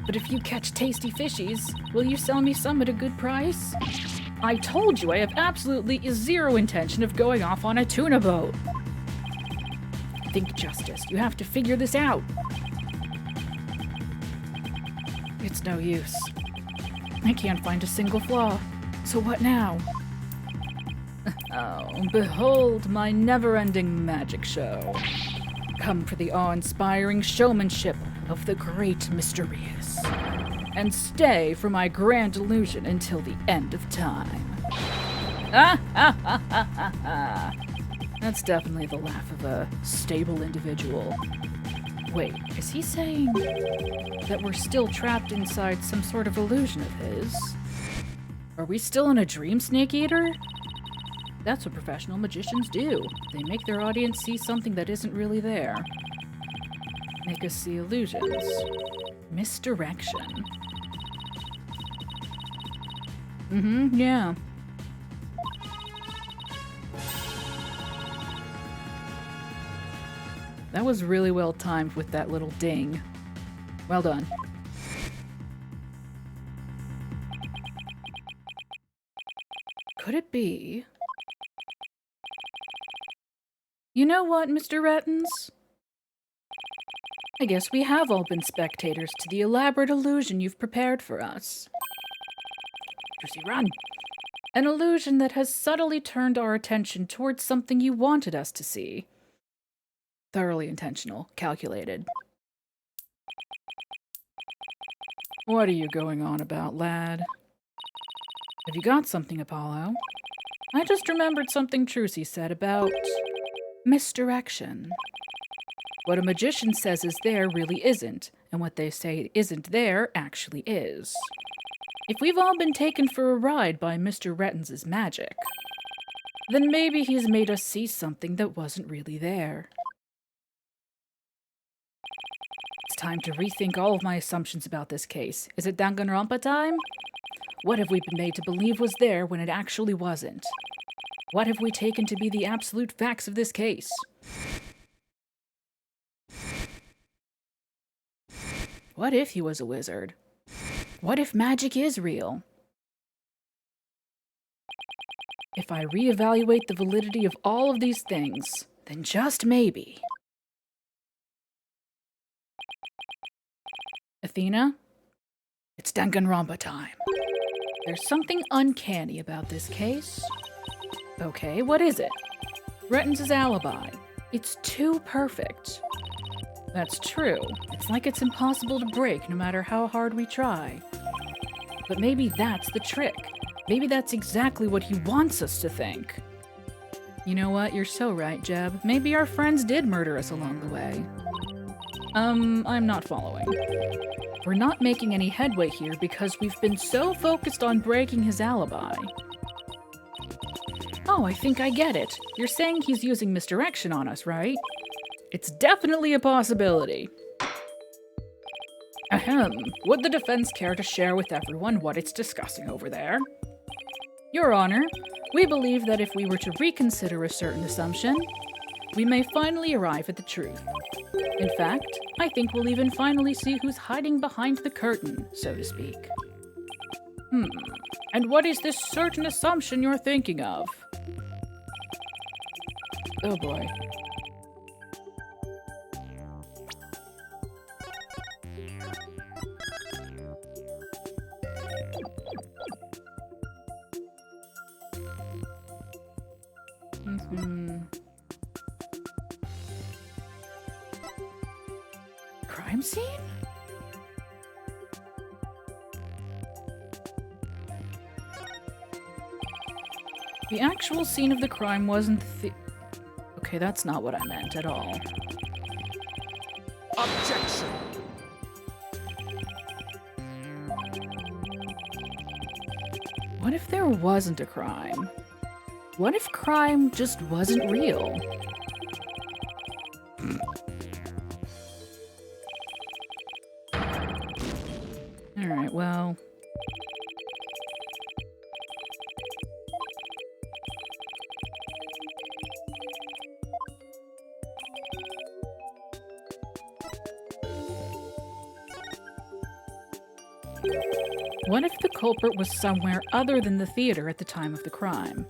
But if you catch tasty fishies, will you sell me some at a good price? I told you I have absolutely zero intention of going off on a tuna boat. Think, Justice. You have to figure this out. It's no use. I can't find a single flaw. So what now? Oh, behold my never-ending magic show. Come for the awe-inspiring showmanship of the great Mysterious. And stay for my grand illusion until the end of time. Ah, ha, ha, ha, ha, ha. That's definitely the laugh of a stable individual. Wait, is he saying that we're still trapped inside some sort of illusion of his? Are we still in a dream, Snake Eater? That's what professional magicians do. They make their audience see something that isn't really there. Make us see illusions. Misdirection. Yeah. That was really well timed with that little ding. Well done. Could it be? You know what, Mr. Rettens? I guess we have all been spectators to the elaborate illusion you've prepared for us. Juicy, run! An illusion that has subtly turned our attention towards something you wanted us to see. Thoroughly intentional, calculated. What are you going on about, lad? Have you got something, Apollo? I just remembered something Trucy said about misdirection. What a magician says is there really isn't, and what they say isn't there actually is. If we've all been taken for a ride by Mr. Rettens' magic, then maybe he's made us see something that wasn't really there. It's time to rethink all of my assumptions about this case. Is it Danganronpa time? What have we been made to believe was there when it actually wasn't? What have we taken to be the absolute facts of this case? What if he was a wizard? What if magic is real? If I reevaluate the validity of all of these things, then just maybe... Athena? It's Danganronpa time. There's something uncanny about this case. Okay, what is it? Rettens' alibi. It's too perfect. That's true. It's like it's impossible to break no matter how hard we try. But maybe that's the trick. Maybe that's exactly what he wants us to think. You know what? You're so right, Jeb. Maybe our friends did murder us along the way. I'm not following. We're not making any headway here because we've been so focused on breaking his alibi. Oh, I think I get it. You're saying he's using misdirection on us, right? It's definitely a possibility. Ahem. Would the defense care to share with everyone what it's discussing over there? Your Honor, we believe that if we were to reconsider a certain assumption, we may finally arrive at the truth. In fact, I think we'll even finally see who's hiding behind the curtain, so to speak. And what is this certain assumption you're thinking of? Oh boy. Crime scene? The actual scene of the crime wasn't the... Okay, that's not what I meant at all. Objection! What if there wasn't a crime? What if crime just wasn't real? Alright, well... What if the culprit was somewhere other than the theater at the time of the crime?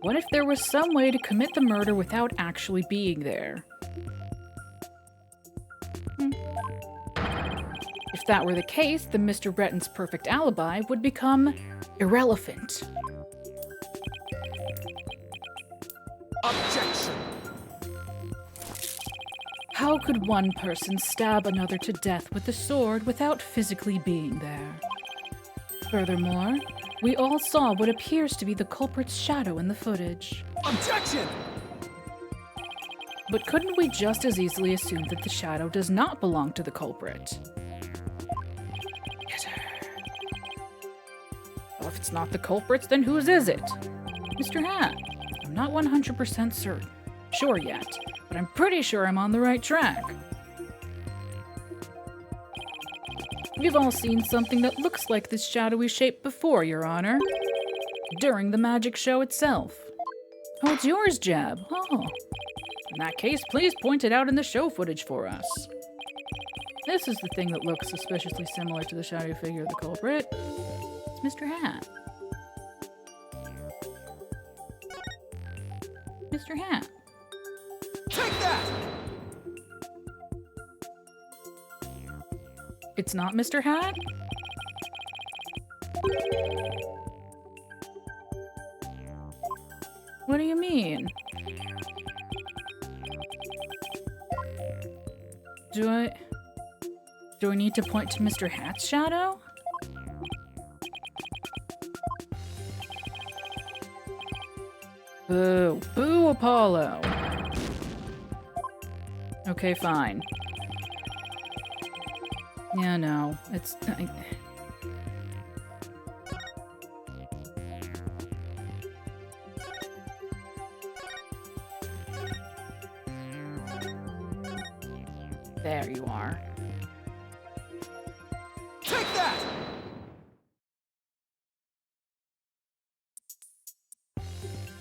What if there was some way to commit the murder without actually being there? If that were the case, then Mr. Bretton's perfect alibi would become irrelevant. Objection! How could one person stab another to death with a sword without physically being there? Furthermore, we all saw what appears to be the culprit's shadow in the footage. Objection! But couldn't we just as easily assume that the shadow does not belong to the culprit? Yes, sir. Well, if it's not the culprit's, then whose is it? Mr. Hat, I'm not 100% certain. Sure yet, but I'm pretty sure I'm on the right track. We've all seen something that looks like this shadowy shape before, Your Honor. During the magic show itself. Oh, it's yours, Jeb. Oh. In that case, please point it out in the show footage for us. This is the thing that looks suspiciously similar to the shadowy figure of the culprit. It's Mr. Hat. Mr. Hat. Take that! It's not Mr. Hat? What do you mean? Do I need to point to Mr. Hat's shadow? Boo. Boo, Apollo. Okay, fine. Yeah, no. It's... There you are. Take that!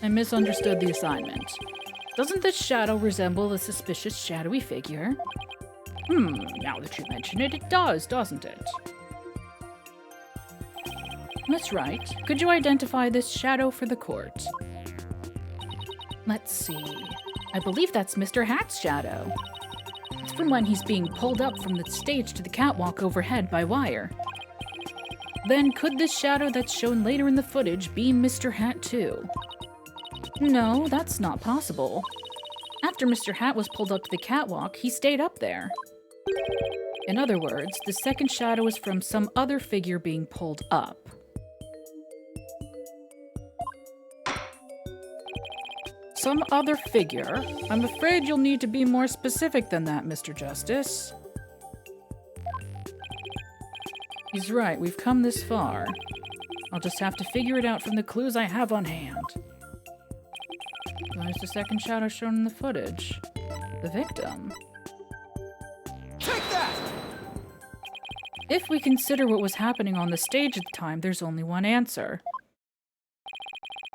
I misunderstood the assignment. Doesn't this shadow resemble the suspicious shadowy figure? Now that you mention it, it does, doesn't it? Miss Wright, could you identify this shadow for the court? Let's see. I believe that's Mr. Hat's shadow. It's from when he's being pulled up from the stage to the catwalk overhead by wire. Then could this shadow that's shown later in the footage be Mr. Hat too? No, that's not possible. After Mr. Hat was pulled up to the catwalk, he stayed up there. In other words, the second shadow is from some other figure being pulled up. Some other figure? I'm afraid you'll need to be more specific than that, Mr. Justice. He's right, we've come this far. I'll just have to figure it out from the clues I have on hand. Where's the second shadow shown in the footage? The victim. Take that! If we consider what was happening on the stage at the time, there's only one answer.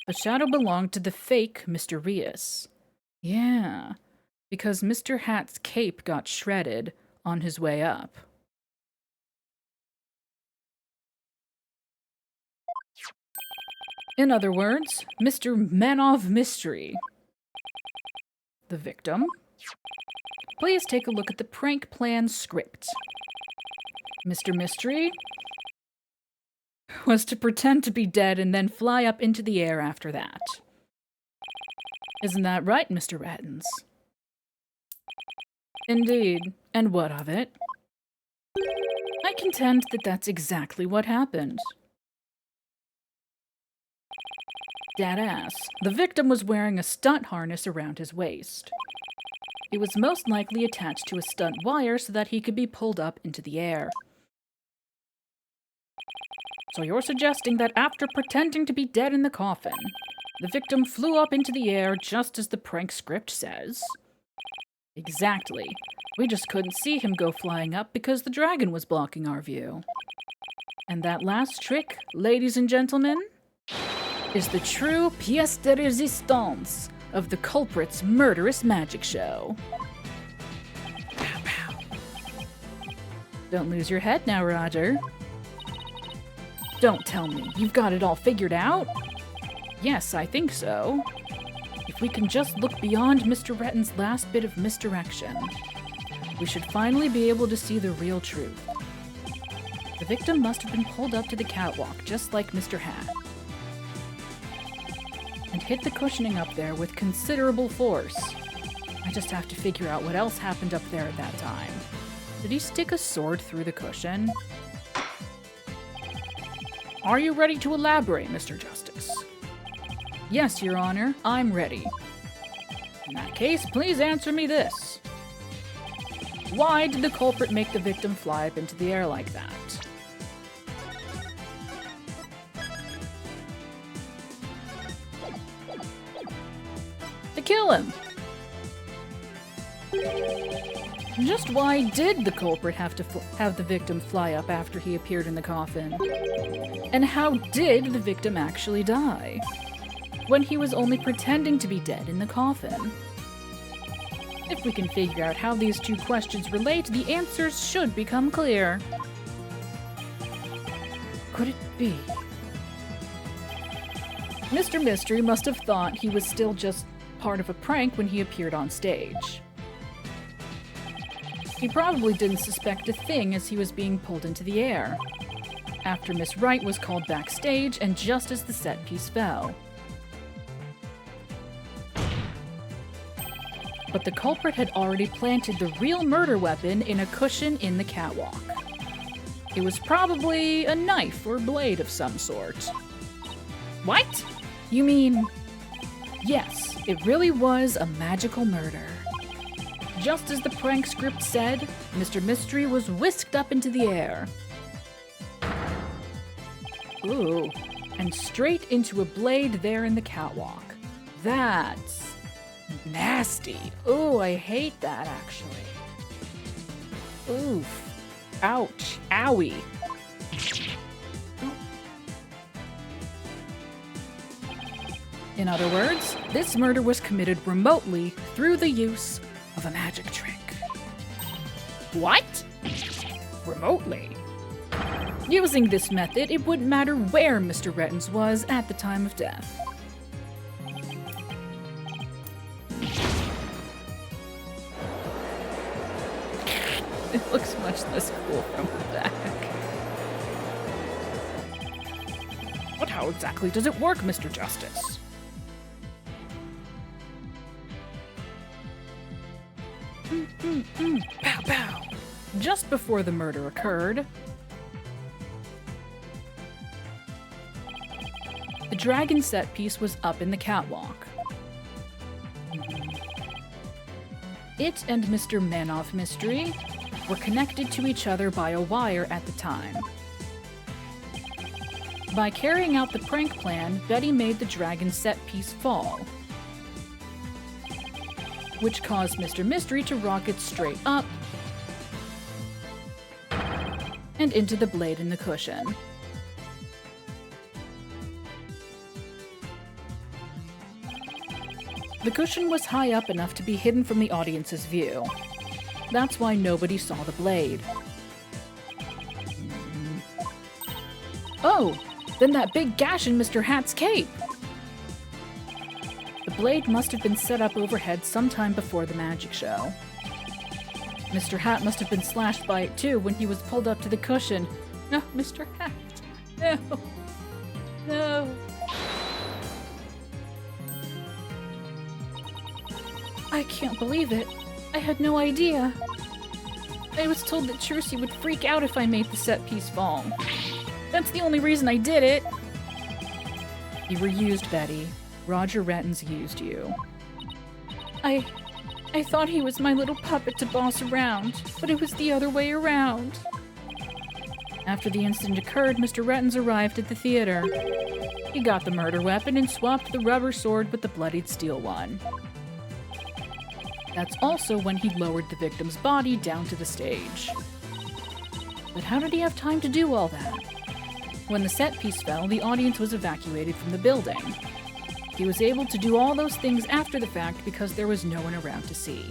The shadow belonged to the fake Mr. Rias. Yeah, because Mr. Hat's cape got shredded on his way up. In other words, Mr. Man of Mystery. The victim. Please take a look at the prank plan script. Mr. Mystery was to pretend to be dead and then fly up into the air after that. Isn't that right, Mr. Rattens? Indeed. And what of it? I contend that that's exactly what happened. Deadass. The victim was wearing a stunt harness around his waist. It was most likely attached to a stunt wire so that he could be pulled up into the air. So you're suggesting that after pretending to be dead in the coffin, the victim flew up into the air just as the prank script says? Exactly. We just couldn't see him go flying up because the dragon was blocking our view. And that last trick, ladies and gentlemen, is the true pièce de résistance of the culprit's murderous magic show. Pow, pow. Don't lose your head now, Roger. Don't tell me you've got it all figured out? Yes, I think so. If we can just look beyond Mr. Retton's last bit of misdirection, we should finally be able to see the real truth. The victim must have been pulled up to the catwalk, just like Mr. Hat, and hit the cushioning up there with considerable force. I just have to figure out what else happened up there at that time. Did he stick a sword through the cushion? Are you ready to elaborate, Mr. Justice? Yes, Your Honor, I'm ready. In that case, please answer me this. Why did the culprit make the victim fly up into the air like that? To kill him. Just why did the culprit have to have the victim fly up after he appeared in the coffin? And how did the victim actually die, when he was only pretending to be dead in the coffin? If we can figure out how these two questions relate, the answers should become clear. Could it be? Mr. Mystery must have thought he was still just part of a prank when he appeared on stage. He probably didn't suspect a thing as he was being pulled into the air, after Miss Wright was called backstage and just as the set piece fell. But the culprit had already planted the real murder weapon in a cushion in the catwalk. It was probably a knife or blade of some sort. What? You mean... Yes, it really was a magical murder. Just as the prank script said, Mr. Mystery was whisked up into the air. Ooh, and straight into a blade there in the catwalk. That's nasty. Ooh, I hate that, actually. Oof. Ouch. Owie. In other words, this murder was committed remotely through the use of a magic trick. What? Remotely? Using this method, it wouldn't matter where Mr. Rettens was at the time of death. It looks much less cool from the back. But how exactly does it work, Mr. Justice? Pow pow! Just before the murder occurred, the dragon set piece was up in the catwalk. It and Mr. Manoff Mystery were connected to each other by a wire at the time. By carrying out the prank plan, Betty made the dragon set piece fall, which caused Mr. Mystery to rocket straight up and into the blade in the cushion. The cushion was high up enough to be hidden from the audience's view. That's why nobody saw the blade. Oh, then that big gash in Mr. Hat's cape! The blade must have been set up overhead sometime before the magic show. Mr. Hat must have been slashed by it too when he was pulled up to the cushion. No, Mr. Hat. No. No. I can't believe it. I had no idea. I was told that Trucy would freak out if I made the set piece fall. That's the only reason I did it. You were used, Betty. Roger Rettens used you. I thought he was my little puppet to boss around, but it was the other way around. After the incident occurred, Mr. Rettens arrived at the theater. He got the murder weapon and swapped the rubber sword with the bloodied steel one. That's also when he lowered the victim's body down to the stage. But how did he have time to do all that? When the set piece fell, the audience was evacuated from the building. He was able to do all those things after the fact because there was no one around to see.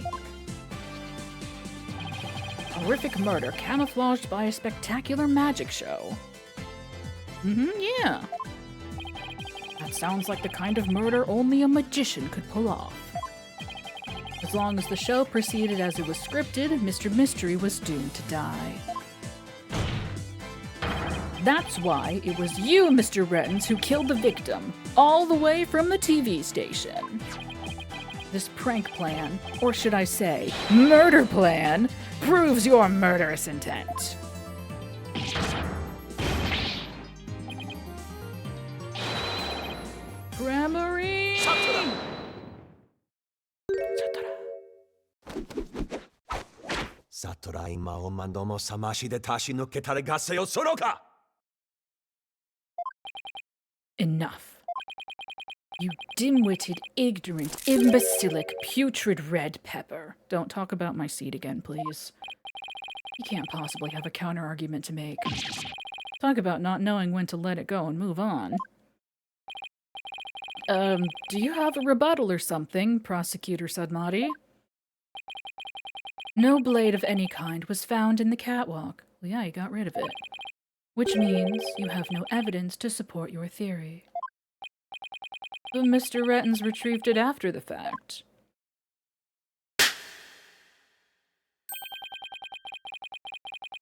Horrific murder camouflaged by a spectacular magic show. Yeah. That sounds like the kind of murder only a magician could pull off. As long as the show proceeded as it was scripted, Mr. Mystery was doomed to die. That's why it was you, Mr. Rettens, who killed the victim, all the way from the TV station. This prank plan, or should I say, murder plan, proves your murderous intent. Gramarine! Satura ima o mandomo samashi de tashi no ketare gaseo soroka! Enough. You dim-witted, ignorant, imbecilic, putrid red pepper. Don't talk about my seed again, please. You can't possibly have a counter-argument to make. Talk about not knowing when to let it go and move on. Do you have a rebuttal or something, Prosecutor Sadmati? No blade of any kind was found in the catwalk. Well, yeah, you got rid of it. Which means you have no evidence to support your theory. But Mr. Rettens retrieved it after the fact.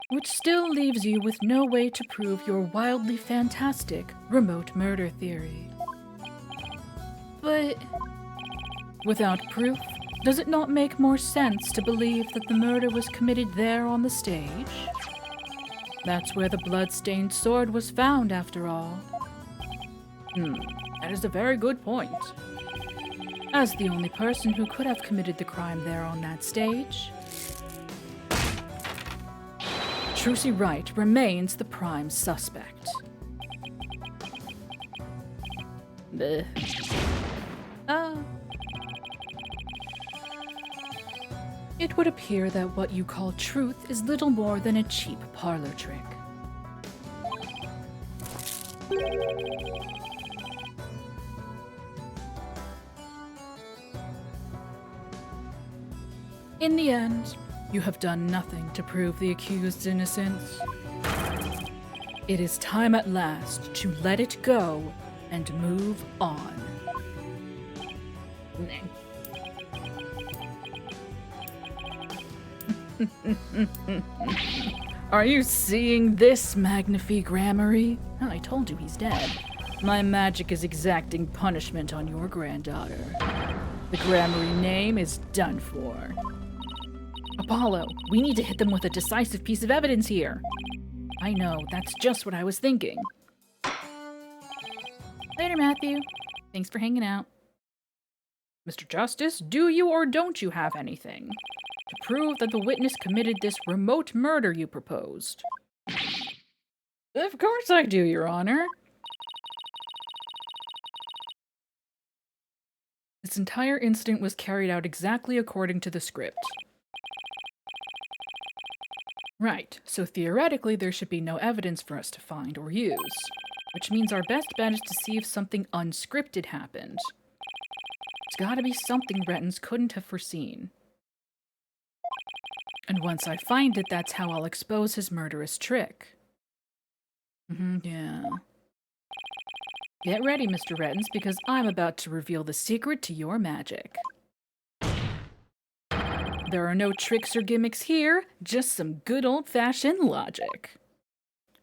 Which still leaves you with no way to prove your wildly fantastic remote murder theory. But without proof, does it not make more sense to believe that the murder was committed there on the stage? That's where the blood-stained sword was found, after all. That is a very good point. As the only person who could have committed the crime there on that stage, Trucy Wright remains the prime suspect. Bleh. It would appear that what you call truth is little more than a cheap parlor trick. In the end, you have done nothing to prove the accused's innocence. It is time at last to let it go and move on. Are you seeing this, Magnifique Gramarye? Oh, I told you he's dead. My magic is exacting punishment on your granddaughter. The Gramarye name is done for. Apollo, we need to hit them with a decisive piece of evidence here. I know, that's just what I was thinking. Later, Matthew. Thanks for hanging out. Mr. Justice, do you or don't you have anything to prove that the witness committed this remote murder you proposed? Of course I do, Your Honor. This entire incident was carried out exactly according to the script. Right, so theoretically there should be no evidence for us to find or use, which means our best bet is to see if something unscripted happened. It's gotta be something Rettens couldn't have foreseen. And once I find it, that's how I'll expose his murderous trick. Yeah. Get ready, Mr. Rettens, because I'm about to reveal the secret to your magic. There are no tricks or gimmicks here, just some good old-fashioned logic.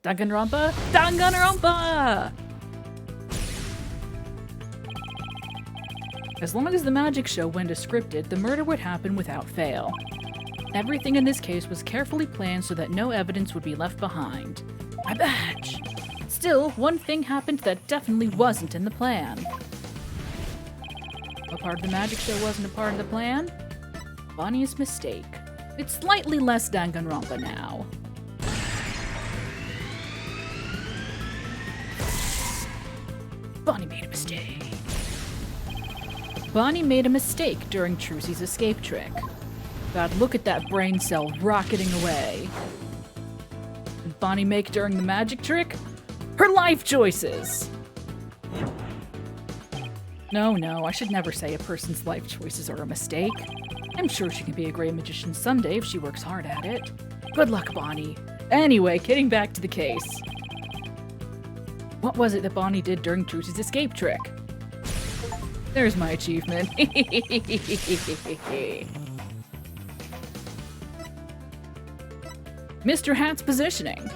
Danganronpa? Danganronpa! As long as the magic show went as scripted, the murder would happen without fail. Everything in this case was carefully planned so that no evidence would be left behind. My badge! Still, one thing happened that definitely wasn't in the plan. What part of the magic show wasn't a part of the plan? Bonnie's mistake. It's slightly less Danganronpa now. Bonnie made a mistake. Bonnie made a mistake during Trucy's escape trick. God, look at that brain cell rocketing away. What did Bonnie make during the magic trick? Her life choices! No, I should never say a person's life choices are a mistake. I'm sure she can be a great magician someday if she works hard at it. Good luck, Bonnie. Anyway, getting back to the case. What was it that Bonnie did during Trucy's escape trick? There's my achievement. Mr. Hat's positioning.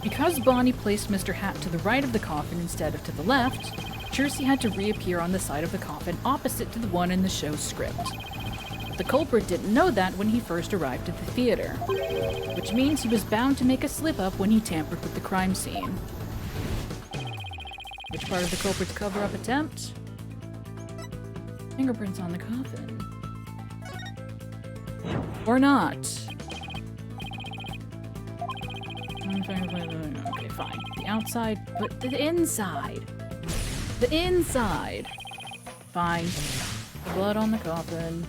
Because Bonnie placed Mr. Hat to the right of the coffin instead of to the left, Trucy had to reappear on the side of the coffin opposite to the one in the show's script. But the culprit didn't know that when he first arrived at the theater, which means he was bound to make a slip-up when he tampered with the crime scene. Which part of the culprit's cover-up attempt? Fingerprints on the coffin. Or not. Okay, fine. The outside, but the inside. The inside. Fine. The blood on the coffin.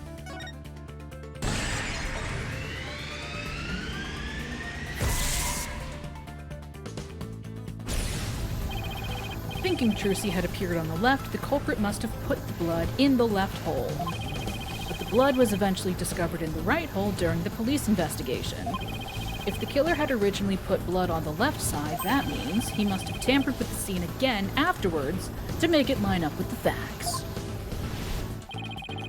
Thinking Trucy had appeared on the left, the culprit must have put the blood in the left hole. But the blood was eventually discovered in the right hole during the police investigation. If the killer had originally put blood on the left side, that means he must have tampered with the scene again afterwards to make it line up with the facts.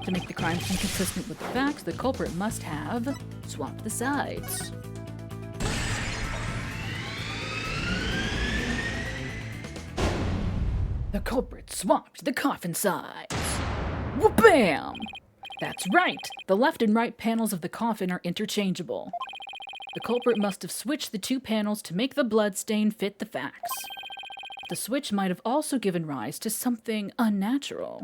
To make the crime scene consistent with the facts, the culprit must have swapped the sides. The culprit swapped the coffin sides. Wha-bam! That's right, the left and right panels of the coffin are interchangeable. The culprit must have switched the two panels to make the blood stain fit the facts. The switch might have also given rise to something unnatural.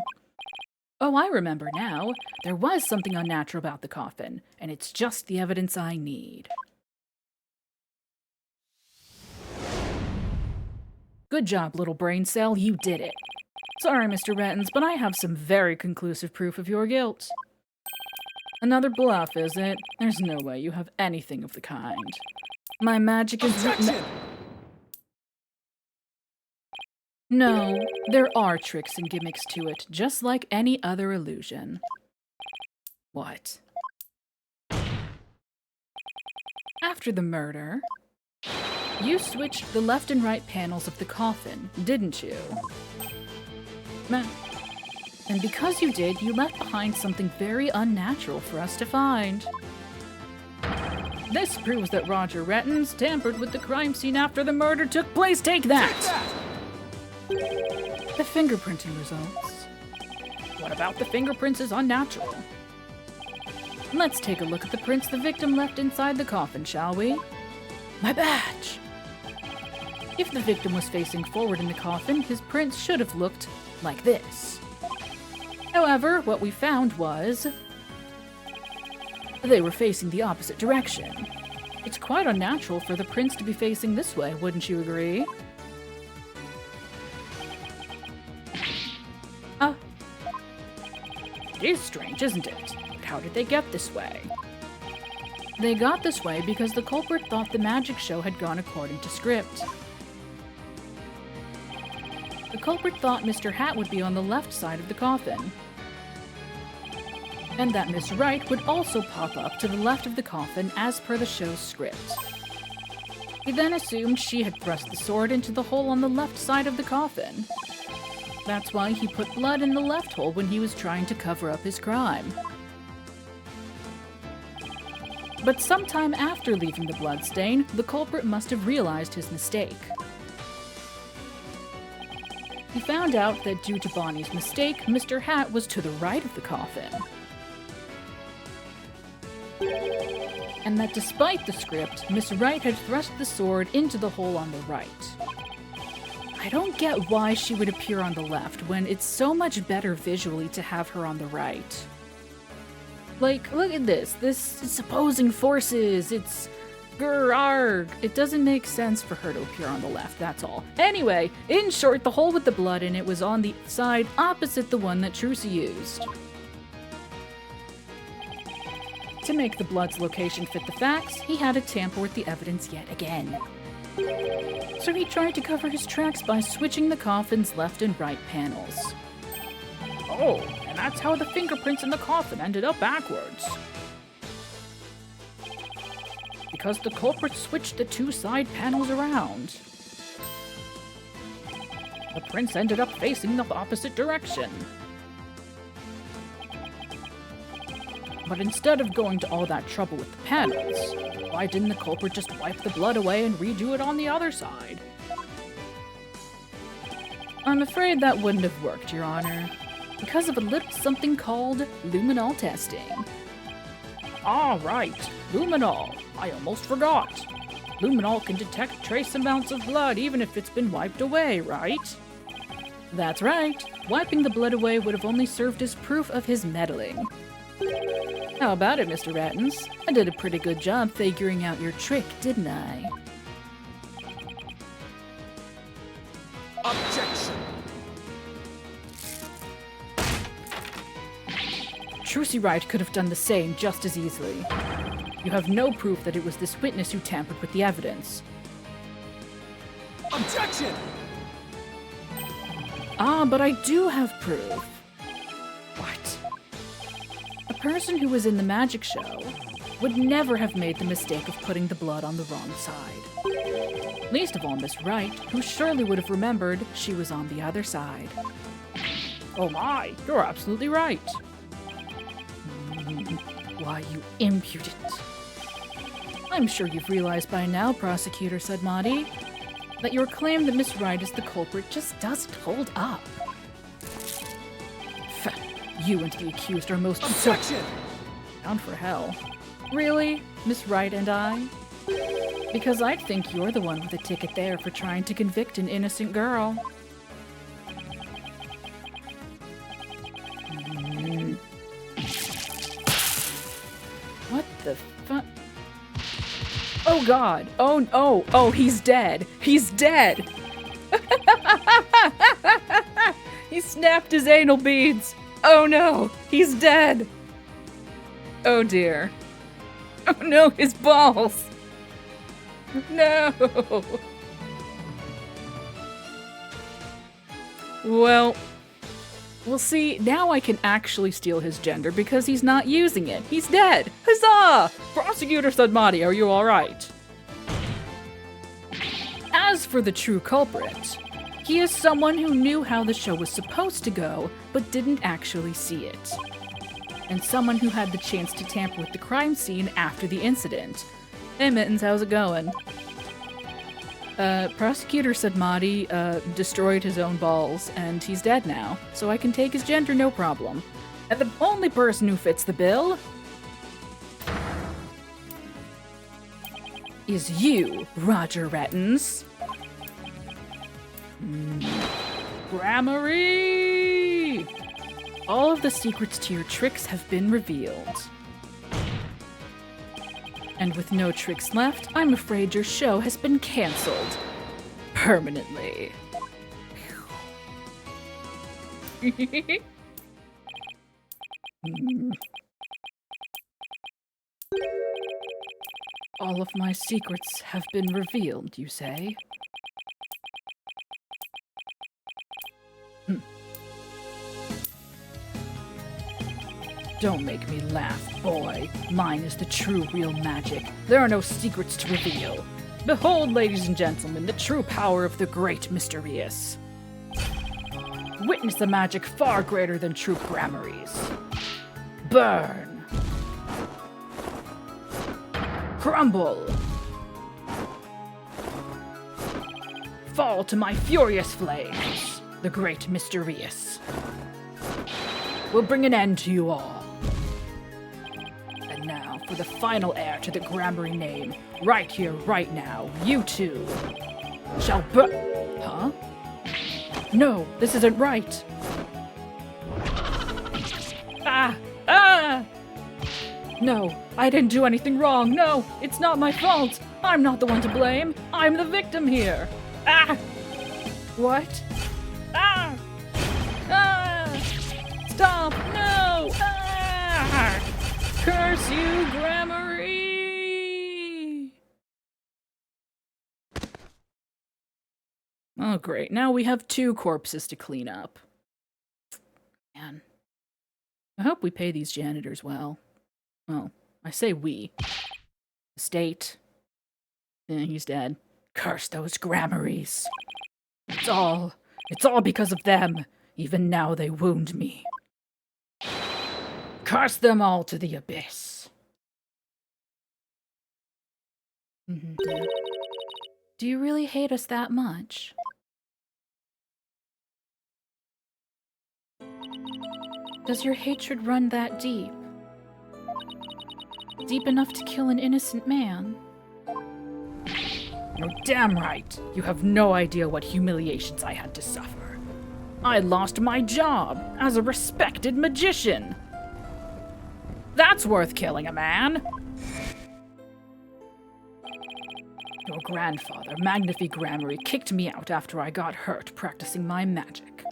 Oh, I remember now. There was something unnatural about the coffin, and it's just the evidence I need. Good job, little brain cell, you did it. Sorry, Mr. Rettens, but I have some very conclusive proof of your guilt. Another bluff, is it? There's no way you have anything of the kind. My magic is... No, there are tricks and gimmicks to it, just like any other illusion. What? After the murder, you switched the left and right panels of the coffin, didn't you? And because you did, you left behind something very unnatural for us to find. This proves that Roger Rettens tampered with the crime scene after the murder took place. Take that! The fingerprinting results. What about the fingerprints is unnatural? Let's take a look at the prints the victim left inside the coffin, shall we? My badge! If the victim was facing forward in the coffin, his prints should have looked like this. However, what we found was they were facing the opposite direction. It's quite unnatural for the prints to be facing this way, wouldn't you agree? It is strange, isn't it? But how did they get this way? They got this way because the culprit thought the magic show had gone according to script. The culprit thought Mr. Hat would be on the left side of the coffin, and that Miss Wright would also pop up to the left of the coffin as per the show's script. He then assumed she had thrust the sword into the hole on the left side of the coffin. That's why he put blood in the left hole when he was trying to cover up his crime. But sometime after leaving the bloodstain, the culprit must have realized his mistake. He found out that due to Bonnie's mistake, Mr. Hat was to the right of the coffin. And that despite the script, Miss Wright had thrust the sword into the hole on the right. I don't get why she would appear on the left when it's so much better visually to have her on the right. Like, look at this. It's opposing forces. It's grrr. It doesn't make sense for her to appear on the left, that's all. Anyway, in short, the hole with the blood in it was on the side opposite the one that Trucy used. To make the blood's location fit the facts, he had to tamper with the evidence yet again. So he tried to cover his tracks by switching the coffin's left and right panels. Oh, and that's how the fingerprints in the coffin ended up backwards. Because the culprit switched the two side panels around. The prints ended up facing the opposite direction. But instead of going to all that trouble with the panels, why didn't the culprit just wipe the blood away and redo it on the other side? I'm afraid that wouldn't have worked, Your Honor, because of a little something called luminol testing. Ah, right, luminol. I almost forgot. Luminol can detect trace amounts of blood even if it's been wiped away, right? That's right. Wiping the blood away would have only served as proof of his meddling. How about it, Mr. Rettens? I did a pretty good job figuring out your trick, didn't I? Objection! Trucy Wright could have done the same just as easily. You have no proof that it was this witness who tampered with the evidence. Objection! Ah, but I do have proof. What? A person who was in the magic show would never have made the mistake of putting the blood on the wrong side. Least of all Miss Wright, who surely would have remembered she was on the other side. Oh my, you're absolutely right. Why, you impudent. I'm sure you've realized by now, Prosecutor, said Maudie, that your claim that Miss Wright is the culprit just doesn't hold up. You and the accused are most— Objection! Bound for hell. Really, Miss Wright and I? Because I think you're the one with a ticket there for trying to convict an innocent girl. What the fuck? Oh god! Oh, he's dead! He's dead! He snapped his anal beads! Oh no! He's dead! Oh dear. Oh no, his balls! No! Well, see, now I can actually steal his gender because he's not using it. He's dead! Huzzah! Prosecutor said, Maudie, are you alright? As for the true culprit, he is someone who knew how the show was supposed to go, but didn't actually see it. And someone who had the chance to tamper with the crime scene after the incident. Hey Mittens, how's it going? Prosecutor said Maudie, destroyed his own balls, and he's dead now, so I can take his gender no problem. And the only person who fits the bill is you, Roger Rettens. Gramarye! All of the secrets to your tricks have been revealed. And with no tricks left, I'm afraid your show has been cancelled. Permanently. All of my secrets have been revealed, you say? Don't make me laugh, boy. Mine is the true real magic. There are no secrets to reveal. Behold, ladies and gentlemen, the true power of the great Mysterious. Witness a magic far greater than true Gramarye's. Burn. Crumble. Fall to my furious flames, the great Mysterious. We'll bring an end to you all. And now, for the final heir to the Gramarye name, right here, right now, you two shall Huh? No, this isn't right. Ah! No, I didn't do anything wrong. No, it's not my fault. I'm not the one to blame. I'm the victim here. Ah! What? Ah! Ah! Stop! No! Ah! Curse you, Gramarye! Oh, great. Now we have 2 corpses to clean up. Man. I hope we pay these janitors well. Well, I say we. The state. He's dead. Curse those Gramaryes. It's all because of them. Even now they wound me. Curse them all to the abyss. Do you really hate us that much? Does your hatred run that deep? Deep enough to kill an innocent man? You're damn right. You have no idea what humiliations I had to suffer. I lost my job as a respected magician. That's worth killing a man. Your grandfather, Magnifi Grammary, kicked me out after I got hurt practicing my magic.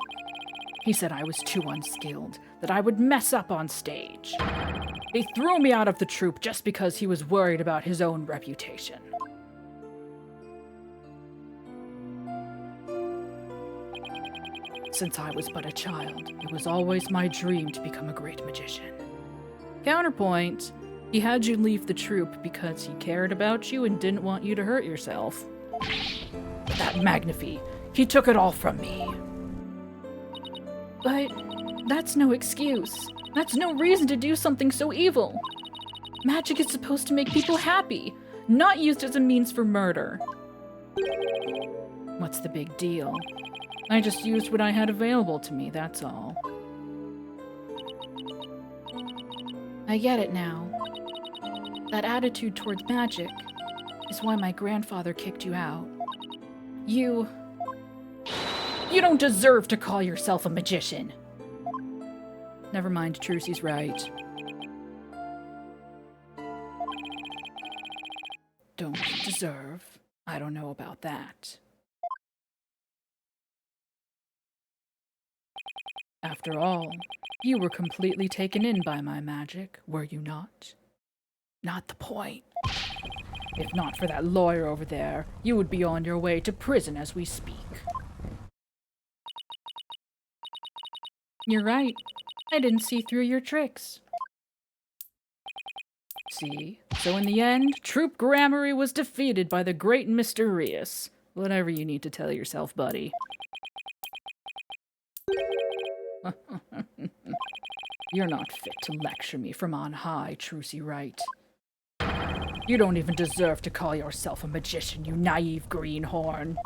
He said I was too unskilled, that I would mess up on stage. He threw me out of the troupe just because he was worried about his own reputation. Since I was but a child, it was always my dream to become a great magician. Counterpoint, he had you leave the troupe because he cared about you and didn't want you to hurt yourself. But that Magnifi, he took it all from me. But that's no excuse. That's no reason to do something so evil. Magic is supposed to make people happy, not used as a means for murder. What's the big deal? I just used what I had available to me, that's all. I get it now. That attitude towards magic is why my grandfather kicked you out. You don't deserve to call yourself a magician. Never mind, Trucy's right. Don't deserve? I don't know about that. After all, you were completely taken in by my magic, were you not? Not the point. If not for that lawyer over there, you would be on your way to prison as we speak. You're right. I didn't see through your tricks. See? So in the end, Troop Grammary was defeated by the great Mr. Rias. Whatever you need to tell yourself, buddy. You're not fit to lecture me from on high, Trucy Wright. You don't even deserve to call yourself a magician, you naive greenhorn.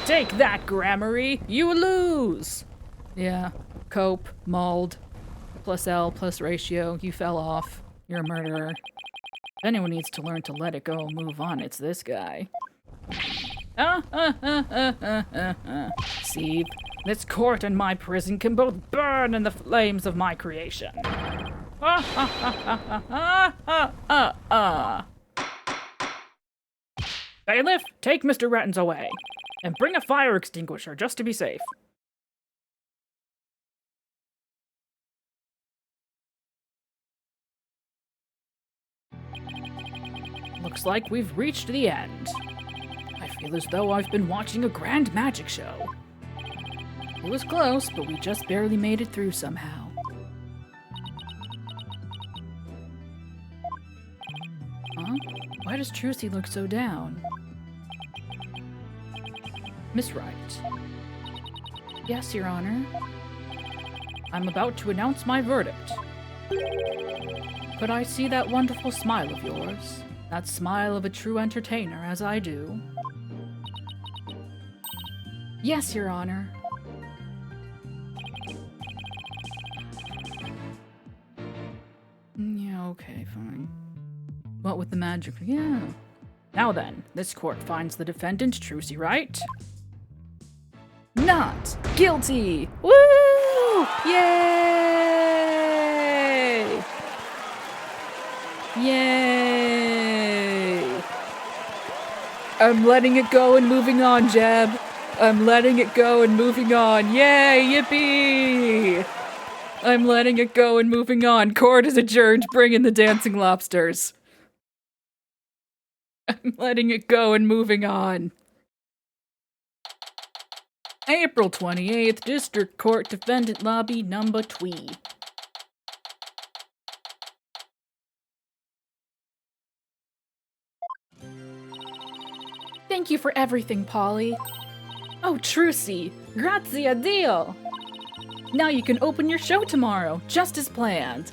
Take that, Grammary! You lose! Yeah, cope, mauled. Plus L, plus ratio, you fell off. You're a murderer. If anyone needs to learn to let it go and move on, it's this guy. See, this court and my prison can both burn in the flames of my creation. Bailiff, take Mr. Rettens away, and bring a fire extinguisher just to be safe. Looks like we've reached the end. I feel as though I've been watching a grand magic show. It was close, but we just barely made it through somehow. Huh? Why does Trucy look so down? Miss Wright. Yes, Your Honor. I'm about to announce my verdict. Could I see that wonderful smile of yours? That smile of a true entertainer, as I do. Yes, Your Honor. Yeah, okay, fine. What with the magic? Yeah. Now then, this court finds the defendant, Trucy Wright, not guilty! Woo! Yay! Yay! I'm letting it go and moving on, Jeb. I'm letting it go and moving on. Yay! Yippee! I'm letting it go and moving on. Court is adjourned. Bring in the dancing lobsters. I'm letting it go and moving on. April 28th, District Court Defendant Lobby Number 2. Thank you for everything, Polly. Oh, Trucy, grazie a Dio. Now you can open your show tomorrow, just as planned.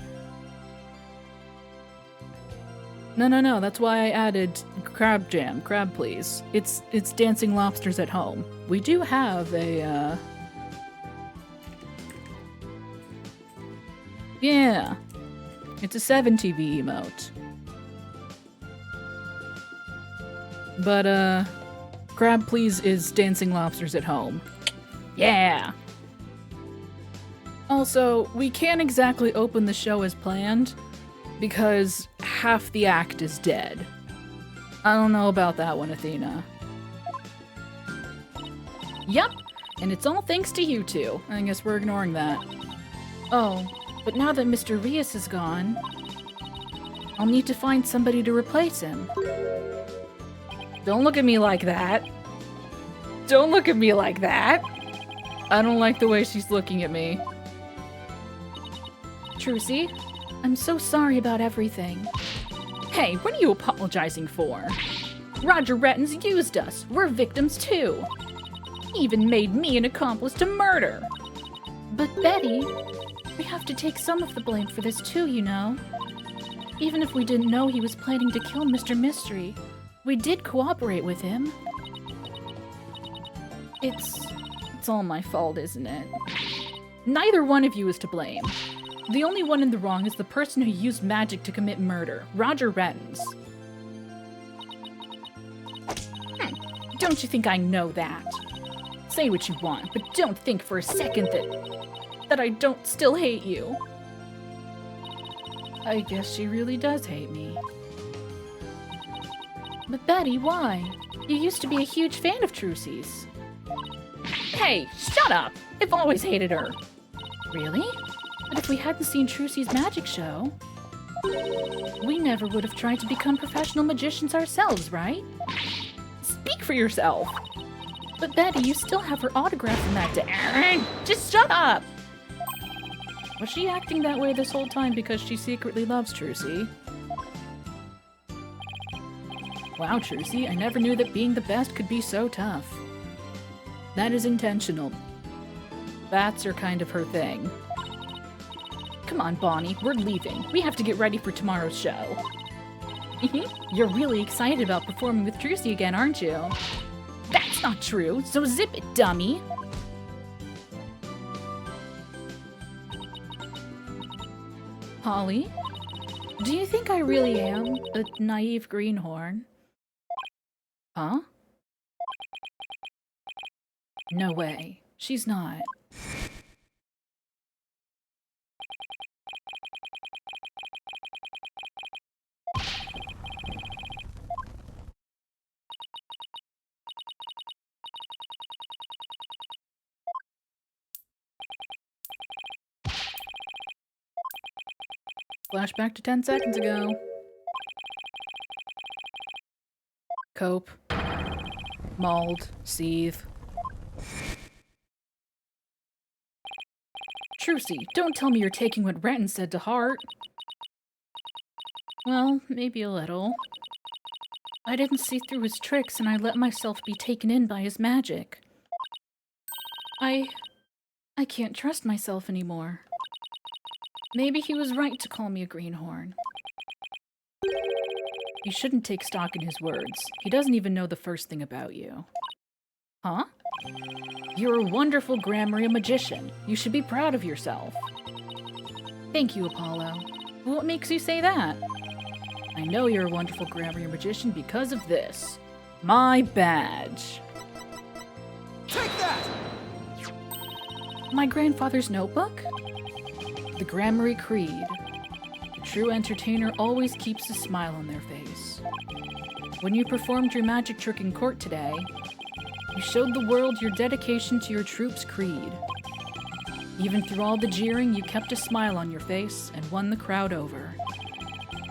No, that's why I added crab jam. Crab, please. It's dancing lobsters at home. We do have a, yeah. It's a 7 TV emote. But, crab, please is dancing lobsters at home. Yeah! Also, we can't exactly open the show as planned, because half the act is dead. I don't know about that one, Athena. Yep, and it's all thanks to you two. I guess we're ignoring that. Oh, but now that Mr. Rias is gone, I'll need to find somebody to replace him. Don't look at me like that. Don't look at me like that. I don't like the way she's looking at me. Trucy, I'm so sorry about everything. Hey, what are you apologizing for? Roger Retton's used us. We're victims too. He even made me an accomplice to murder. But Betty, we have to take some of the blame for this too, you know. Even if we didn't know he was planning to kill Mr. Mystery, we did cooperate with him. It's all my fault, isn't it? Neither one of you is to blame. The only one in the wrong is the person who used magic to commit murder, Roger Rettons. Don't you think I know that? Say what you want, but don't think for a second that I don't still hate you. I guess she really does hate me. But Betty, why? You used to be a huge fan of Trucy's. Hey, shut up! I've always hated her. Really? But if we hadn't seen Trucy's magic show, we never would have tried to become professional magicians ourselves, right? Speak for yourself! But Betty, you still have her autograph in that day. Just shut up! Was she acting that way this whole time because she secretly loves Trucy? Wow, Trucy, I never knew that being the best could be so tough. That is intentional. Bats are kind of her thing. Come on, Bonnie, we're leaving. We have to get ready for tomorrow's show. You're really excited about performing with Trucy again, aren't you? That's not true, so zip it, dummy! Holly, do you think I really am a naive greenhorn? Huh? No way. She's not. Flashback to 10 seconds ago. Cope. Mold. Seethe. Trucy, don't tell me you're taking what Renton said to heart. Well, maybe a little. I didn't see through his tricks and I let myself be taken in by his magic. I can't trust myself anymore. Maybe he was right to call me a greenhorn. You shouldn't take stock in his words. He doesn't even know the first thing about you. Huh? You're a wonderful Grammarian magician. You should be proud of yourself. Thank you, Apollo. What makes you say that? I know you're a wonderful Grammarian magician because of this. My badge. Take that! My grandfather's notebook? The Grammary Creed. A true entertainer always keeps a smile on their face. When you performed your magic trick in court today, you showed the world your dedication to your troop's creed. Even through all the jeering, you kept a smile on your face and won the crowd over.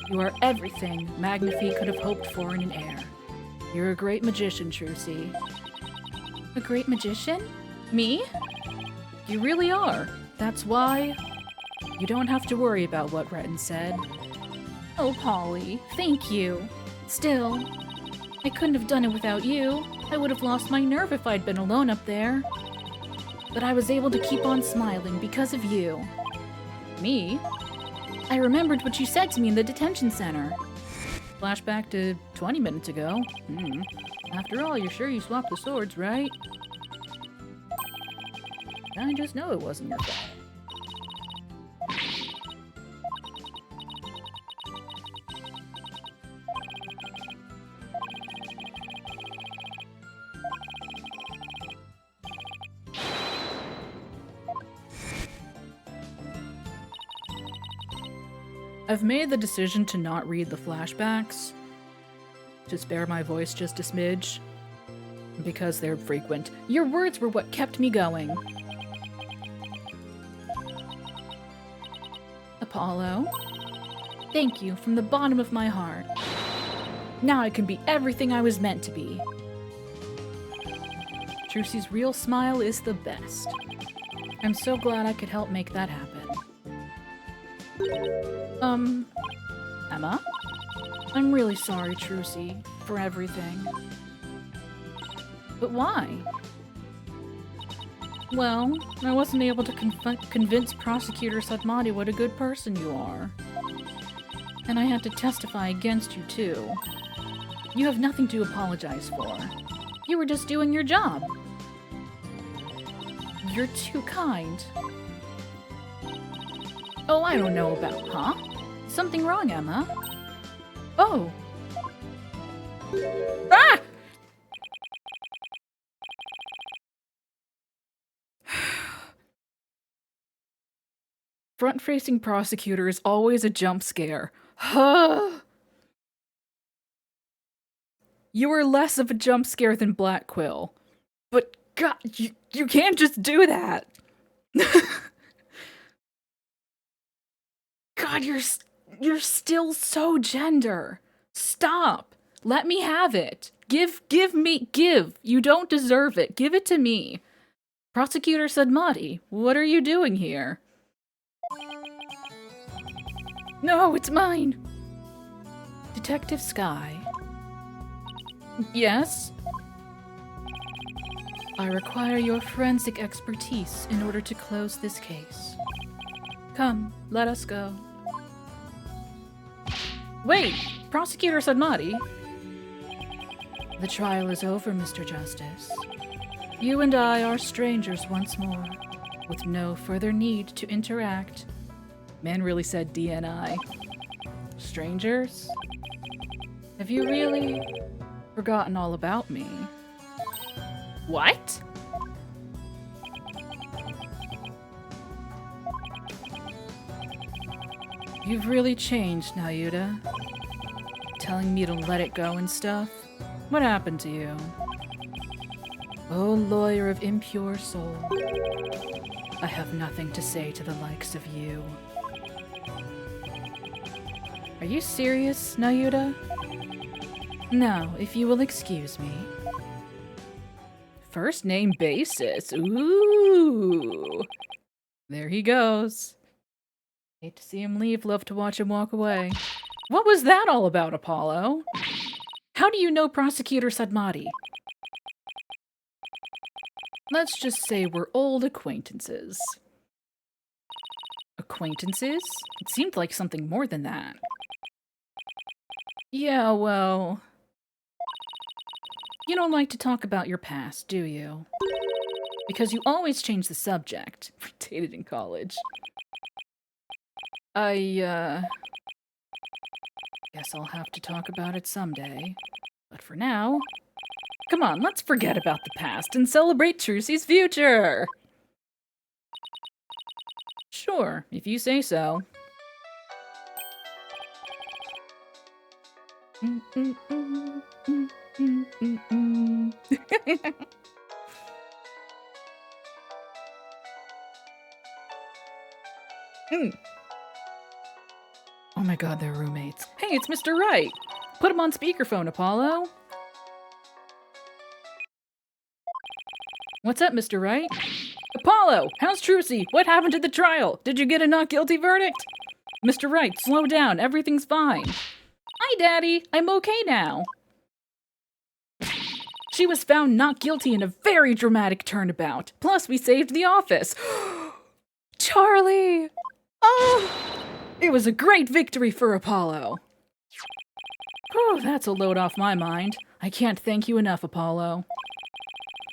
You are everything Magnifi could have hoped for in an heir. You're a great magician, Trucy. A great magician? Me? You really are. That's why you don't have to worry about what Retton said. Oh, Polly, thank you. Still, I couldn't have done it without you. I would have lost my nerve if I'd been alone up there. But I was able to keep on smiling because of you. Me? I remembered what you said to me in the detention center. Flashback to 20 minutes ago. After all, you're sure you swapped the swords, right? I just know it wasn't your fault. I've made the decision to not read the flashbacks, to spare my voice just a smidge, because they're frequent. Your words were what kept me going. Apollo, thank you from the bottom of my heart. Now I can be everything I was meant to be. Trucy's real smile is the best. I'm so glad I could help make that happen. Emma? I'm really sorry, Trucy, for everything. But why? Well, I wasn't able to convince Prosecutor Sadmati what a good person you are. And I had to testify against you, too. You have nothing to apologize for. You were just doing your job. You're too kind. Oh, I don't know about, huh? Something wrong, Emma? Oh. Ah! Front-facing prosecutor is always a jump scare. You were less of a jump scare than Black Quill. But God, you can't just do that. God, you're still so gender. Stop. Let me have it. Give. You don't deserve it. Give it to me. Prosecutor Sadmati, what are you doing here? No, it's mine. Detective Sky. Yes? I require your forensic expertise in order to close this case. Come, let us go. Wait! Prosecutor Sadmati? The trial is over, Mr. Justice. You and I are strangers once more, with no further need to interact. Man really said DNI. Strangers? Have you really forgotten all about me? What? You've really changed, Nayuda. Telling me to let it go and stuff? What happened to you? Oh, lawyer of impure soul. I have nothing to say to the likes of you. Are you serious, Nayuda? Now, if you will excuse me. First name basis. Ooh. There he goes. Hate to see him leave, love to watch him walk away. What was that all about, Apollo? How do you know Prosecutor Sadmati? Let's just say we're old acquaintances. Acquaintances? It seemed like something more than that. Yeah, well... You don't like to talk about your past, do you? Because you always change the subject. We dated in college. Guess I'll have to talk about it someday. But for now... Come on, let's forget about the past and celebrate Trucy's future! Sure, if you say so. Oh my god, they're roommates. Hey, it's Mr. Wright! Put him on speakerphone, Apollo. What's up, Mr. Wright? Apollo, how's Trucy? What happened to the trial? Did you get a not guilty verdict? Mr. Wright, slow down. Everything's fine. Hi, Daddy. I'm okay now. She was found not guilty in a very dramatic turnabout. Plus, we saved the office. Charlie! Oh! It was a great victory for Apollo. Whew, that's a load off my mind. I can't thank you enough, Apollo.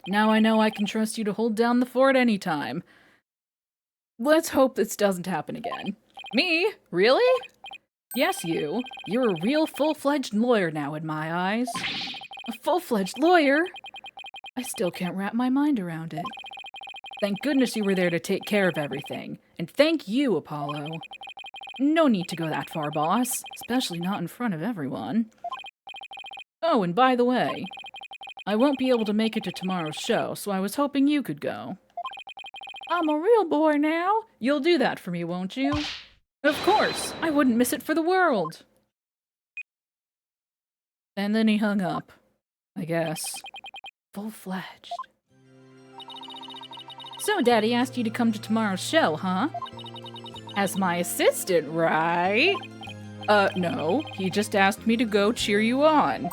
Now I know I can trust you to hold down the fort anytime. Let's hope this doesn't happen again. Me? Really? Yes, you. You're a real full-fledged lawyer now in my eyes. A full-fledged lawyer? I still can't wrap my mind around it. Thank goodness you were there to take care of everything. And thank you, Apollo. No need to go that far, boss. Especially not in front of everyone. Oh, and by the way, I won't be able to make it to tomorrow's show, so I was hoping you could go. I'm a real boy now. You'll do that for me, won't you? Of course. I wouldn't miss it for the world. And then he hung up. I guess. Full-fledged. So Daddy asked you to come to tomorrow's show, huh? As my assistant, right? No. He just asked me to go cheer you on.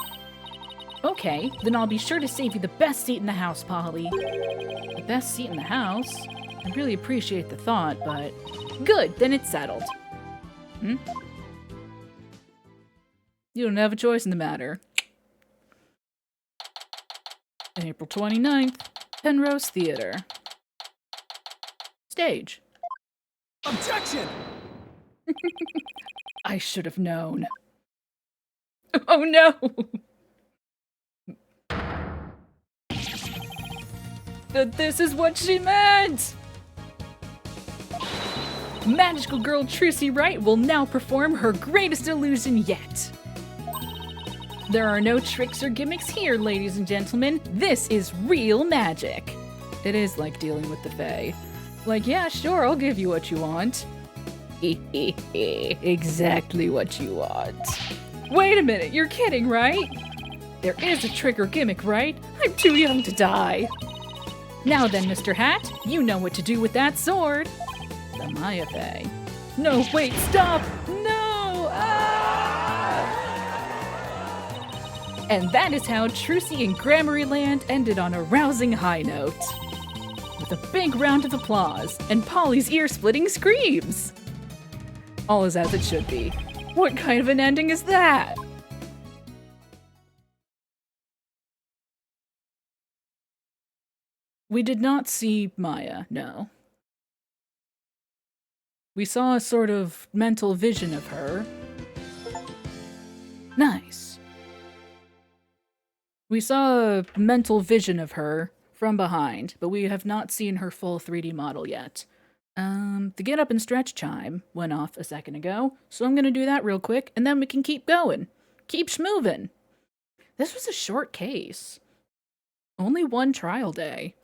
Okay, then I'll be sure to save you the best seat in the house, Polly. The best seat in the house? I really appreciate the thought, but... Good, then it's settled. You don't have a choice in the matter. April 29th, Penrose Theater. Stage. Objection! I should have known. Oh no! This is what she meant! Magical girl Trucy Wright will now perform her greatest illusion yet. There are no tricks or gimmicks here, ladies and gentlemen. This is real magic. It is like dealing with the Fae. Like, yeah, sure, I'll give you what you want. Exactly what you want. Wait a minute, you're kidding, right? There is a trick or gimmick, right? I'm too young to die. Now then, Mr. Hat, you know what to do with that sword. The Maya Fae. No, wait, stop! No! Ah! And that is how Trucy and Gramarye ended on a rousing high note. With a big round of applause and Polly's ear-splitting screams. All is as it should be. What kind of an ending is that? We did not see Maya, no. We saw a sort of mental vision of her. Nice. We saw a mental vision of her from behind, but we have not seen her full 3D model yet. The get up and stretch chime went off a second ago, so I'm gonna do that real quick, and then we can keep going. Keep schmovin'. This was a short case. Only one trial day.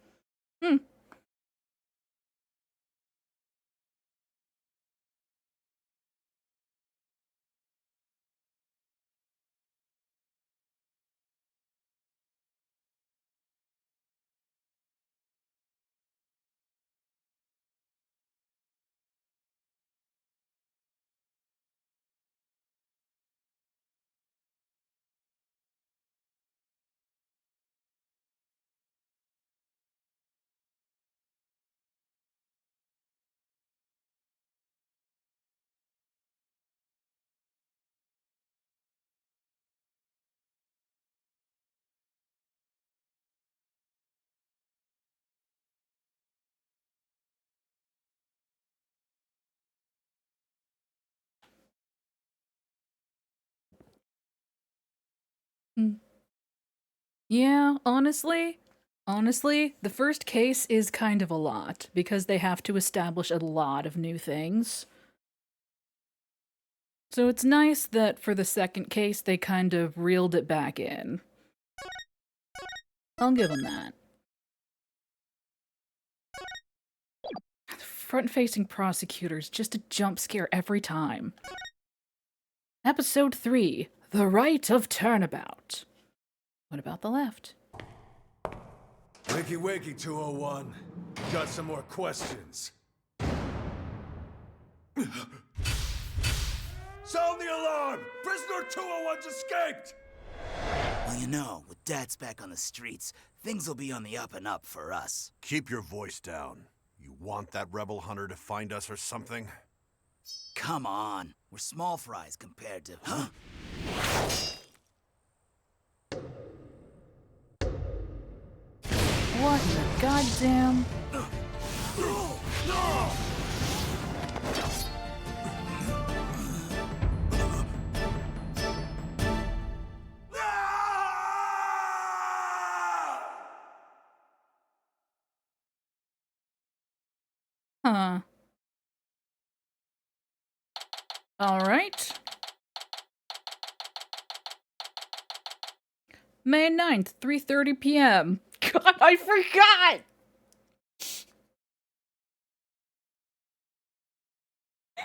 Yeah, honestly, the first case is kind of a lot, because they have to establish a lot of new things. So it's nice that for the second case, they kind of reeled it back in. I'll give them that. Front-facing prosecutors, just a jump scare every time. Episode 3, The Right of Turnabout. What about the left? Wakey wakey, 201. Got some more questions. Sound the alarm! Prisoner 201's escaped! Well, you know, with Dad's back on the streets, things will be on the up and up for us. Keep your voice down. You want that rebel hunter to find us or something? Come on, we're small fries compared to... Huh? What in the goddamn... Huh. All right. May 9th, 3:30 p.m. God, I forgot!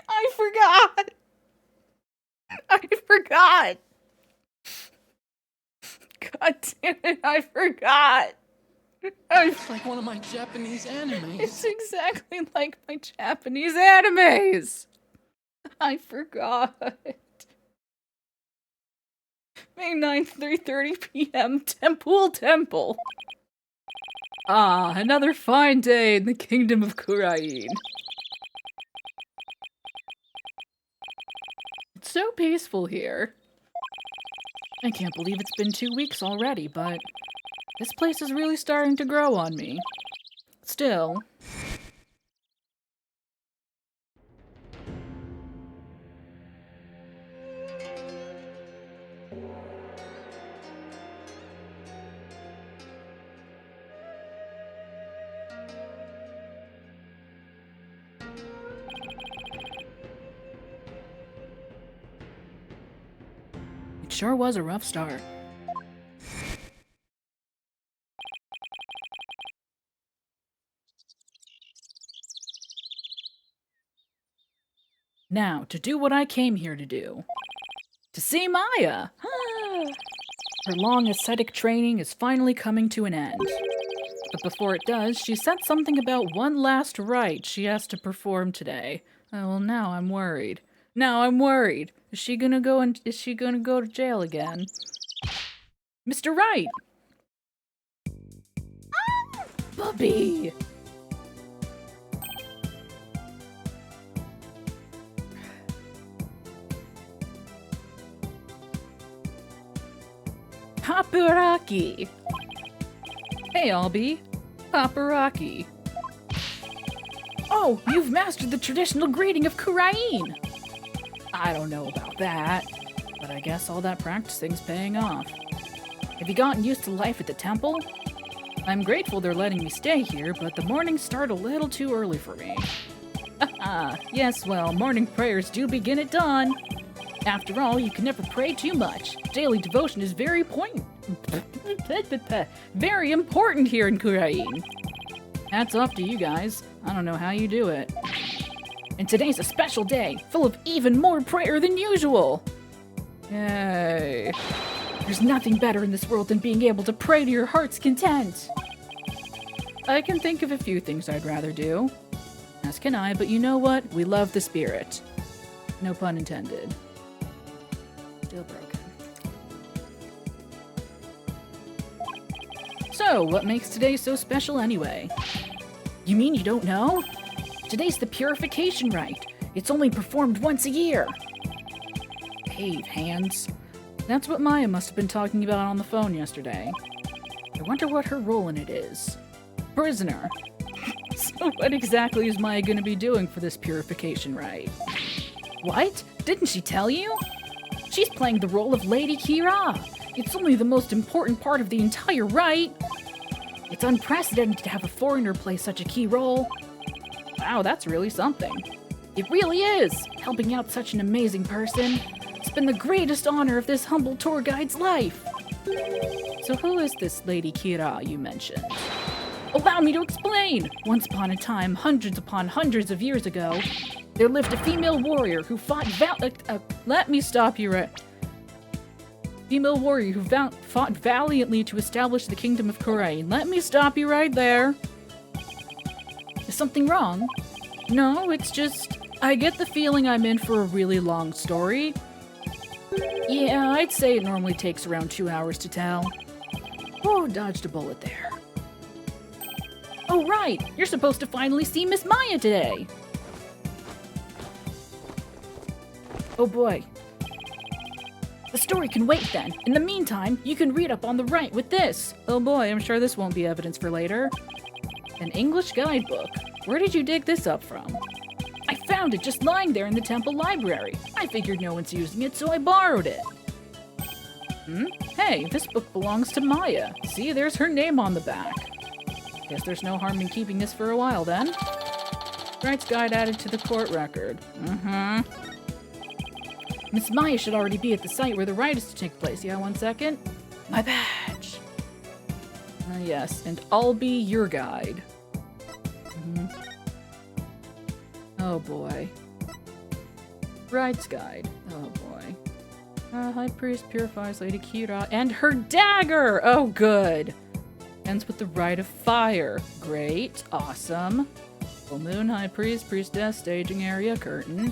I forgot! I forgot! God damn it, I forgot! It's like one of my Japanese animes. It's exactly like my Japanese animes! I forgot. May 9th, 3:30 p.m. Temple. Ah, another fine day in the kingdom of Kurain. It's so peaceful here. I can't believe it's been 2 weeks already, but this place is really starting to grow on me. Still. It sure was a rough start. Now, to do what I came here to do. To see Maya! Her long ascetic training is finally coming to an end. But before it does, she said something about one last rite she has to perform today. Oh, well, now I'm worried. Is she gonna go to jail again? Mr. Wright! Bubby! Paparaki! Hey, Albie. Paparaki. Oh, you've mastered the traditional greeting of Kurain! I don't know about that, but I guess all that practicing's paying off. Have you gotten used to life at the temple? I'm grateful they're letting me stay here, but the mornings start a little too early for me. Yes, well, morning prayers do begin at dawn. After all, you can never pray too much. Daily devotion is very important here in Kurain. Hats off to you guys. I don't know how you do it. And today's a special day, full of even more prayer than usual. Yay. There's nothing better in this world than being able to pray to your heart's content. I can think of a few things I'd rather do. As can I, but you know what? We love the spirit. No pun intended. Still broken. So, what makes today so special anyway? You mean you don't know? Today's the purification rite. It's only performed once a year. Cave hands. That's what Maya must have been talking about on the phone yesterday. I wonder what her role in it is. Prisoner. So what exactly is Maya gonna be doing for this purification rite? What? Didn't she tell you? She's playing the role of Lady Kira. It's only the most important part of the entire rite. It's unprecedented to have a foreigner play such a key role. Wow, that's really something. It really is! Helping out such an amazing person. It's been the greatest honor of this humble tour guide's life. So who is this Lady Kira you mentioned? Allow me to explain! Once upon a time, hundreds upon hundreds of years ago, there lived a female warrior who fought let me stop you right. Female warrior who fought valiantly to establish the kingdom of Kurain. Let me stop you right there. Is something wrong? No, it's just, I get the feeling I'm in for a really long story. Yeah, I'd say it normally takes around 2 hours to tell. Oh, dodged a bullet there. Oh, right! You're supposed to finally see Miss Maya today! Oh boy. The story can wait then. In the meantime, you can read up on the Wright with this. Oh boy, I'm sure this won't be evidence for later. An English guidebook. Where did you dig this up from? I found it just lying there in the temple library. I figured no one's using it, so I borrowed it. Hey, this book belongs to Maya. See, there's her name on the back. Guess there's no harm in keeping this for a while then. Wright's guide added to the court record. Miss Maya should already be at the site where the rite is to take place. Yeah, 1 second. My badge. Yes, and I'll be your guide. Oh boy. Wright's guide. Oh boy. High Priest purifies Lady Kira and her dagger! Oh, good. Ends with the Rite of Fire. Great. Awesome. Full Moon, High Priest, Priestess, Staging Area, Curtain.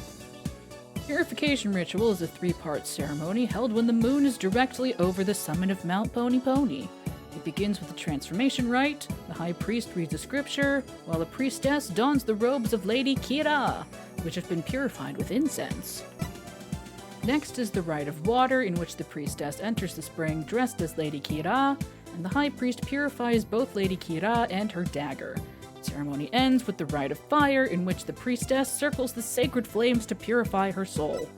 Purification Ritual is a 3-part ceremony held when the moon is directly over the summit of Mount Pony Pony. It begins with the transformation rite. The High Priest reads a scripture, while the Priestess dons the robes of Lady Kira, which have been purified with incense. Next is the Rite of Water, in which the Priestess enters the spring dressed as Lady Kira, and the High Priest purifies both Lady Kira and her dagger. The ceremony ends with the Rite of Fire, in which the Priestess circles the sacred flames to purify her soul.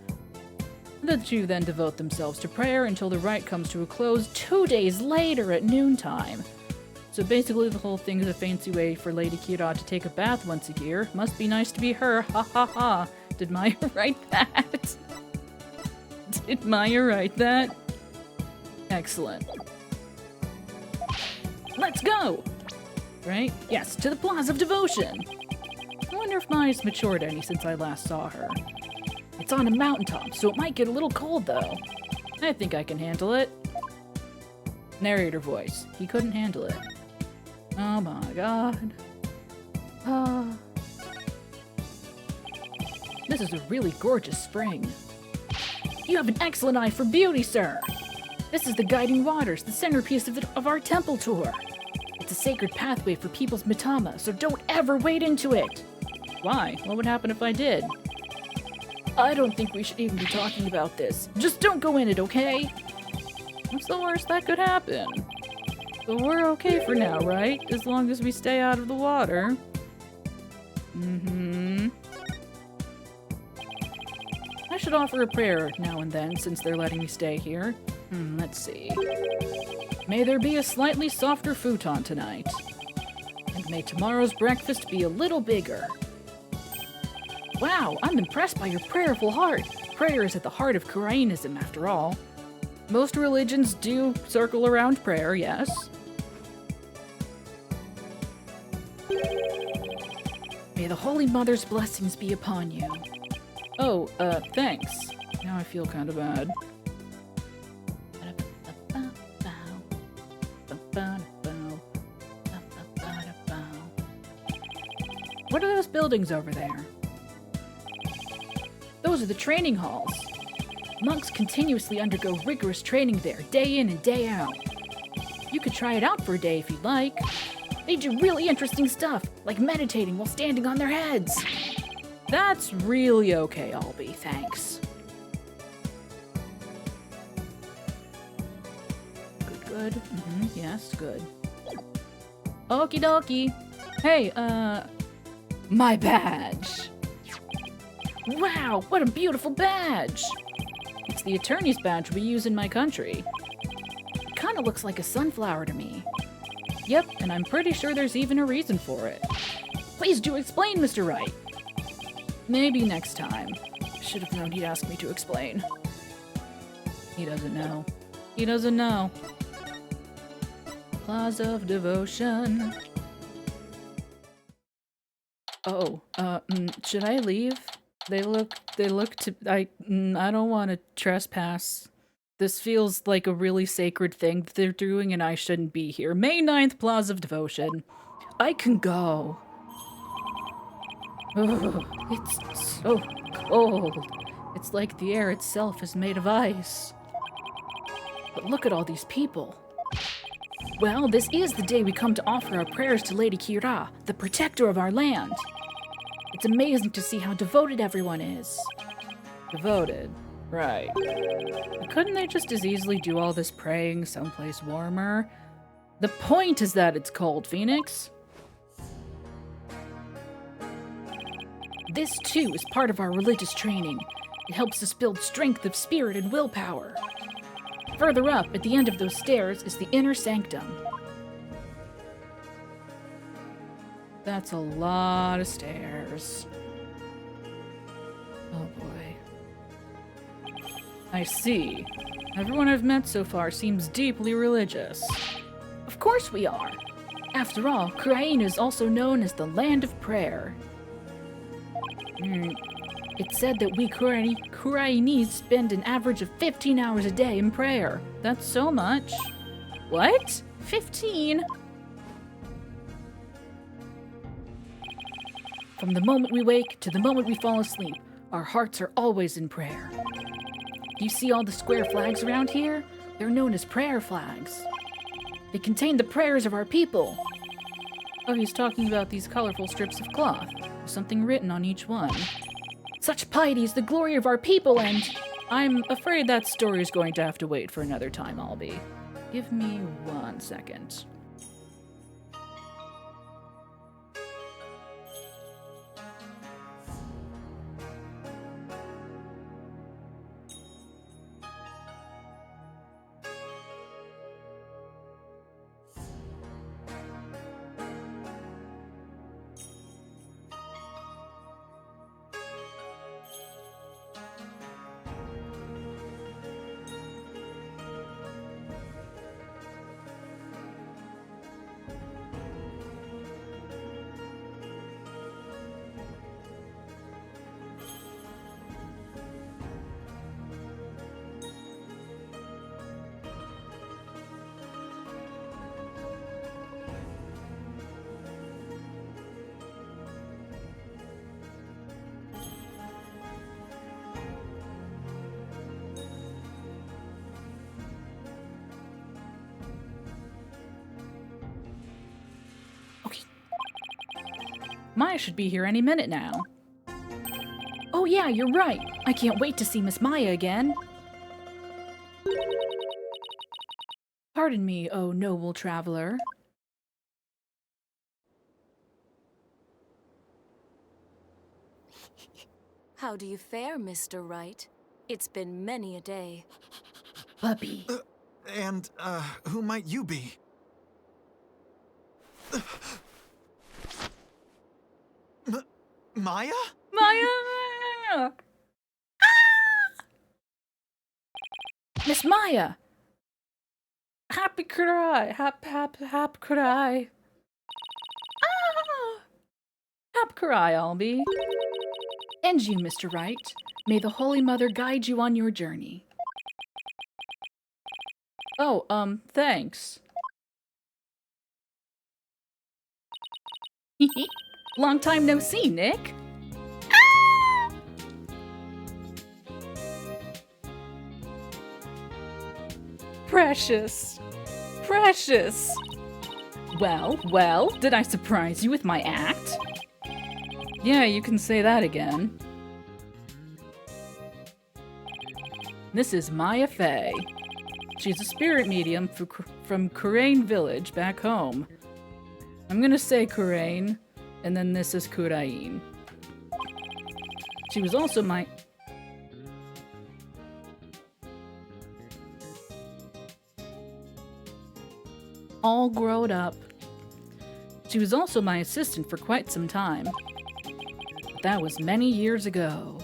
The two then devote themselves to prayer until the rite comes to a close 2 days later at noontime. So basically the whole thing is a fancy way for Lady Kira to take a bath once a year. Must be nice to be her, ha ha ha. Did Maya write that? Did Maya write that? Excellent. Let's go! Right? Yes, to the Plaza of Devotion! I wonder if Maya's matured any since I last saw her. It's on a mountaintop, so it might get a little cold, though. I think I can handle it. Narrator voice. He couldn't handle it. Oh my god. This is a really gorgeous spring. You have an excellent eye for beauty, sir! This is the Guiding Waters, the centerpiece of our temple tour. It's a sacred pathway for people's mitama, so don't ever wade into it! Why? What would happen if I did? I don't think we should even be talking about this. Just don't go in it, okay? What's the worst that could happen? But we're okay for now, right? As long as we stay out of the water. I should offer a prayer now and then, since they're letting me stay here. Let's see. May there be a slightly softer futon tonight. And may tomorrow's breakfast be a little bigger. Wow, I'm impressed by your prayerful heart. Prayer is at the heart of Kurainism, after all. Most religions do circle around prayer, yes. May the Holy Mother's blessings be upon you. Oh, thanks. Now I feel kind of bad. What are those buildings over there? Those are the training halls. Monks continuously undergo rigorous training there, day in and day out. You could try it out for a day if you'd like. They do really interesting stuff, like meditating while standing on their heads. That's really okay, Albie, thanks. Good. Yes, good. Okie dokie. Hey, my badge. Wow, what a beautiful badge! It's the attorney's badge we use in my country. It kinda looks like a sunflower to me. Yep, and I'm pretty sure there's even a reason for it. Please do explain, Mr. Wright. Maybe next time. Should have known he'd ask me to explain. He doesn't know. He doesn't know. Plaza of Devotion. Oh, should I leave? They look to, I don't want to trespass. This feels like a really sacred thing that they're doing and I shouldn't be here. May 9th, Plaza of Devotion. I can go. Oh, it's so cold. It's like the air itself is made of ice. But look at all these people. Well, this is the day we come to offer our prayers to Lady Kira, the protector of our land. It's amazing to see how devoted everyone is. Devoted. Right. Couldn't they just as easily do all this praying someplace warmer? The point is that it's cold, Phoenix. This, too, is part of our religious training. It helps us build strength of spirit and willpower. Further up, at the end of those stairs, is the inner sanctum. That's a lot of stairs. Oh boy. I see. Everyone I've met so far seems deeply religious. Of course we are. After all, Kurain is also known as the Land of Prayer. It's said that we Kurainis spend an average of 15 hours a day in prayer. That's so much. What? 15? From the moment we wake to the moment we fall asleep, our hearts are always in prayer. Do you see all the square flags around here? They're known as prayer flags. They contain the prayers of our people. Oh, he's talking about these colorful strips of cloth. There's something written on each one. Such piety is the glory of our people, and I'm afraid that story is going to have to wait for another time, Albie. Give me 1 second. Maya should be here any minute now. Oh yeah, you're right. I can't wait to see Miss Maya again. Pardon me, oh noble traveler. How do you fare, Mr. Wright? It's been many a day. Puppy. And, who might you be? Maya? Maya! Miss Maya! Happy cry! Hap cry! Ah! Hap cry, Albie. And you, Mr. Wright. May the Holy Mother guide you on your journey. Oh, thanks. Long time no see, Nick. Ah! Precious. Precious. Well, did I surprise you with my act? Yeah, you can say that again. This is Maya Fey. She's a spirit medium from Kurain Village back home. I'm gonna say Kurain, and then this is Kurain. She was also my... all grown up. She was also my assistant for quite some time. But that was many years ago.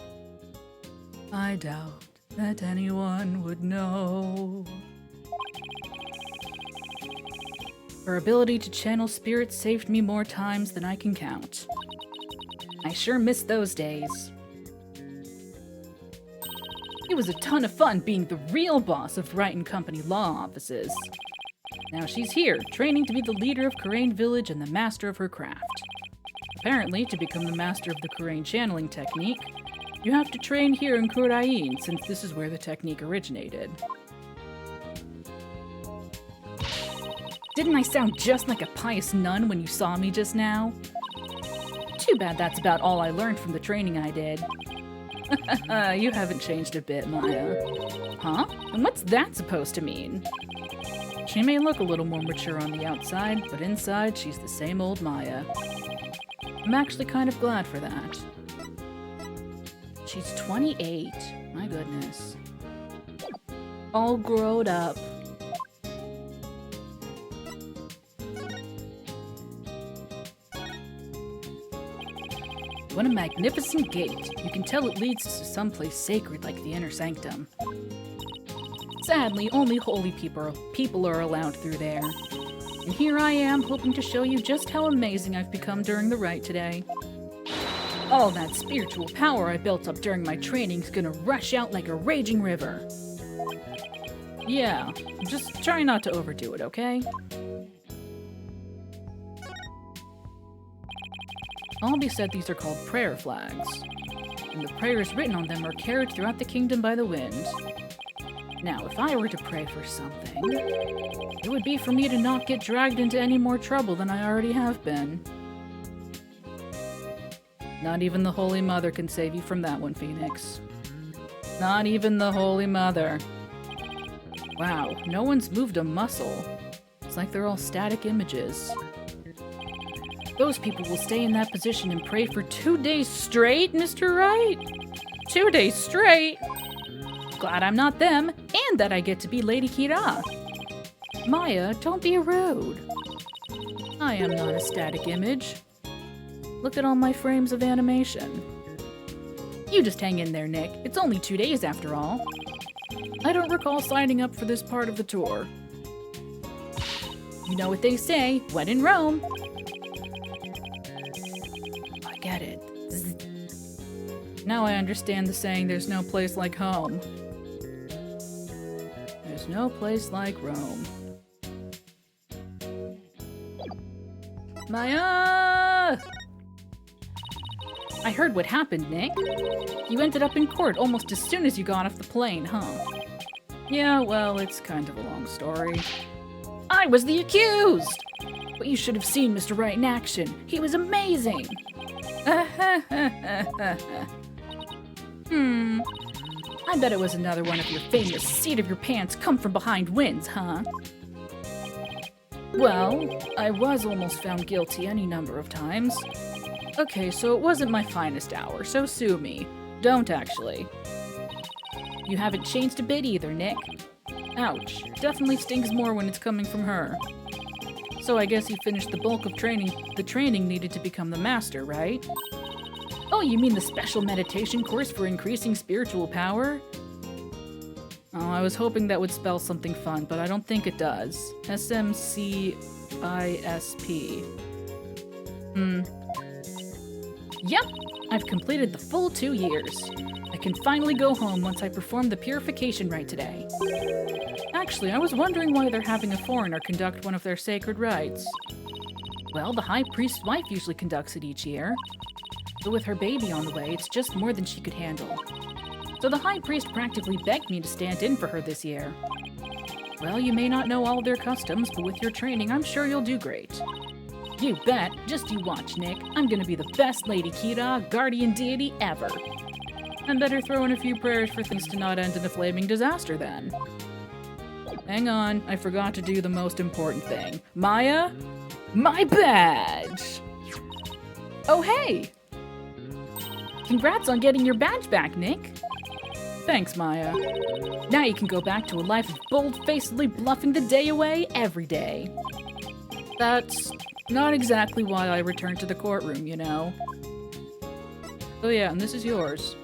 I doubt that anyone would know. Her ability to channel spirits saved me more times than I can count. I sure miss those days. It was a ton of fun being the real boss of Wright & Company law offices. Now she's here, training to be the leader of Kurain Village and the master of her craft. Apparently, to become the master of the Kurain channeling technique, you have to train here in Kurain, since this is where the technique originated. Didn't I sound just like a pious nun when you saw me just now? Too bad that's about all I learned from the training I did. You haven't changed a bit, Maya. Huh? And what's that supposed to mean? She may look a little more mature on the outside, but inside she's the same old Maya. I'm actually kind of glad for that. She's 28. My goodness. All grown up. What a magnificent gate. You can tell it leads us to someplace sacred like the inner sanctum. Sadly, only holy people are allowed through there. And here I am, hoping to show you just how amazing I've become during the rite today. All that spiritual power I built up during my training's gonna rush out like a raging river. Yeah, just try not to overdo it, okay? Albie said these are called prayer flags, and the prayers written on them are carried throughout the kingdom by the wind. Now, if I were to pray for something, it would be for me to not get dragged into any more trouble than I already have been. Not even the Holy Mother can save you from that one, Phoenix. Not even the Holy Mother. Wow, no one's moved a muscle. It's like they're all static images. Those people will stay in that position and pray for 2 days straight, Mr. Wright? 2 days straight? Glad I'm not them, and that I get to be Lady Kira. Maya, don't be rude. I am not a static image. Look at all my frames of animation. You just hang in there, Nick. It's only 2 days after all. I don't recall signing up for this part of the tour. You know what they say, when in Rome. I get it. Now I understand the saying, there's no place like home. There's no place like Rome. Maya! I heard what happened, Nick. You ended up in court almost as soon as you got off the plane, huh? Yeah, well, it's kind of a long story. I was the accused! But you should have seen Mr. Wright in action. He was amazing! I bet it was another one of your famous seat-of-your-pants come-from-behind wins, huh? Well, I was almost found guilty any number of times. Okay, so it wasn't my finest hour, so sue me. Don't actually. You haven't changed a bit either, Nick. Ouch. Definitely stings more when it's coming from her. So I guess you finished the bulk of the training needed to become the master, right? Oh, you mean the special meditation course for increasing spiritual power? Oh, I was hoping that would spell something fun, but I don't think it does. SMCISP. Yep, I've completed the full 2 years. I can finally go home once I perform the purification rite today. Actually, I was wondering why they're having a foreigner conduct one of their sacred rites. Well, the high priest's wife usually conducts it each year. But with her baby on the way, it's just more than she could handle. So the high priest practically begged me to stand in for her this year. Well, you may not know all their customs, but with your training, I'm sure you'll do great. You bet. Just you watch, Nick. I'm gonna be the best Lady Kira, guardian deity ever. I better throw in a few prayers for things to not end in a flaming disaster then. Hang on, I forgot to do the most important thing. Maya? My badge! Oh, hey! Congrats on getting your badge back, Nick. Thanks, Maya. Now you can go back to a life of bold-facedly bluffing the day away every day. That's not exactly why I returned to the courtroom, you know. Oh yeah, and this is yours.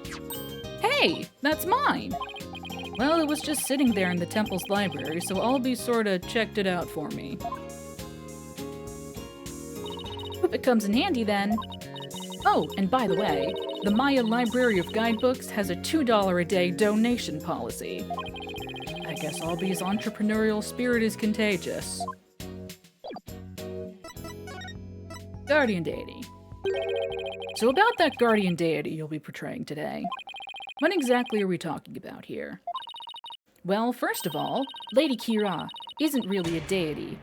Hey, that's mine! Well, it was just sitting there in the temple's library, so Albie sorta checked it out for me. Hope it comes in handy then. Oh, and by the way, the Maya Library of Guidebooks has a $2 a day donation policy. I guess Albie's entrepreneurial spirit is contagious. Guardian deity. So about that guardian deity you'll be portraying today. What exactly are we talking about here? Well, first of all, Lady Kira isn't really a deity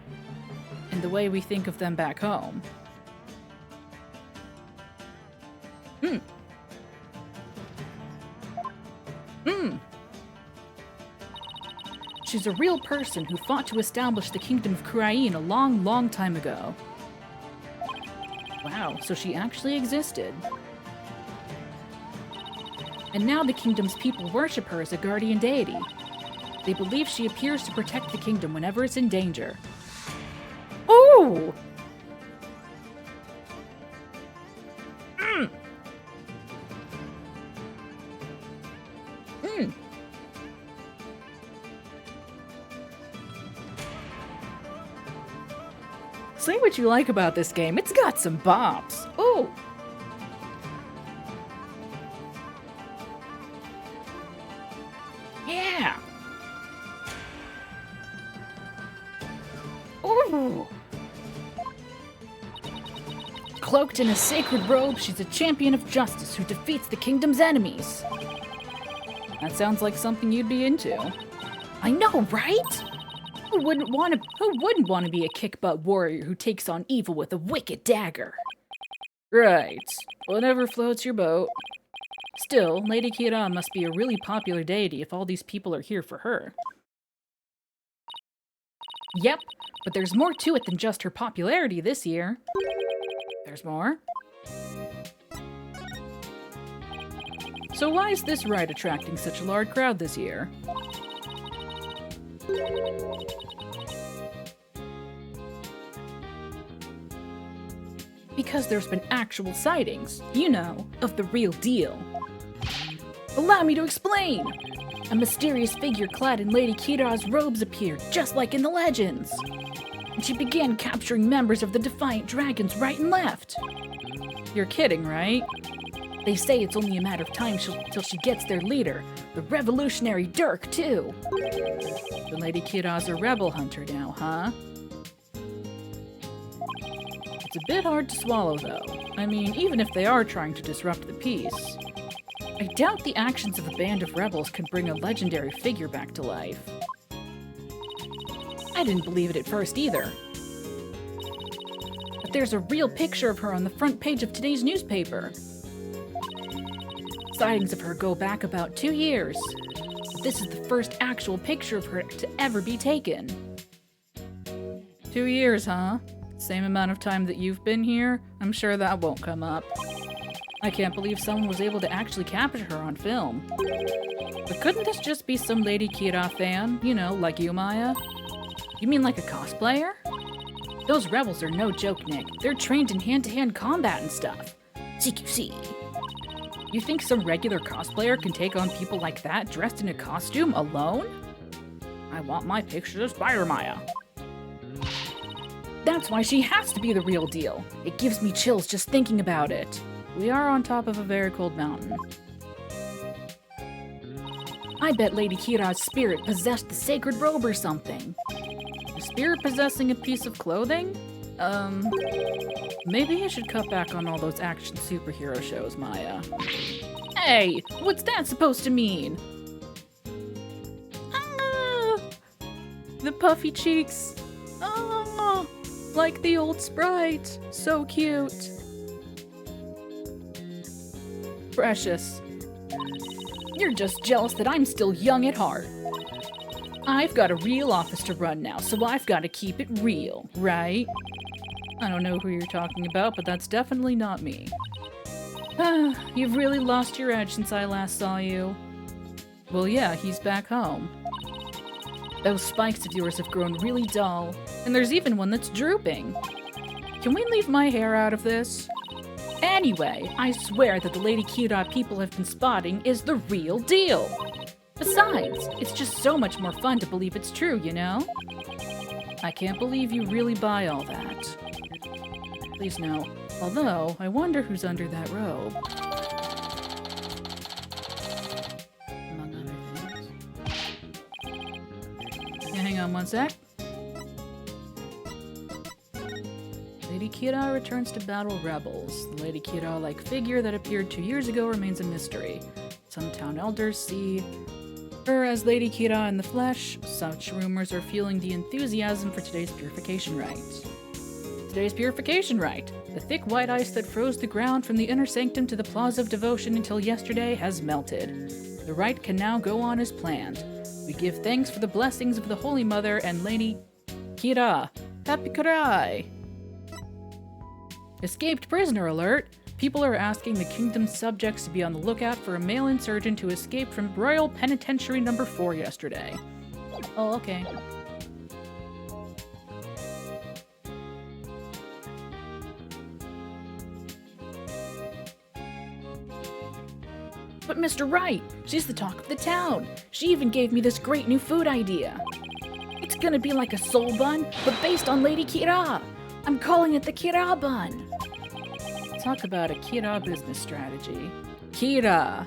in the way we think of them back home. She's a real person who fought to establish the kingdom of Kurain a long, long time ago. Wow, so she actually existed. And now the kingdom's people worship her as a guardian deity. They believe she appears to protect the kingdom whenever it's in danger. Ooh! Say what you like about this game, it's got some bops. Ooh! Yeah! Ooh! Cloaked in a sacred robe, she's a champion of justice who defeats the kingdom's enemies. That sounds like something you'd be into. I know, right? Who wouldn't want to be a kick-butt warrior who takes on evil with a wicked dagger? Right. Whatever floats your boat. Still, Lady Kira must be a really popular deity if all these people are here for her. Yep, but there's more to it than just her popularity this year. There's more. So why is this ride attracting such a large crowd this year? Because there's been actual sightings, you know, of the real deal. Allow me to explain! A mysterious figure clad in Lady Kira's robes appeared, just like in the legends. And she began capturing members of the Defiant Dragons right and left. You're kidding, right? They say it's only a matter of time till she gets their leader, the revolutionary Dirk, too. The Lady Kira's a rebel hunter now, huh? It's a bit hard to swallow, though. I mean, even if they are trying to disrupt the peace. I doubt the actions of a band of rebels can bring a legendary figure back to life. I didn't believe it at first either. But there's a real picture of her on the front page of today's newspaper. Sightings of her go back about 2 years. But this is the first actual picture of her to ever be taken. 2 years, huh? Same amount of time that you've been here? I'm sure that won't come up. I can't believe someone was able to actually capture her on film. But couldn't this just be some Lady Kira fan? You know, like you, Maya? You mean like a cosplayer? Those rebels are no joke, Nick. They're trained in hand-to-hand combat and stuff. CQC. You think some regular cosplayer can take on people like that dressed in a costume alone? I want my picture of Spider Maya. That's why she has to be the real deal. It gives me chills just thinking about it. We are on top of a very cold mountain. I bet Lady Kira's spirit possessed the sacred robe or something. A spirit possessing a piece of clothing? Maybe you should cut back on all those action superhero shows, Maya. Hey, what's that supposed to mean? Ah, the puffy cheeks. Oh, like the old sprite. So cute. Precious. You're just jealous that I'm still young at heart. I've got a real office to run now, so I've got to keep it real, right? I don't know who you're talking about, but that's definitely not me. You've really lost your edge since I last saw you. Well, yeah, he's back home. Those spikes of yours have grown really dull, and there's even one that's drooping. Can we leave my hair out of this? Anyway, I swear that the Lady Kira people have been spotting is the real deal. Besides, it's just so much more fun to believe it's true, you know? I can't believe you really buy all that. Please no. Although, I wonder who's under that robe. Among other things. Yeah, hang on one sec. Lady Kira returns to battle rebels. The Lady Kira-like figure that appeared 2 years ago remains a mystery. Some town elders see her as Lady Kira in the flesh. Such rumors are fueling the enthusiasm for today's purification rite. Today's purification rite. The thick white ice that froze the ground from the inner sanctum to the plaza of devotion until yesterday has melted. The rite can now go on as planned. We give thanks for the blessings of the Holy Mother and Lady Kira. Happy Karai! Escaped prisoner alert! People are asking the kingdom's subjects to be on the lookout for a male insurgent who escaped from Royal Penitentiary number 4 yesterday. Oh, okay. But Mr. Wright, she's the talk of the town. She even gave me this great new food idea. It's gonna be like a soul bun, but based on Lady Kira. I'm calling it the Kira bun. Talk about a Kira business strategy. Kira.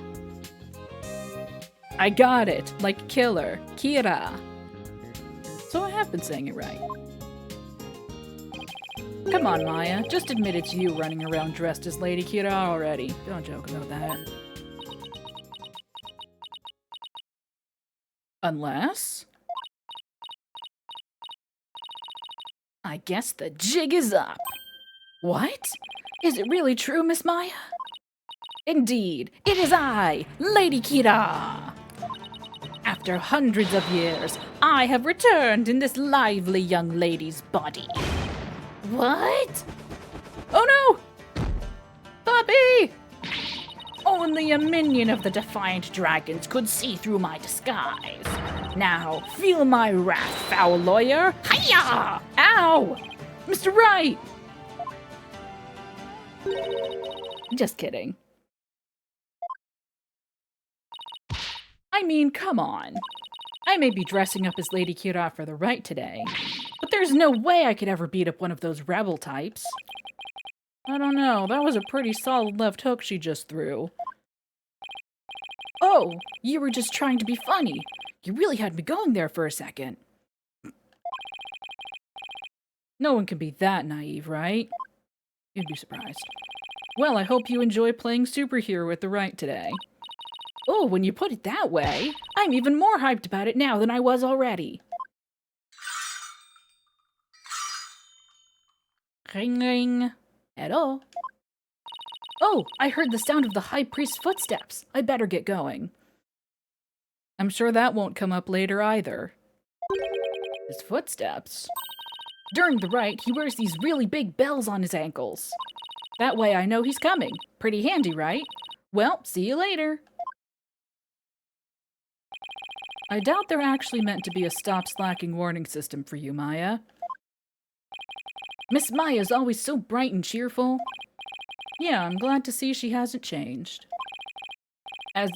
I got it, like killer. Kira. So I have been saying it right. Come on, Maya. Just admit it's you running around dressed as Lady Kira already. Don't joke about that. Unless... I guess the jig is up. What? Is it really true, Miss Maya? Indeed, it is I, Lady Kira. After hundreds of years, I have returned in this lively young lady's body. What? Oh no! Puppy! Only a minion of the Defiant Dragons could see through my disguise. Now, feel my wrath, foul lawyer. Hiya! Ow! Mr. Wright! Just kidding. I mean, come on. I may be dressing up as Lady Kira for the Wright today, but there's no way I could ever beat up one of those rebel types. I don't know, that was a pretty solid left hook she just threw. Oh, you were just trying to be funny. You really had me going there for a second. No one can be that naive, right? You'd be surprised. Well, I hope you enjoy playing superhero at the Wright today. Oh, when you put it that way, I'm even more hyped about it now than I was already. Ring ring. Hello. Oh, I heard the sound of the High Priest's footsteps. I better get going. I'm sure that won't come up later either. His footsteps? During the Rite, he wears these really big bells on his ankles. That way I know he's coming. Pretty handy, right? Well, see you later. I doubt they're actually meant to be a stop-slacking warning system for you, Maya. Miss Maya's always so bright and cheerful. Yeah, I'm glad to see she hasn't changed. As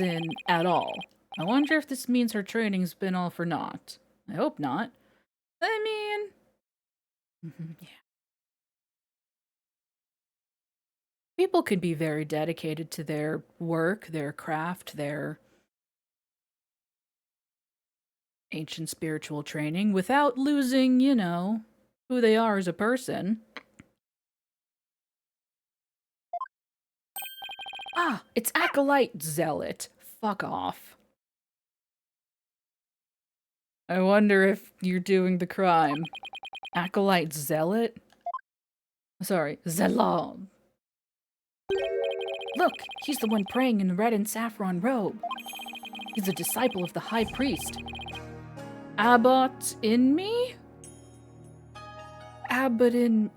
in, at all. I wonder if this means her training's been all for naught. I hope not. I mean... yeah. People can be very dedicated to their work, their craft, their ancient spiritual training without losing, you know, who they are as a person. Ah, it's Acolyte Zealot. Fuck off. I wonder if you're doing the crime. Acolyte Zealot? Sorry, Zealot. Look, he's the one praying in the red and saffron robe. He's a disciple of the High Priest. Abbot in me? Abbot in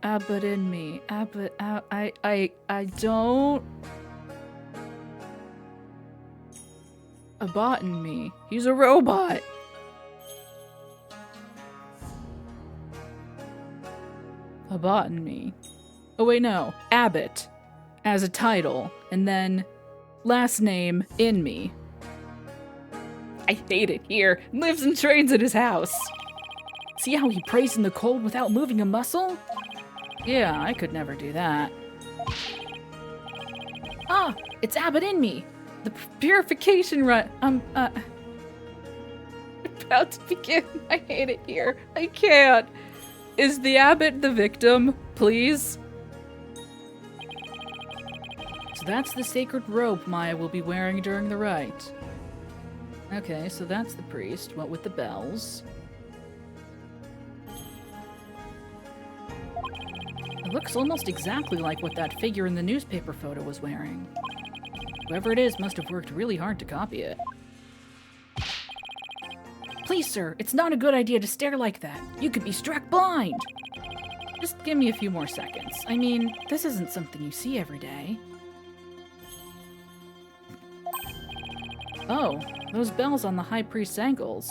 me. Abbot, I don't... Abbot in me. He's a robot. Abbot in me. Oh wait, no. Abbot. As a title. And then last name in me. I hate it here. Lives and trains at his house. See how he prays in the cold without moving a muscle? Yeah, I could never do that. Ah, it's Abbot in me. The purification run. About to begin. I hate it here. I can't. Is the Abbot the victim, please? So that's the sacred robe Maya will be wearing during the rite. Okay, so that's the priest. What with the bells? It looks almost exactly like what that figure in the newspaper photo was wearing. Whoever it is must have worked really hard to copy it. Please, sir, it's not a good idea to stare like that. You could be struck blind. Just give me a few more seconds. I mean, this isn't something you see every day. Oh, those bells on the High Priest's ankles.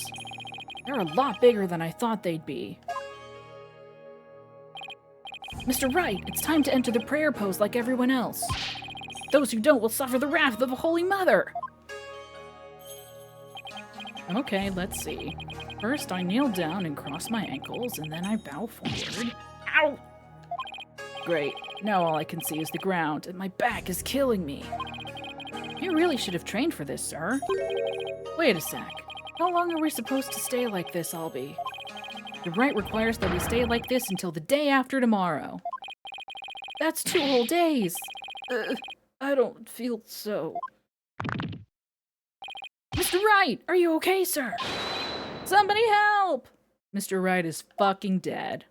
They're a lot bigger than I thought they'd be. Mr. Wright, it's time to enter the prayer pose like everyone else. Those who don't will suffer the wrath of the Holy Mother! Okay, let's see. First, I kneel down and cross my ankles, and then I bow forward. Ow! Great. Now all I can see is the ground, and my back is killing me. You really should have trained for this, sir. Wait a sec. How long are we supposed to stay like this, Albie? The Wright requires that we stay like this until the day after tomorrow. That's 2 whole days! I don't feel so... Mr. Wright, are you okay, sir? Somebody help! Mr. Wright is fucking dead.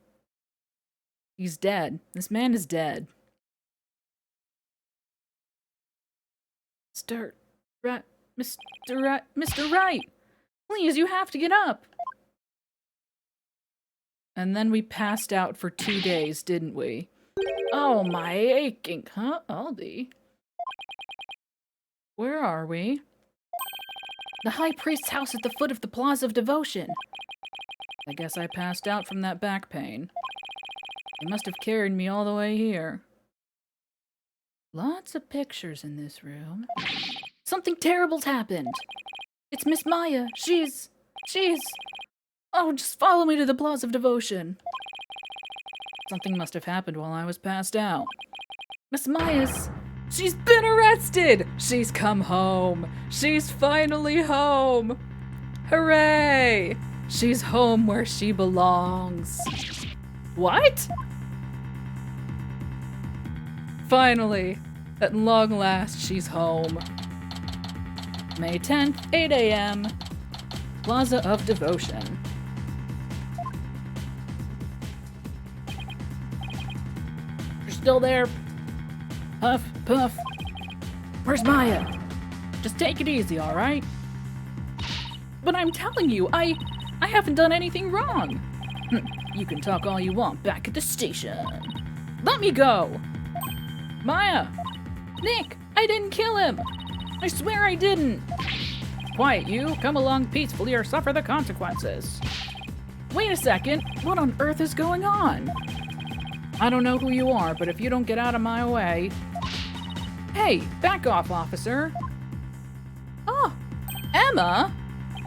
He's dead. This man is dead. Mr. Wright! Please, you have to get up! And then we passed out for 2 days, didn't we? Oh, my aching... Huh, Albie? Where are we? The High Priest's house at the foot of the Plaza of Devotion. I guess I passed out from that back pain. They must have carried me all the way here. Lots of pictures in this room. Something terrible's happened. It's Miss Maya. She's... Oh, just follow me to the Plaza of Devotion. Something must have happened while I was passed out. Miss Maya's... She's been arrested! She's come home. She's finally home. Hooray! She's home where she belongs. What? Finally, at long last, she's home. May 10th, 8 a.m. Plaza of Devotion. You're still there? Puff, puff. Where's Maya? Just take it easy, alright? But I'm telling you, I haven't done anything wrong. You can talk all you want back at the station. Let me go! Maya! Nick! I didn't kill him! I swear I didn't! Quiet, you. Come along peacefully or suffer the consequences. Wait a second. What on earth is going on? I don't know who you are, but if you don't get out of my way... Hey, back off, officer. Oh, Emma?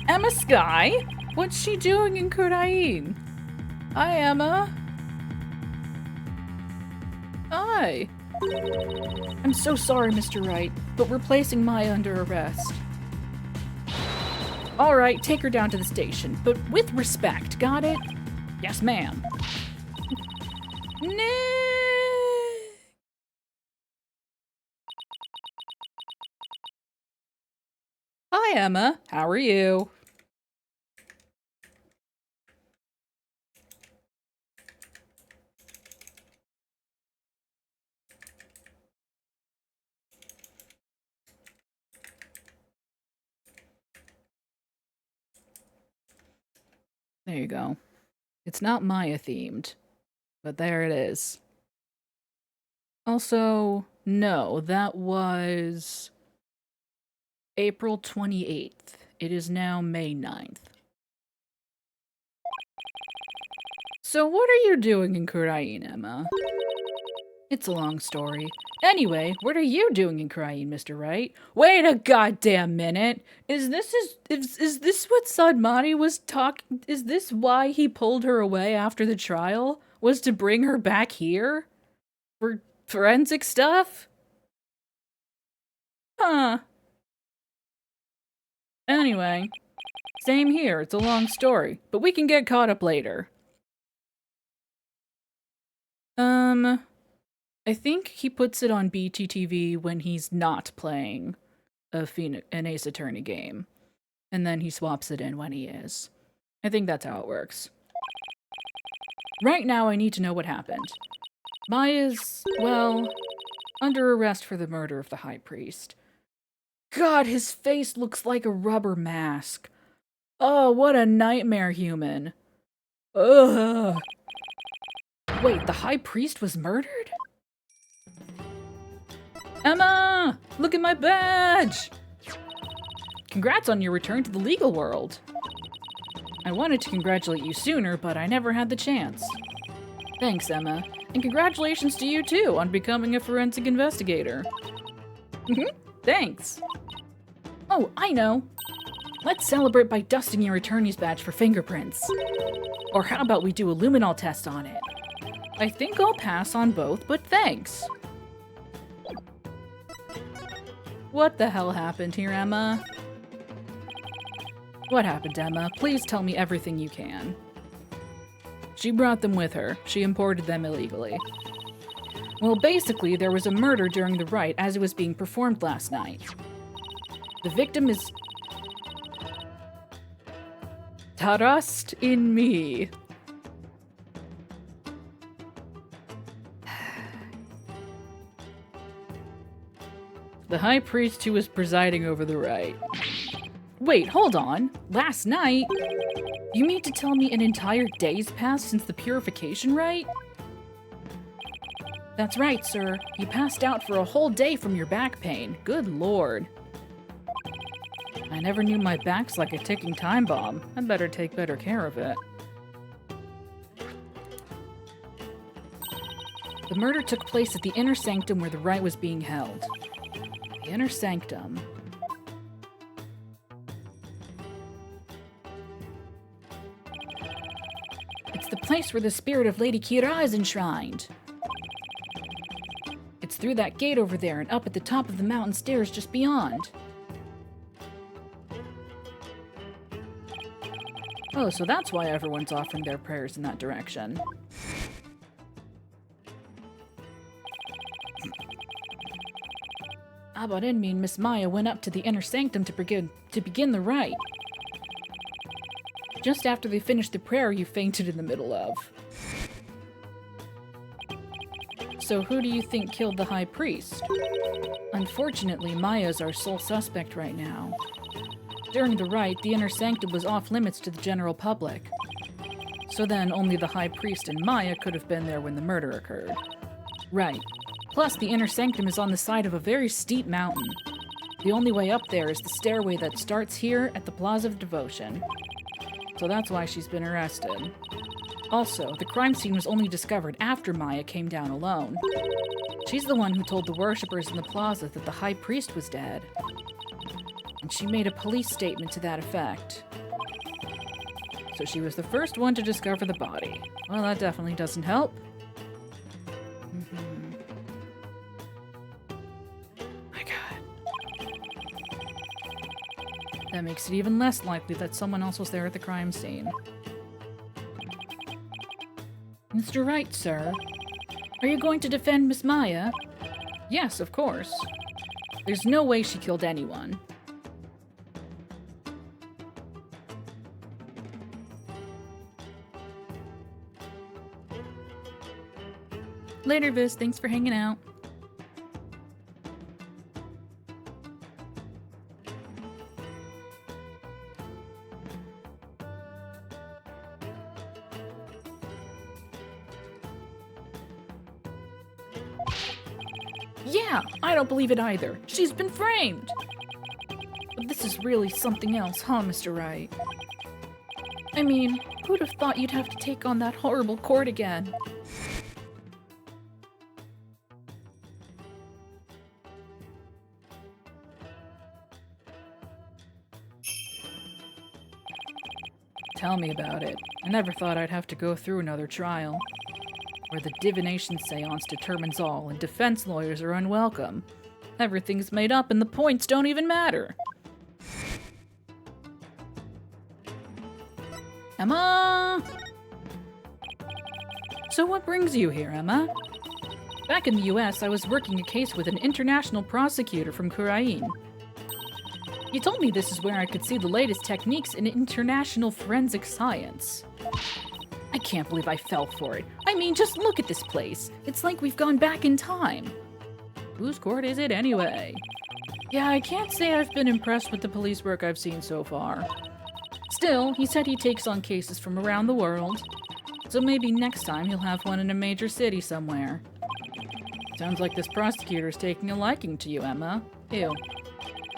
Emma Sky? What's she doing in Kurain? Hi, Emma. Hi. I'm so sorry, Mr. Wright, but we're placing Maya under arrest. All right, take her down to the station, but with respect, got it? Yes, ma'am. Nick! Hi, Emma. How are you? There you go. It's not Maya themed, but there it is. Also, no, that was April 28th. It is now May 9th. So what are you doing in Kurain, Emma? It's a long story. Anyway, what are you doing in Kurain, Mr. Wright? Wait a goddamn minute! Is this what Sadmati was talking? Is this why he pulled her away after the trial? Was to bring her back here? For forensic stuff? Huh. Anyway, same here. It's a long story, but we can get caught up later. I think he puts it on BTTV when he's not playing an Ace Attorney game. And then he swaps it in when he is. I think that's how it works. Right now, I need to know what happened. Maya's, well, under arrest for the murder of the High Priest. God, his face looks like a rubber mask. Oh, what a nightmare human. Ugh. Wait, the High Priest was murdered? Emma! Look at my badge! Congrats on your return to the legal world. I wanted to congratulate you sooner, but I never had the chance. Thanks, Emma. And congratulations to you, too, on becoming a forensic investigator. Thanks. Oh, I know. Let's celebrate by dusting your attorney's badge for fingerprints. Or how about we do a luminol test on it? I think I'll pass on both, but thanks. What the hell happened here, Emma? What happened, Emma? Please tell me everything you can. She brought them with her. She imported them illegally. Well, basically, there was a murder during the rite as it was being performed last night. The victim is... Trust in me. The high priest who was presiding over the rite. Wait, hold on. Last night? You mean to tell me an entire day's passed since the purification rite? That's right, sir. You passed out for a whole day from your back pain. Good lord. I never knew my back's like a ticking time bomb. I'd better take better care of it. The murder took place at the inner sanctum where the rite was being held. The inner sanctum. It's the place where the spirit of Lady Kira is enshrined. It's through that gate over there and up at the top of the mountain stairs just beyond. Oh, so that's why everyone's offering their prayers in that direction. Abarenmi and Miss Maya went up to the inner sanctum to begin the rite. Just after they finished the prayer you fainted in the middle of. So who do you think killed the high priest? Unfortunately, Maya's our sole suspect right now. During the rite, the inner sanctum was off limits to the general public. So then only the high priest and Maya could have been there when the murder occurred. Right. Plus, the inner sanctum is on the side of a very steep mountain. The only way up there is the stairway that starts here at the Plaza of Devotion. So that's why she's been arrested. Also, the crime scene was only discovered after Maya came down alone. She's the one who told the worshippers in the plaza that the high priest was dead. And she made a police statement to that effect. So she was the first one to discover the body. Well, that definitely doesn't help. My God. That makes it even less likely that someone else was there at the crime scene. Mr. Wright, sir. Are you going to defend Miss Maya? Yes, of course. There's no way she killed anyone. Later, Viz. Thanks for hanging out. Yeah, I don't believe it either. She's been framed! But this is really something else, huh, Mr. Wright? I mean, who'd have thought you'd have to take on that horrible court again? Tell me about it. I never thought I'd have to go through another trial, where the divination seance determines all and defense lawyers are unwelcome. Everything's made up and the points don't even matter. Emma! So what brings you here, Emma? Back in the US, I was working a case with an international prosecutor from Kurain. He told me this is where I could see the latest techniques in international forensic science. I can't believe I fell for it. I mean, just look at this place. It's like we've gone back in time. Whose court is it anyway? Yeah, I can't say I've been impressed with the police work I've seen so far. Still, he said he takes on cases from around the world. So maybe next time he'll have one in a major city somewhere. Sounds like this prosecutor's taking a liking to you, Emma. Ew.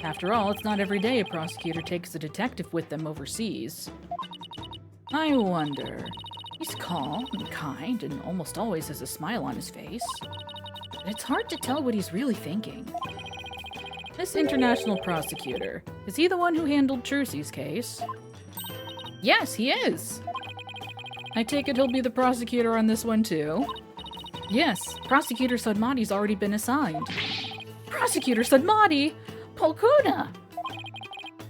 After all, it's not every day a prosecutor takes a detective with them overseas. I wonder. He's calm and kind and almost always has a smile on his face. But it's hard to tell what he's really thinking. This international prosecutor, is he the one who handled Trucy's case? Yes, he is. I take it he'll be the prosecutor on this one too? Yes, Prosecutor Sudmati's already been assigned. Prosecutor Sudmati? Polkuna!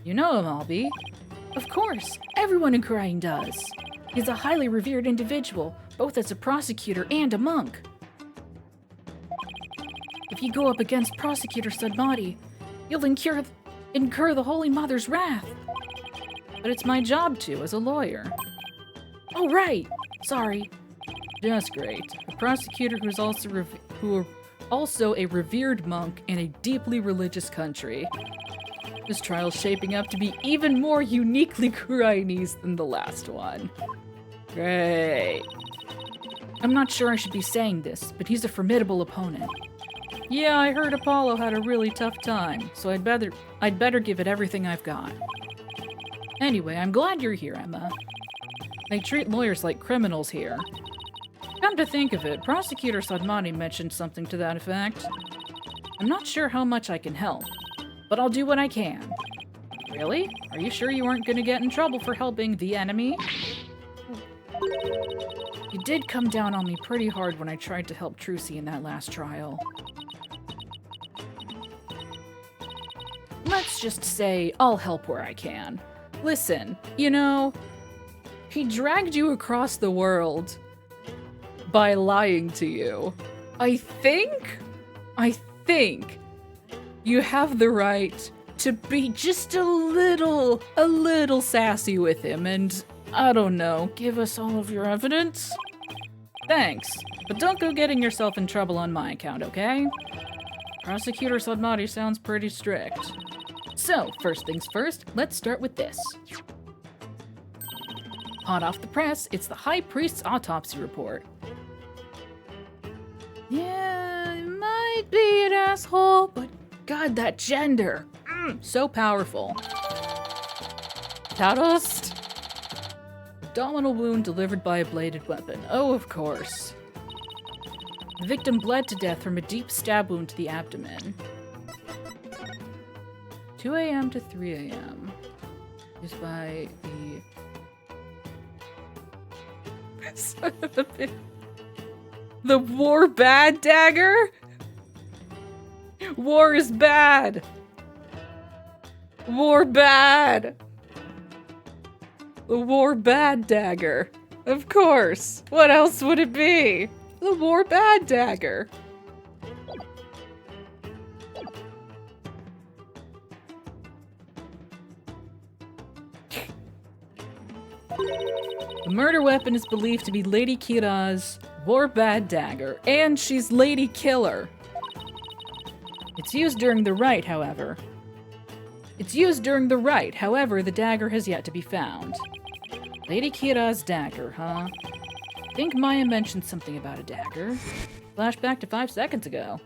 You know him, Albie. Of course, everyone in Crying does. He's a highly revered individual, both as a prosecutor and a monk. If you go up against Prosecutor Sudmati, you'll incur the Holy Mother's wrath. But it's my job to, as a lawyer. Oh, right! Sorry. Just great. A prosecutor who's also a revered monk in a deeply religious country. This trial's shaping up to be even more uniquely Chinese than the last one. Great. I'm not sure I should be saying this, but he's a formidable opponent. Yeah, I heard Apollo had a really tough time, so I'd better give it everything I've got. Anyway, I'm glad you're here, Emma. They treat lawyers like criminals here. Come to think of it, Prosecutor Sudmati mentioned something to that effect. I'm not sure how much I can help, but I'll do what I can. Really? Are you sure you aren't going to get in trouble for helping the enemy? You did come down on me pretty hard when I tried to help Trucy in that last trial. Let's just say I'll help where I can. Listen, you know, he dragged you across the world by lying to you. I think you have the right to be just a little sassy with him and, I don't know, give us all of your evidence? Thanks, but don't go getting yourself in trouble on my account, okay? Prosecutor Sudmati sounds pretty strict. So, first things first, let's start with this. Hot off the press, it's the High Priest's autopsy report. Yeah, it might be an asshole, but God, that gender. So powerful. Tarost. Abdominal wound delivered by a bladed weapon. Oh, of course. The victim bled to death from a deep stab wound to the abdomen. 2 a.m. to 3 a.m. Used by the war bad dagger? War is bad! War bad! The war bad dagger. Of course. What else would it be? The war bad dagger. The murder weapon is believed to be Lady Kira's war bad dagger, and she's Lady Killer. It's used during the rite, however. The dagger has yet to be found. Lady Kira's dagger, huh? Think Maya mentioned something about a dagger. Flashback to 5 seconds ago.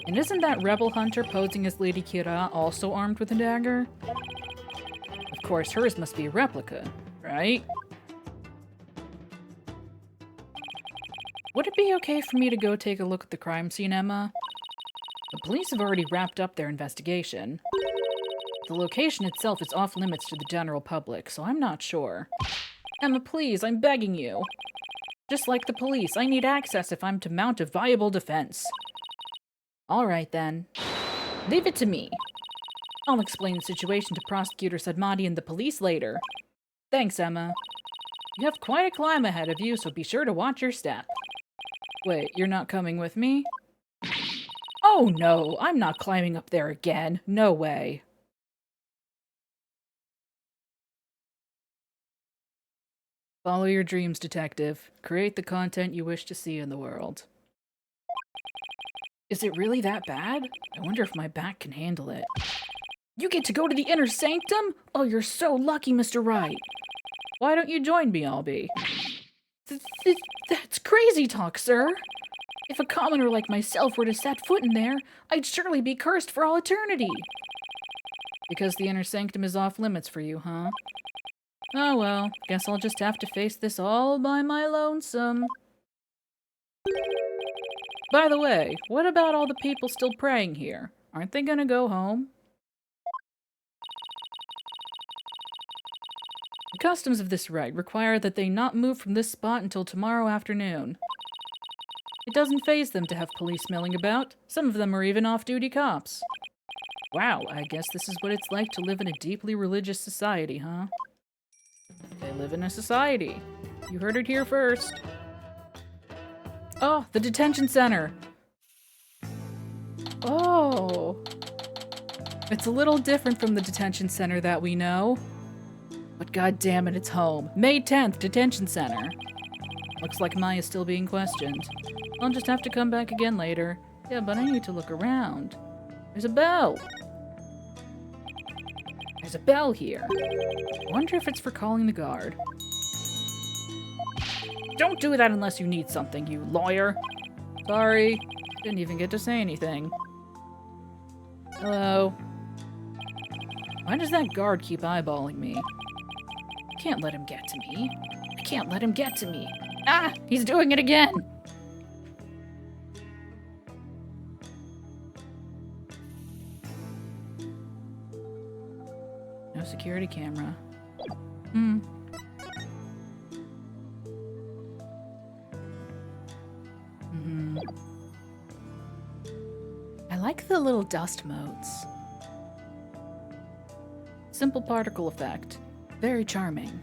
And isn't that rebel hunter posing as Lady Kira also armed with a dagger? Of course, hers must be a replica, right? Would it be okay for me to go take a look at the crime scene, Emma? The police have already wrapped up their investigation. The location itself is off limits to the general public, so I'm not sure. Emma, please, I'm begging you. Just like the police, I need access if I'm to mount a viable defense. Alright then. Leave it to me. I'll explain the situation to Prosecutor Sudmati and the police later. Thanks, Emma. You have quite a climb ahead of you, so be sure to watch your step. Wait, you're not coming with me? Oh no, I'm not climbing up there again. No way. Follow your dreams, detective. Create the content you wish to see in the world. Is it really that bad? I wonder if my back can handle it. You get to go to the inner sanctum? Oh, you're so lucky, Mr. Wright. Why don't you join me, Albie? That's crazy talk, sir. If a commoner like myself were to set foot in there, I'd surely be cursed for all eternity. Because the inner sanctum is off limits for you, huh? Oh well, guess I'll just have to face this all by my lonesome. By the way, what about all the people still praying here? Aren't they gonna go home? The customs of this rite require that they not move from this spot until tomorrow afternoon. It doesn't faze them to have police milling about. Some of them are even off-duty cops. Wow, I guess this is what it's like to live in a deeply religious society, huh? They live in a society. You heard it here first. Oh, the detention center. Oh. It's a little different from the detention center that we know. But goddammit, it's home. May 10th, detention center. Looks like Maya's still being questioned. I'll just have to come back again later. Yeah, but I need to look around. There's a bell. There's a bell here. I wonder if it's for calling the guard. Don't do that unless you need something, you lawyer. Sorry. Didn't even get to say anything. Hello. Why does that guard keep eyeballing me? I can't let him get to me. I can't let him get to me. Ah! He's doing it again! No security camera. I like the little dust motes. Simple particle effect. Very charming.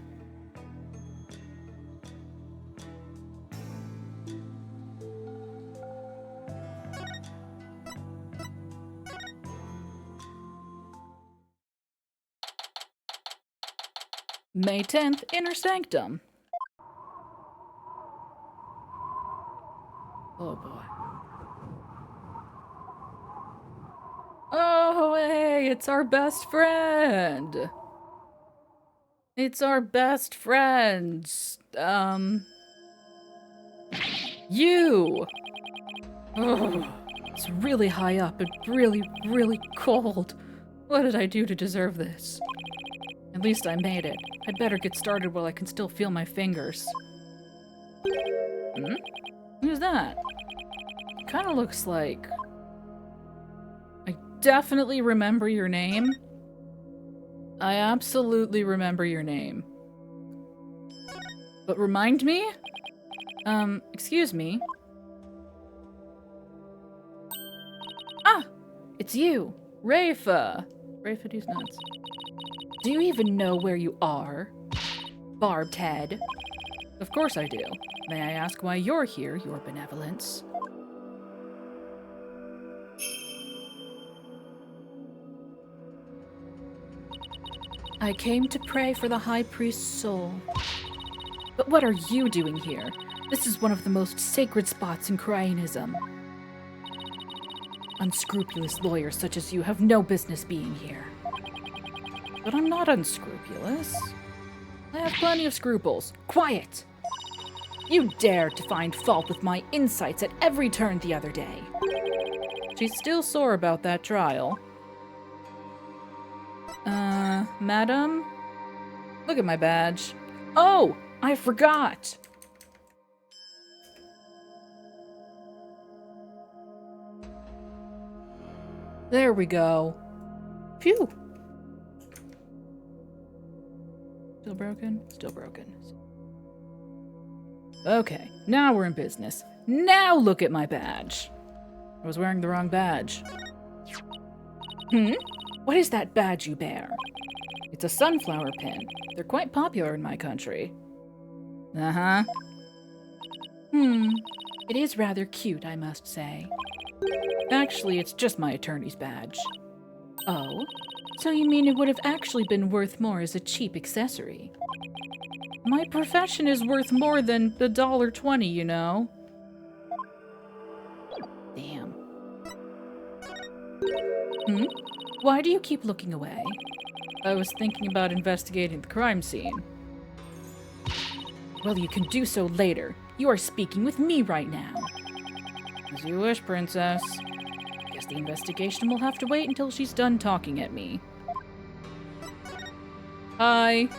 May 10th, Inner Sanctum. Oh boy. Oh, hey, it's our best friend. It's our best friend. You. Oh, it's really high up and really, really cold. What did I do to deserve this? At least I made it. I'd better get started while I can still feel my fingers. Who's that? Kinda looks like... I definitely remember your name. I absolutely remember your name. But remind me? Excuse me. Ah! It's you! Rafa! Rafa D's nuts. Do you even know where you are? Barbed head. Of course I do. May I ask why you're here, your benevolence? I came to pray for the High Priest's soul. But what are you doing here? This is one of the most sacred spots in Cryanism. Unscrupulous lawyers such as you have no business being here. But I'm not unscrupulous. I have plenty of scruples. Quiet! You dared to find fault with my insights at every turn the other day. She's still sore about that trial. Madam? Look at my badge. Oh! I forgot! There we go. Phew! Still broken? Still broken. Okay, now we're in business. Now look at my badge! I was wearing the wrong badge. What is that badge you bear? It's a sunflower pin. They're quite popular in my country. Uh-huh. It is rather cute, I must say. Actually, it's just my attorney's badge. Oh? So you mean it would have actually been worth more as a cheap accessory? My profession is worth more than $1.20, you know. Damn. Why do you keep looking away? I was thinking about investigating the crime scene. Well, you can do so later. You are speaking with me right now. As you wish, Princess. Guess the investigation will have to wait until she's done talking at me. Hi.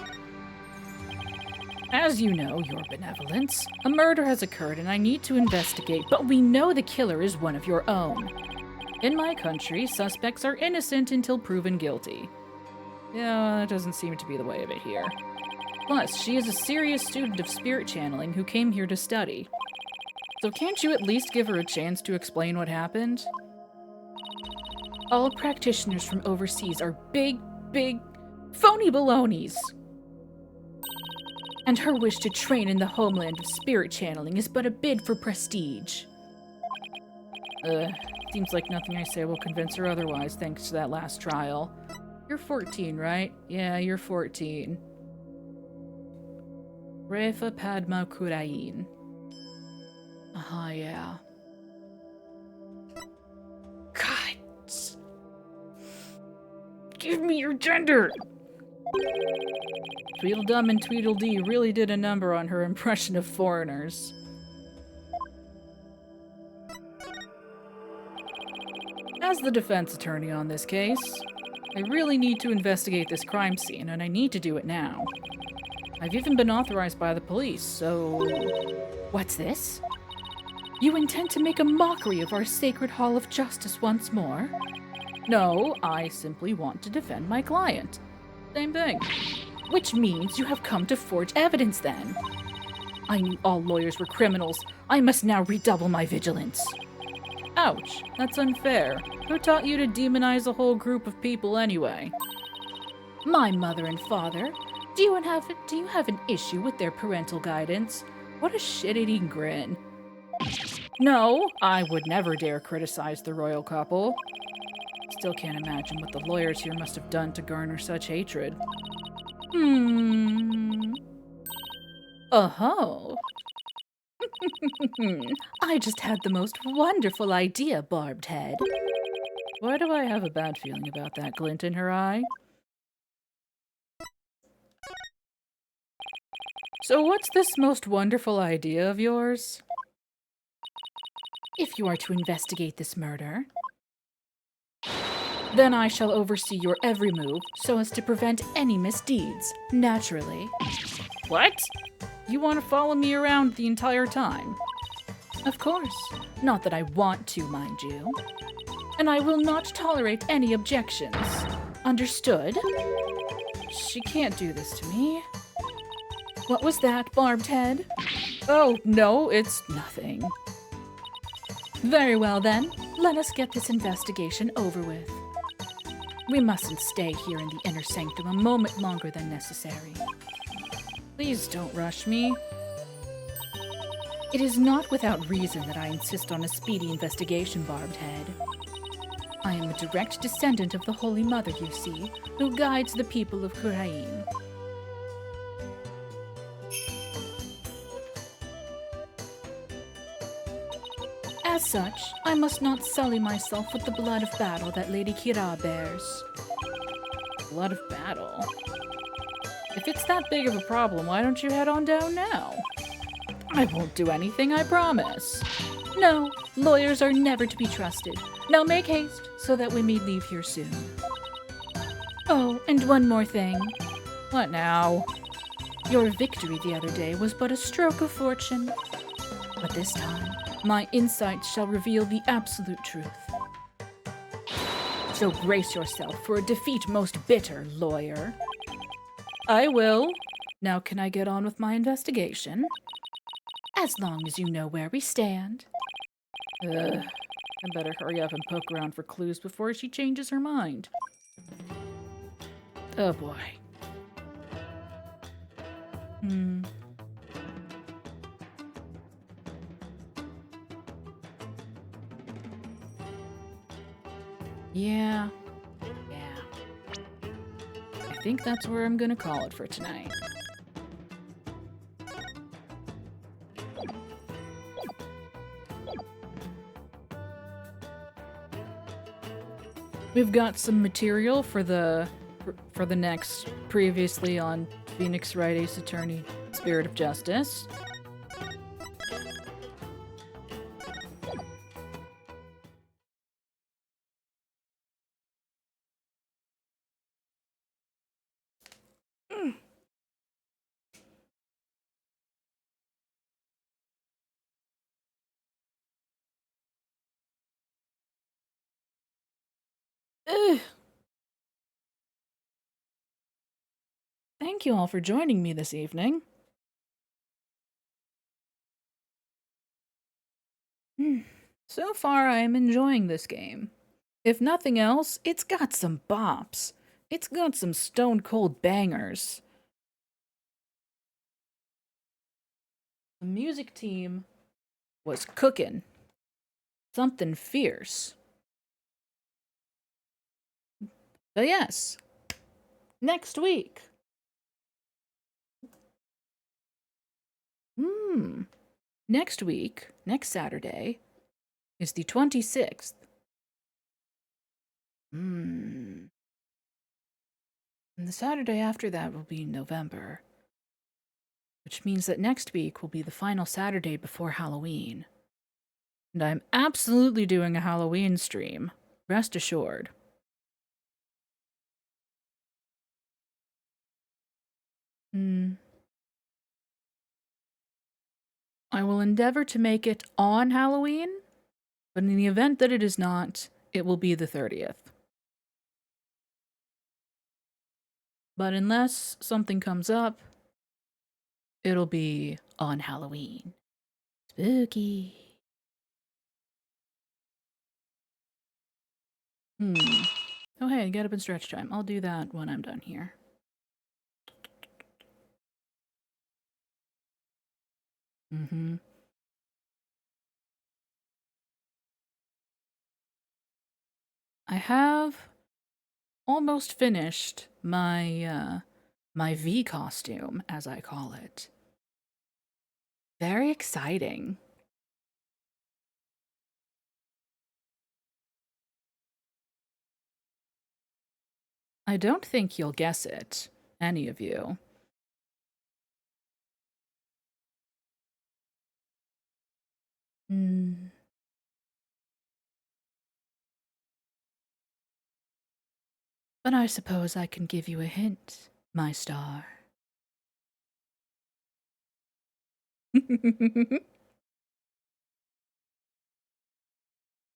As you know, Your Benevolence, a murder has occurred and I need to investigate, but we know the killer is one of your own. In my country, suspects are innocent until proven guilty. Yeah, that doesn't seem to be the way of it here. Plus, she is a serious student of spirit channeling who came here to study. So can't you at least give her a chance to explain what happened? All practitioners from overseas are big, phony balonies. And her wish to train in the homeland of spirit channeling is but a bid for prestige. Seems like nothing I say will convince her otherwise, thanks to that last trial. You're 14, right? Yeah, you're 14. Refa Padma Kurain. Ah, yeah. God! Give me your gender! Tweedledum and Tweedledee really did a number on her impression of foreigners. As the defense attorney on this case, I really need to investigate this crime scene, and I need to do it now. I've even been authorized by the police, so... What's this? You intend to make a mockery of our sacred Hall of Justice once more? No, I simply want to defend my client. Same thing. Which means you have come to forge evidence, then. I knew all lawyers were criminals. I must now redouble my vigilance. Ouch, that's unfair. Who taught you to demonize a whole group of people anyway? My mother and father. Do you have an issue with their parental guidance? What a shit-eating grin. No, I would never dare criticize the royal couple. Still can't imagine what the lawyers here must have done to garner such hatred. Oh-ho. I just had the most wonderful idea, Barbed Head. Why do I have a bad feeling about that glint in her eye? So what's this most wonderful idea of yours? If you are to investigate this murder, then I shall oversee your every move so as to prevent any misdeeds, naturally. What? You want to follow me around the entire time? Of course. Not that I want to, mind you. And I will not tolerate any objections. Understood? She can't do this to me. What was that, Barbed Head? Oh, no, it's nothing. Very well, then. Let us get this investigation over with. We mustn't stay here in the inner sanctum a moment longer than necessary. Please don't rush me. It is not without reason that I insist on a speedy investigation, Barbed Head. I am a direct descendant of the Holy Mother, you see, who guides the people of Kurain. As such, I must not sully myself with the blood of battle that Lady Kira bears. Blood of battle? If it's that big of a problem, why don't you head on down now? I won't do anything, I promise. No, lawyers are never to be trusted. Now make haste, so that we may leave here soon. Oh, and one more thing. What now? Your victory the other day was but a stroke of fortune. But this time, my insights shall reveal the absolute truth. So brace yourself for a defeat most bitter, lawyer. I will. Now can I get on with my investigation? As long as you know where we stand. I better hurry up and poke around for clues before she changes her mind. Oh boy. Yeah. I think that's where I'm gonna call it for tonight. We've got some material for the next previously on Phoenix Wright Ace Attorney Spirit of Justice. Ugh. Thank you all for joining me this evening. So far, I am enjoying this game. If nothing else, it's got some bops. It's got some stone cold bangers. The music team was cooking something fierce. But yes, next week. Next week, next Saturday, is the 26th. And the Saturday after that will be November, which means that next week will be the final Saturday before Halloween. And I'm absolutely doing a Halloween stream, rest assured. I will endeavor to make it on Halloween, but in the event that it is not, it will be the 30th. But unless something comes up, it'll be on Halloween. Spooky. Oh, hey, get up and stretch time. I'll do that when I'm done here. I have almost finished my V costume, as I call it. Very exciting. I don't think you'll guess it, any of you. But I suppose I can give you a hint, my star.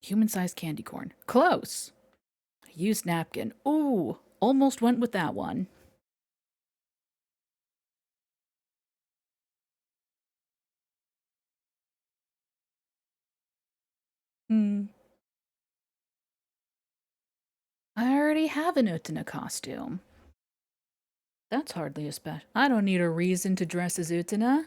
Human-sized candy corn. Close. Used napkin. Ooh, almost went with that one. I already have an Utena costume. That's hardly a special. I don't need a reason to dress as Utena.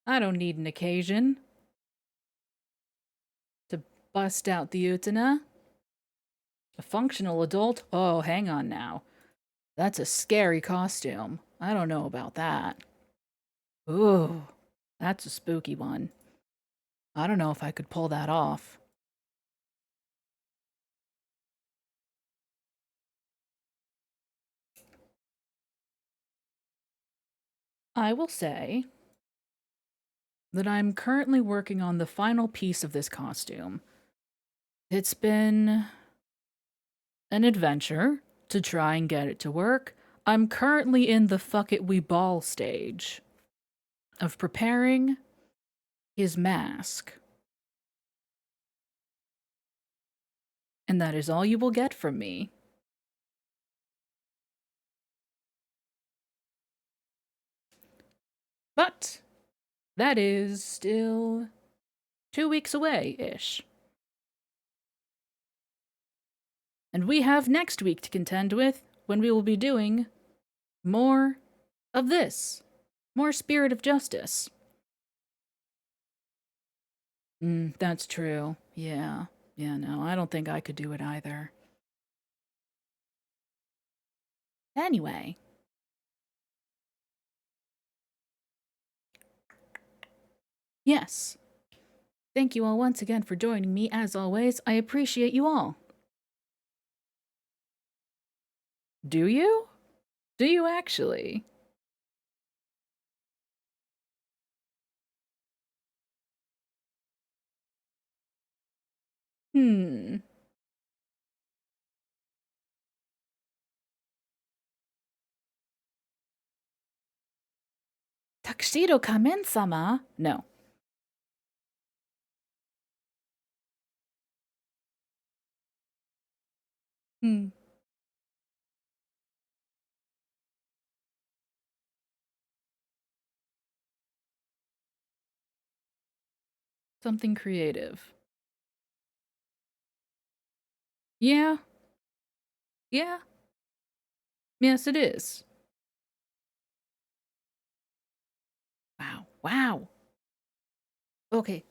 I don't need an occasion to bust out the Utena. A functional adult? Oh, hang on now. That's a scary costume. I don't know about that. Ooh, that's a spooky one. I don't know if I could pull that off. I will say that I'm currently working on the final piece of this costume. It's been an adventure to try and get it to work. I'm currently in the fuck it we ball stage of preparing his mask. And that is all you will get from me. But that is still 2 weeks away-ish. And we have next week to contend with when we will be doing more of this. More Spirit of Justice. That's true. Yeah. Yeah, no, I don't think I could do it either. Anyway. Yes. Thank you all once again for joining me. As always, I appreciate you all. Do you? Do you actually? Tuxedo Kamen-sama? No. Hmm. Something creative. Yeah. Yeah. Yes, it is. Wow. Wow. Okay.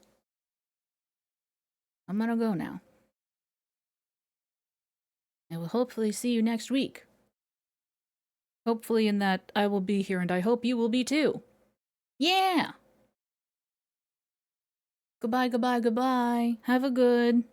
I'm gonna go now. I will hopefully see you next week. Hopefully in that I will be here and I hope you will be too. Yeah! Goodbye, goodbye, goodbye. Have a good.